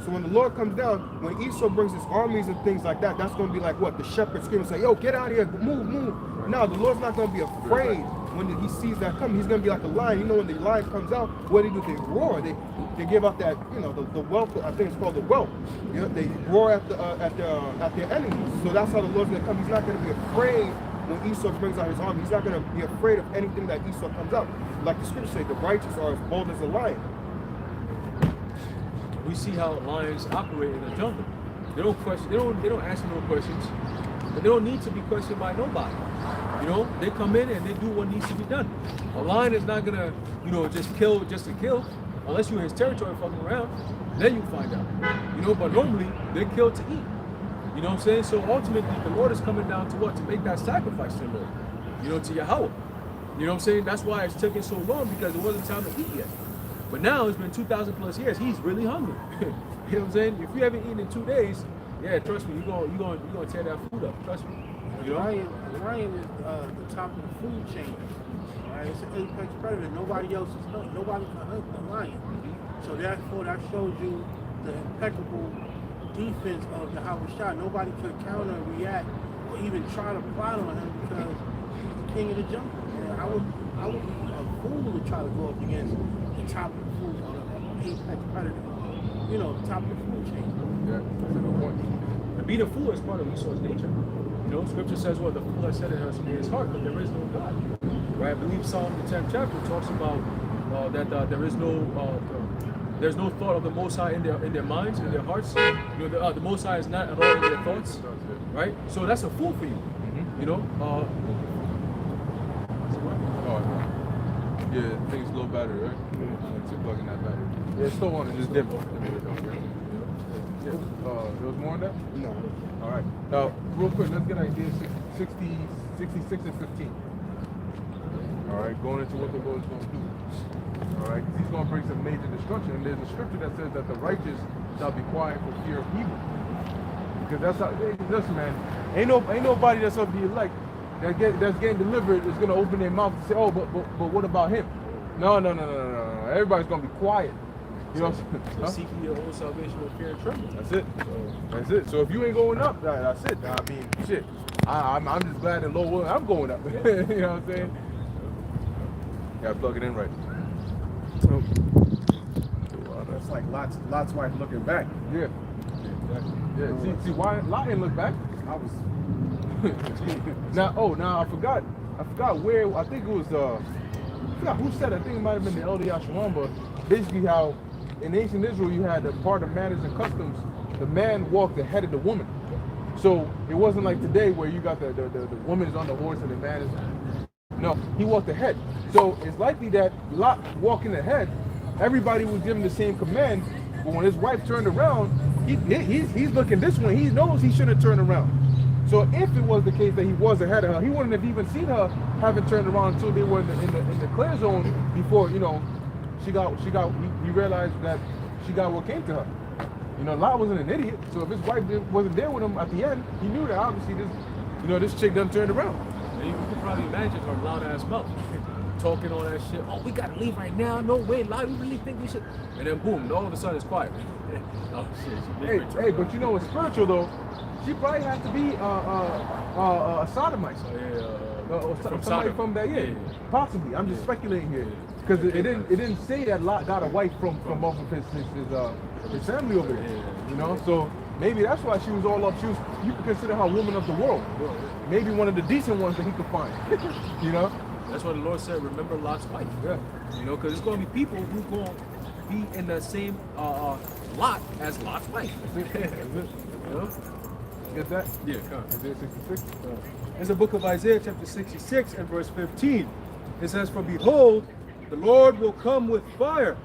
So when the Lord comes down, when Esau brings his armies and things like that, that's going to be like what? The shepherds scream and say, yo, get out of here, move, move. No, the Lord's not going to be afraid when he sees that coming. He's going to be like a lion. You know, when the lion comes out, what do? They roar. They give out that, you know, the whelp. I think it's called the whelp. You know, they roar at their enemies. So that's how the Lord's going to come. He's not going to be afraid when Esau brings out his army. He's not going to be afraid of anything that Esau comes out. Like the scriptures say, the righteous are as bold as a lion. We see how lions operate in the jungle. They don't question. They don't answer no questions. But they don't need to be questioned by nobody. You know, they come in and they do what needs to be done. A lion is not gonna, you know, just kill just to kill, unless you're in his territory fucking around. Then you find out. You know, but normally they kill to eat. You know what I'm saying? So ultimately, the Lord is coming down to what? To make that sacrifice to the Lord. You know, to Yahweh. You know what I'm saying? That's why it's taking so long, because it wasn't time to eat yet. But now it's been 2,000 plus years. He's really hungry. You know what I'm saying? If you haven't eaten in 2 days, yeah, trust me, you're gonna tear that food up. Trust me. You know? Lion is the top of the food chain. Right? It's an apex predator. Nobody else is hunt. Nobody can hunt the lion. So therefore, that shows you the impeccable defense of the Howard Shah. Nobody could counter, react, or even try to plot on him because he's the king of the jungle. And I would be a fool to try to go up against the top of the food apex predator. You know, the top of the food chain. Yeah, that's a good point. And being a fool is part of Esau's nature. You know, Scripture says, "Well, the fool has said in his heart, but there is no God." Right? I believe Psalm the 10th chapter talks about that there is no. There's no thought of the Most High in their minds, in their hearts. You know, the Most High is not at all in their thoughts, right? So that's a fool for you. You know. Yeah, I think it's low battery, right? It's plugging that battery. Yeah, it's still on. It just dipped. There was more on that? No. All right. Now, real quick, let's get Isaiah 66 and 15. All right, going into what the Lord is going to do. All right, he's going to bring some major destruction. And there's a scripture that says that the righteous shall be quiet for fear of evil. Because that's how, listen, man, ain't nobody that's of the elect that's getting delivered is going to open their mouth and say, oh, but what about him? No. Everybody's going to be quiet. You know what I'm saying? So seeking your own salvation with fear and trembling. That's it. That's it. So if you ain't going up, that's it. I mean, shit. I'm just glad that Lord, I'm going up. You know what I'm saying? Gotta plug it in right. That's like Lot's wife looking back. Yeah. Yeah. See why Lot didn't look back? I was. Now I forgot where. I think it was. I forgot who said it. I think it might have been the Elder Yashawan, but basically how in ancient Israel you had the part of manners and customs. The man walked ahead of the woman. So it wasn't like today where you got the woman is on the horse and the man is. No, he walked ahead. So it's likely that Lot walking ahead, everybody was given the same command, but when his wife turned around, he's looking this way. He knows he shouldn't turn around. So if it was the case that he was ahead of her, he wouldn't have even seen her having turned around until they were in the clear zone before, you know, he realized that she got what came to her. You know, Lot wasn't an idiot. So if his wife wasn't there with him at the end, he knew that obviously this chick done turned around. And you can probably imagine her loud ass mouth talking all that shit. Oh, we gotta leave right now. No way, Lot. We really think we should. And then boom, all of a sudden it's quiet. Oh shit. Hey, but you know what's spiritual though? She probably has to be a sodomite. From Somebody Sodom. from that, yeah. Possibly. I'm just speculating here. Because it didn't say that Lot got a wife from off of his family over there. You know? So maybe that's why she was all up. You could consider her a woman of the world. Maybe one of the decent ones that he could find. You know? That's why the Lord said, remember Lot's wife. Yeah. You know, because it's going to be people who going to be in the same lot as Lot's wife. That's it. You know? Get that? Yeah, come on. Isaiah 66? It's the book of Isaiah chapter 66 and verse 15. It says, for behold, the Lord will come with fire,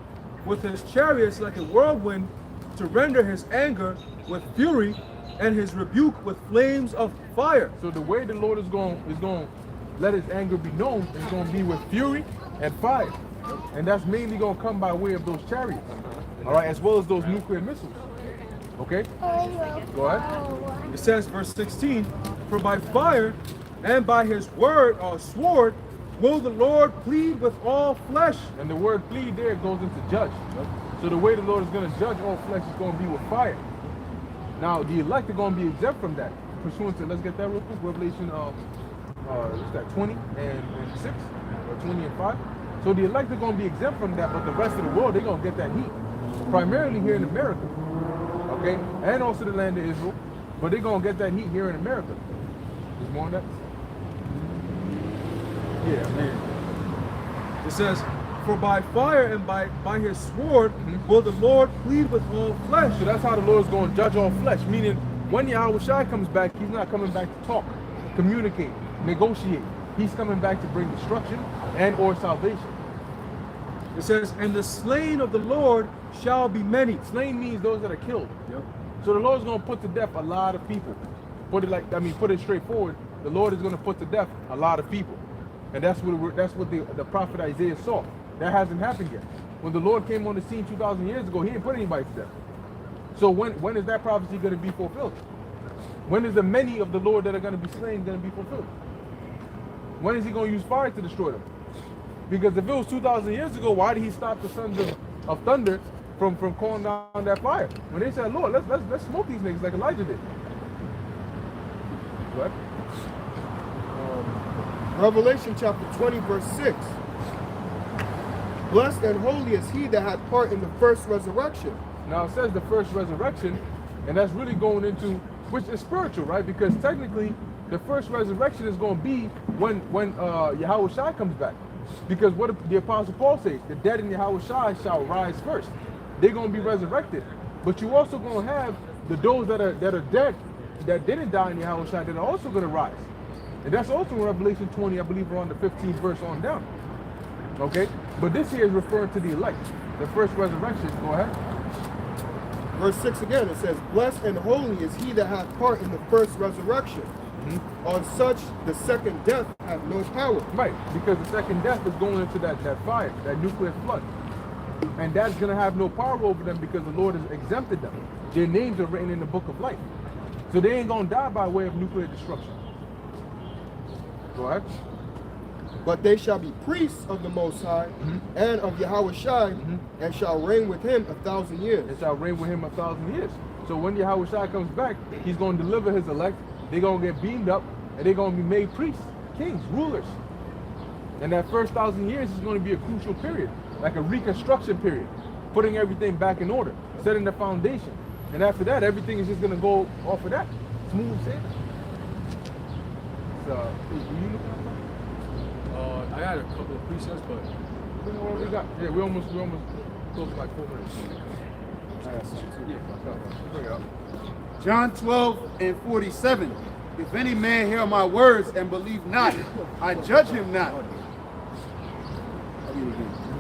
with his chariots like a whirlwind, to render his anger with fury, and his rebuke with flames of fire. So the way the Lord is going to let his anger be known is going to be with fury and fire. And that's mainly going to come by way of those chariots. All right, as well as those nuclear missiles. Okay? Go ahead. It says, verse 16, for by fire and by his word or sword will the Lord plead with all flesh. And the word plead there goes into judge. So the way the Lord is going to judge all flesh is going to be with fire. Now, the elect are going to be exempt from that. Pursuant to, let's get that real quick, Revelation, what's that, 20 and 6, or 20 and 5. So the elect are going to be exempt from that, but the rest of the world, they're going to get that heat. Primarily here in America. Okay? And also the land of Israel. But they're going to get that heat here in America. There's more on that? Yeah. It says, for by fire and by his sword will the Lord plead with all flesh. So that's how the Lord's going to judge all flesh. Meaning, when Yahweh Shai comes back, he's not coming back to talk, communicate, negotiate. He's coming back to bring destruction and or salvation. It says, and the slain of the Lord shall be many. Slain means those that are killed. Yep. So the Lord's going to put to death a lot of people. Put it straightforward. The Lord is going to put to death a lot of people. And that's what the prophet Isaiah saw. That hasn't happened yet. When the Lord came on the scene 2,000 years ago, he didn't put anybody to death. So when is that prophecy going to be fulfilled? When is the many of the Lord that are going to be slain going to be fulfilled? When is he going to use fire to destroy them? Because if it was 2,000 years ago, why did he stop the sons of thunder from calling down that fire? When they said, Lord, let's smoke these niggas like Elijah did. What? Revelation chapter 20, verse 6. Blessed and holy is he that had part in the first resurrection. Now it says the first resurrection, and that's really going into, which is spiritual, right? Because technically, the first resurrection is going to be when Yahweh Shai comes back. Because what the Apostle Paul says, the dead in Yahweh Shai shall rise first. They're going to be resurrected. But you also going to have those that are dead, that didn't die in Yahweh Shai, that are also going to rise. And that's also in Revelation 20, I believe we're on the 15th verse on down. Okay? But this here is referring to the elect. The first resurrection. Go ahead. Verse 6 again, it says, blessed and holy is he that hath part in the first resurrection. On such the second death hath no power. Right, because the second death is going into that fire, that nuclear flood. And that's going to have no power over them because the Lord has exempted them. Their names are written in the book of life. So they ain't going to die by way of nuclear destruction. Go ahead. But they shall be priests of the Most High and of Yahweh Shai, and shall reign with him 1,000 years. They shall reign with him 1,000 years. So when Yahweh Shai comes back, he's going to deliver his elect. They're going to get beamed up, and they're going to be made priests, kings, rulers. And that first 1,000 years is going to be a crucial period, like a reconstruction period, putting everything back in order, setting the foundation. And after that, everything is just going to go off of that. Smooth sailing. So, you looking at something? I had a couple of precepts, but What we got? Yeah, we almost close to like 4 minutes. I got something too. Yeah, bring it up. John 12 and 47. If any man hear my words and believe not, I judge him not.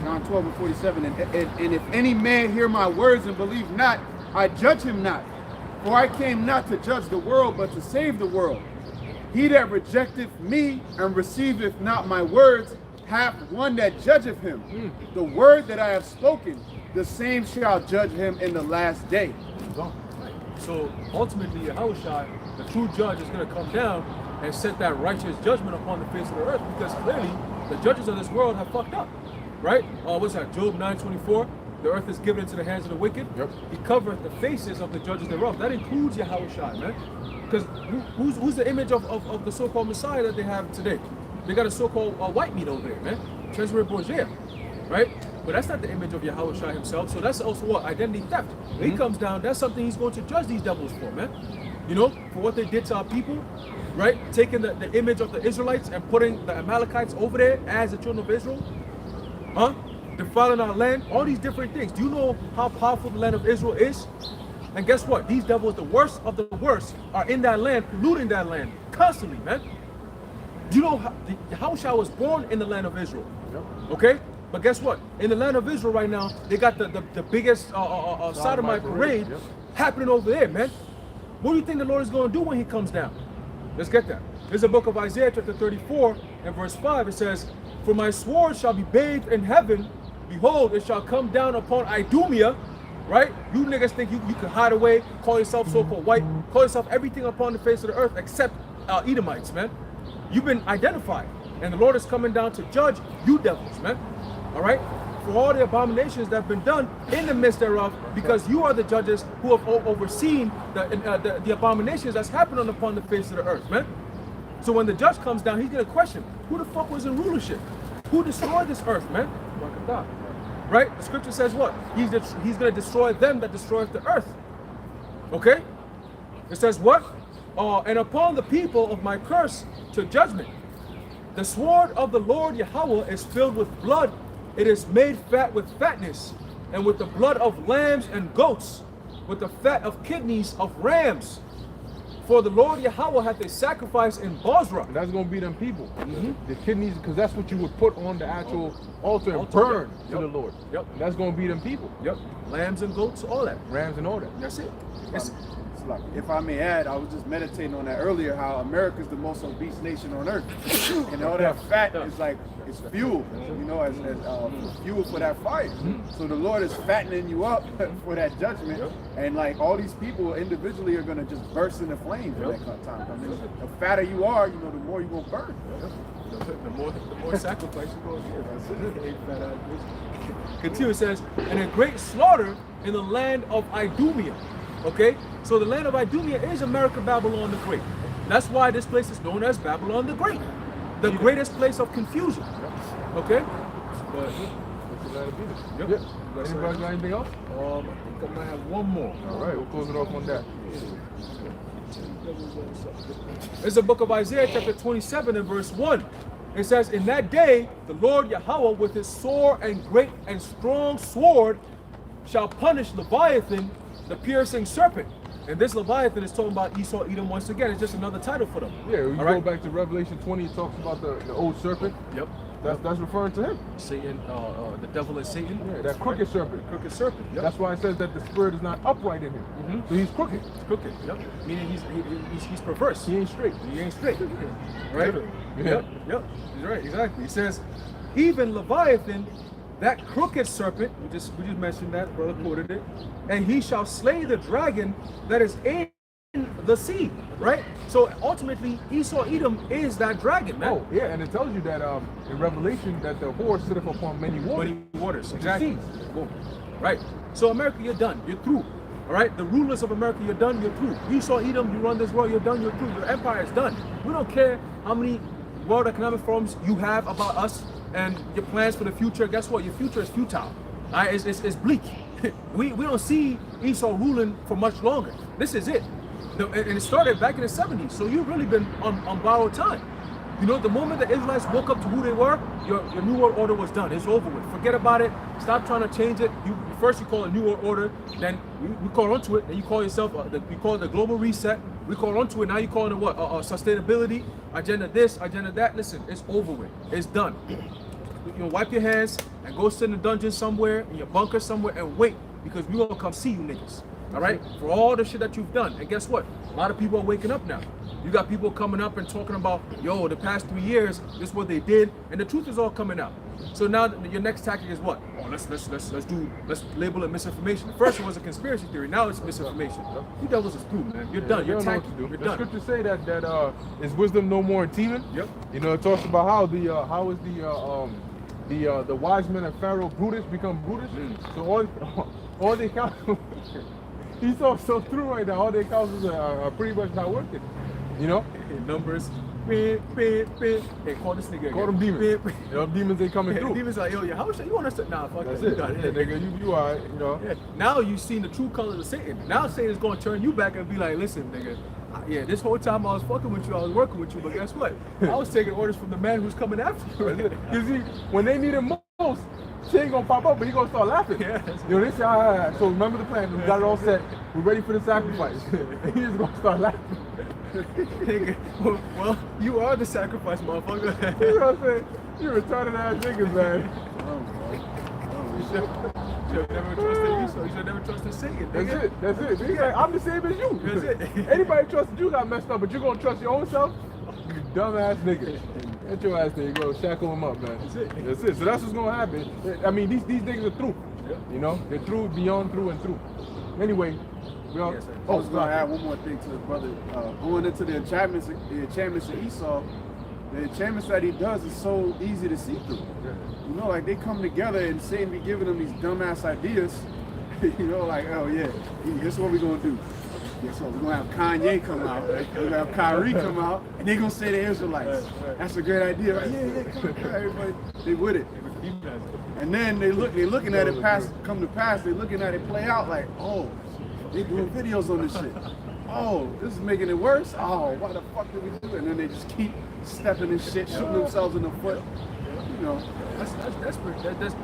John 12 and 47. And if any man hear my words and believe not, I judge him not. For I came not to judge the world, but to save the world. He that rejecteth me and receiveth not my words hath one that judgeth him. The word that I have spoken, the same shall judge him in the last day. so ultimately, Yahushua, the true judge, is going to come down and set that righteous judgment upon the face of the earth, because clearly the judges of this world have fucked up, right? What's that? Job 9:24. The earth is given into the hands of the wicked. Yep. He covereth the faces of the judges thereof. That includes Yahushua, man. Because who's the image of the so-called Messiah that they have today? They got a so-called white meat over there, man. Cesare Borgia, right? But that's not the image of Yahushua himself. So that's also what? Identity theft. When he comes down, that's something he's going to judge these devils for, man. You know, for what they did to our people, right? Taking the image of the Israelites and putting the Amalekites over there as the children of Israel. Huh? Defiling our land, all these different things. Do you know how powerful the land of Israel is? And guess what? These devils, the worst of the worst, are in that land, polluting that land constantly, man. Do you know how Yahushua was born in the land of Israel? Yep. Okay? But guess what? In the land of Israel right now, they got the biggest sodomite parade happening over there, man. What do you think the Lord is going to do when he comes down? Let's get that. There's a book of Isaiah chapter 34 and verse 5. It says, for my sword shall be bathed in heaven. Behold, it shall come down upon Idumea. Right? You niggas think you can hide away, call yourself so-called white, call yourself everything upon the face of the earth except Edomites, man. You've been identified. And the Lord is coming down to judge you devils, man. All right? For all the abominations that have been done in the midst thereof, because you are the judges who have overseen the abominations that's happening upon the face of the earth, man. So when the judge comes down, he's going to question, who the fuck was in rulership? Who destroyed this earth, man? Right? The scripture says what? He's going to destroy them that destroyeth the earth. Okay? It says what? And upon the people of my curse to judgment. The sword of the Lord Yahweh is filled with blood. It is made fat with fatness, and with the blood of lambs and goats, with the fat of kidneys of rams. For the Lord Yahweh hath a sacrifice in Bozrah. And that's going to be them people. The kidneys, because that's what you would put on the actual altar and burn to the Lord. Yep. And that's going to be them people. Yep. Lambs and goats, all that. Rams and all that. That's it. if I may add, I was just meditating on that earlier, how America's the most obese nation on earth. And all that fat is like, it's fuel, you know, as fuel for that fire. So the Lord is fattening you up for that judgment. And like all these people individually are going to just burst into flames when that time comes. The fatter you are, you know, the more you're going to burn. The more sacrifice you're going to give. Continue, it says, and a great slaughter in the land of Idumea. Okay, so the land of Idumea is America, Babylon the Great. That's why this place is known as Babylon the Great, the greatest place of confusion. Okay, but Yep. Anybody got anything else? I think I might have one more. All right, we'll close it off on that. It's the book of Isaiah, chapter 27 and verse 1. It says, in that day, the Lord Yahweh with his sore and great and strong sword shall punish Leviathan, the piercing serpent. And this Leviathan is talking about Esau, Edom once again. It's just another title for them. Yeah, you All go right? back to Revelation 20, it talks about the old serpent. Yep. That's referring to him. Satan, the devil is Satan. Yeah, that crooked serpent. Crooked serpent. Yep. That's why it says that the spirit is not upright in him. So he's crooked. It's crooked. Yep. Meaning he's perverse. He ain't straight. He ain't straight. Right? Yeah. Yep. Yep. He's right. Exactly. He says, even Leviathan, that crooked serpent, we just mentioned that, brother quoted it, and he shall slay the dragon that is in the sea, right? So ultimately, Esau Edom is that dragon, man. Oh, yeah, and it tells you that in Revelation that the horse sitteth upon many waters. Many waters, The exactly. seas. Boom. Right. So America, you're done. You're through. All right. The rulers of America, you're done. You're through. Esau Edom, you run this world. You're done. You're through. Your empire is done. We don't care how many World Economic Forums you have about us and your plans for the future. Guess what? Your future is futile. All right. It's bleak. we don't see Esau ruling for much longer. This is it. And it started back in the 70s. So you've really been on borrowed time. You know, the moment the Israelites woke up to who they were, your New World Order was done. It's over with. Forget about it. Stop trying to change it. First you call it New World Order, then we call onto it, then you call yourself, we call it the Global Reset. We call onto it, now you calling it what? Sustainability, agenda this, agenda that. Listen, it's over with. It's done. You know, wipe your hands and go sit in a dungeon somewhere, in your bunker somewhere, and wait, because we gonna come see you niggas. All right, for all the shit that you've done. And guess what? A lot of people are waking up now. You got people coming up and talking about, yo, the past 3 years, this is what they did, and the truth is all coming out. So now your next tactic is what? Oh, let's label it misinformation. First it was a conspiracy theory, now it's misinformation. You devils is through, man. You're done. You're tacky. You're The done. scriptures say that is wisdom no more in teeming. Yep. You know, it talks about how the wise men of Pharaoh Brutus become Brutus. So all the counsels he's so through right now. All the counsels are pretty much not working. You know, Numbers. Hey, call this nigga again. call them demons. You know, demons ain't coming The through. demons like, yo, how much you want us to? Nah, fuck That's that. it. You got Yeah, nigga, you are, you know. Yeah. Now you've seen the true colors of Satan. Now Satan's gonna turn you back and be like, listen, nigga, yeah, this whole time I was fucking with you, I was working with you, but guess what? I was taking orders from the man who's coming after you. Because when they need him most, she ain't gonna pop up, but he gonna start laughing. Yeah. You know, they say, all right, so remember the plan. We got it all set. We're ready for the sacrifice. He just gonna start laughing. Nigga, well, you are the sacrifice, motherfucker. You know what I'm saying? You retarded ass niggas, man. You should never trusted Esau. You should never trusted Satan. That's nigga. it. That's it. He's like, I'm the same as you. That's it. Anybody trusted you got messed up, but you gonna trust your own self? You dumbass nigga. Get your ass there. You go shackle him up, man. That's it. That's it. So that's what's gonna happen. I mean, these niggas are through. Yep. You know, they're through, beyond through and through. Anyway, we all. Yes, sir. I was gonna add one more thing to his brother. Going into the enchantments of Esau, the enchantments that he does is so easy to see through. You know, like they come together and Satan be giving them these dumbass ideas. You know, like, oh yeah, this is what we're gonna do. Guess what? We're gonna have Kanye come out, we're gonna have Kyrie come out, and they're gonna say the Israelites. That's a great idea, right? Yeah, come on, everybody, they with it. And then they're looking at it come to pass, they're looking at it play out like, oh, they doing videos on this shit. Oh, this is making it worse. Oh, why the fuck did we do it? And then they just keep stepping in shit, shooting themselves in the foot. You know, That's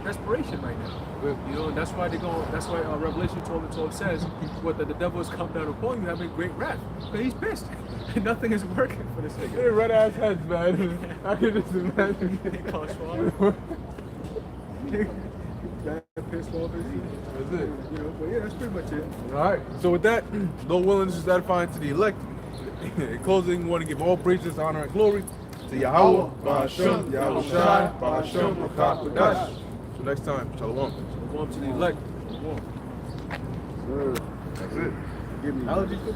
desperation right now. You know, and that's why that's why Revelation 12 says what the devil has come down upon you having great wrath. But he's pissed. Nothing is working for this nigga. They're red ass heads, man. I can just imagine. that PS4 basically. That's it. You know, but yeah, that's pretty much it. All right. So with that, Lord willing, this is edifying to the elect. In closing, we want to give all praises, honor, and glory to Yahweh, Ba'ashem, Yahweh Shai, Ba'ashem, Rakah, Kodash. So next time, Shalom. Shalom to the elect. That's it. Give me allergies.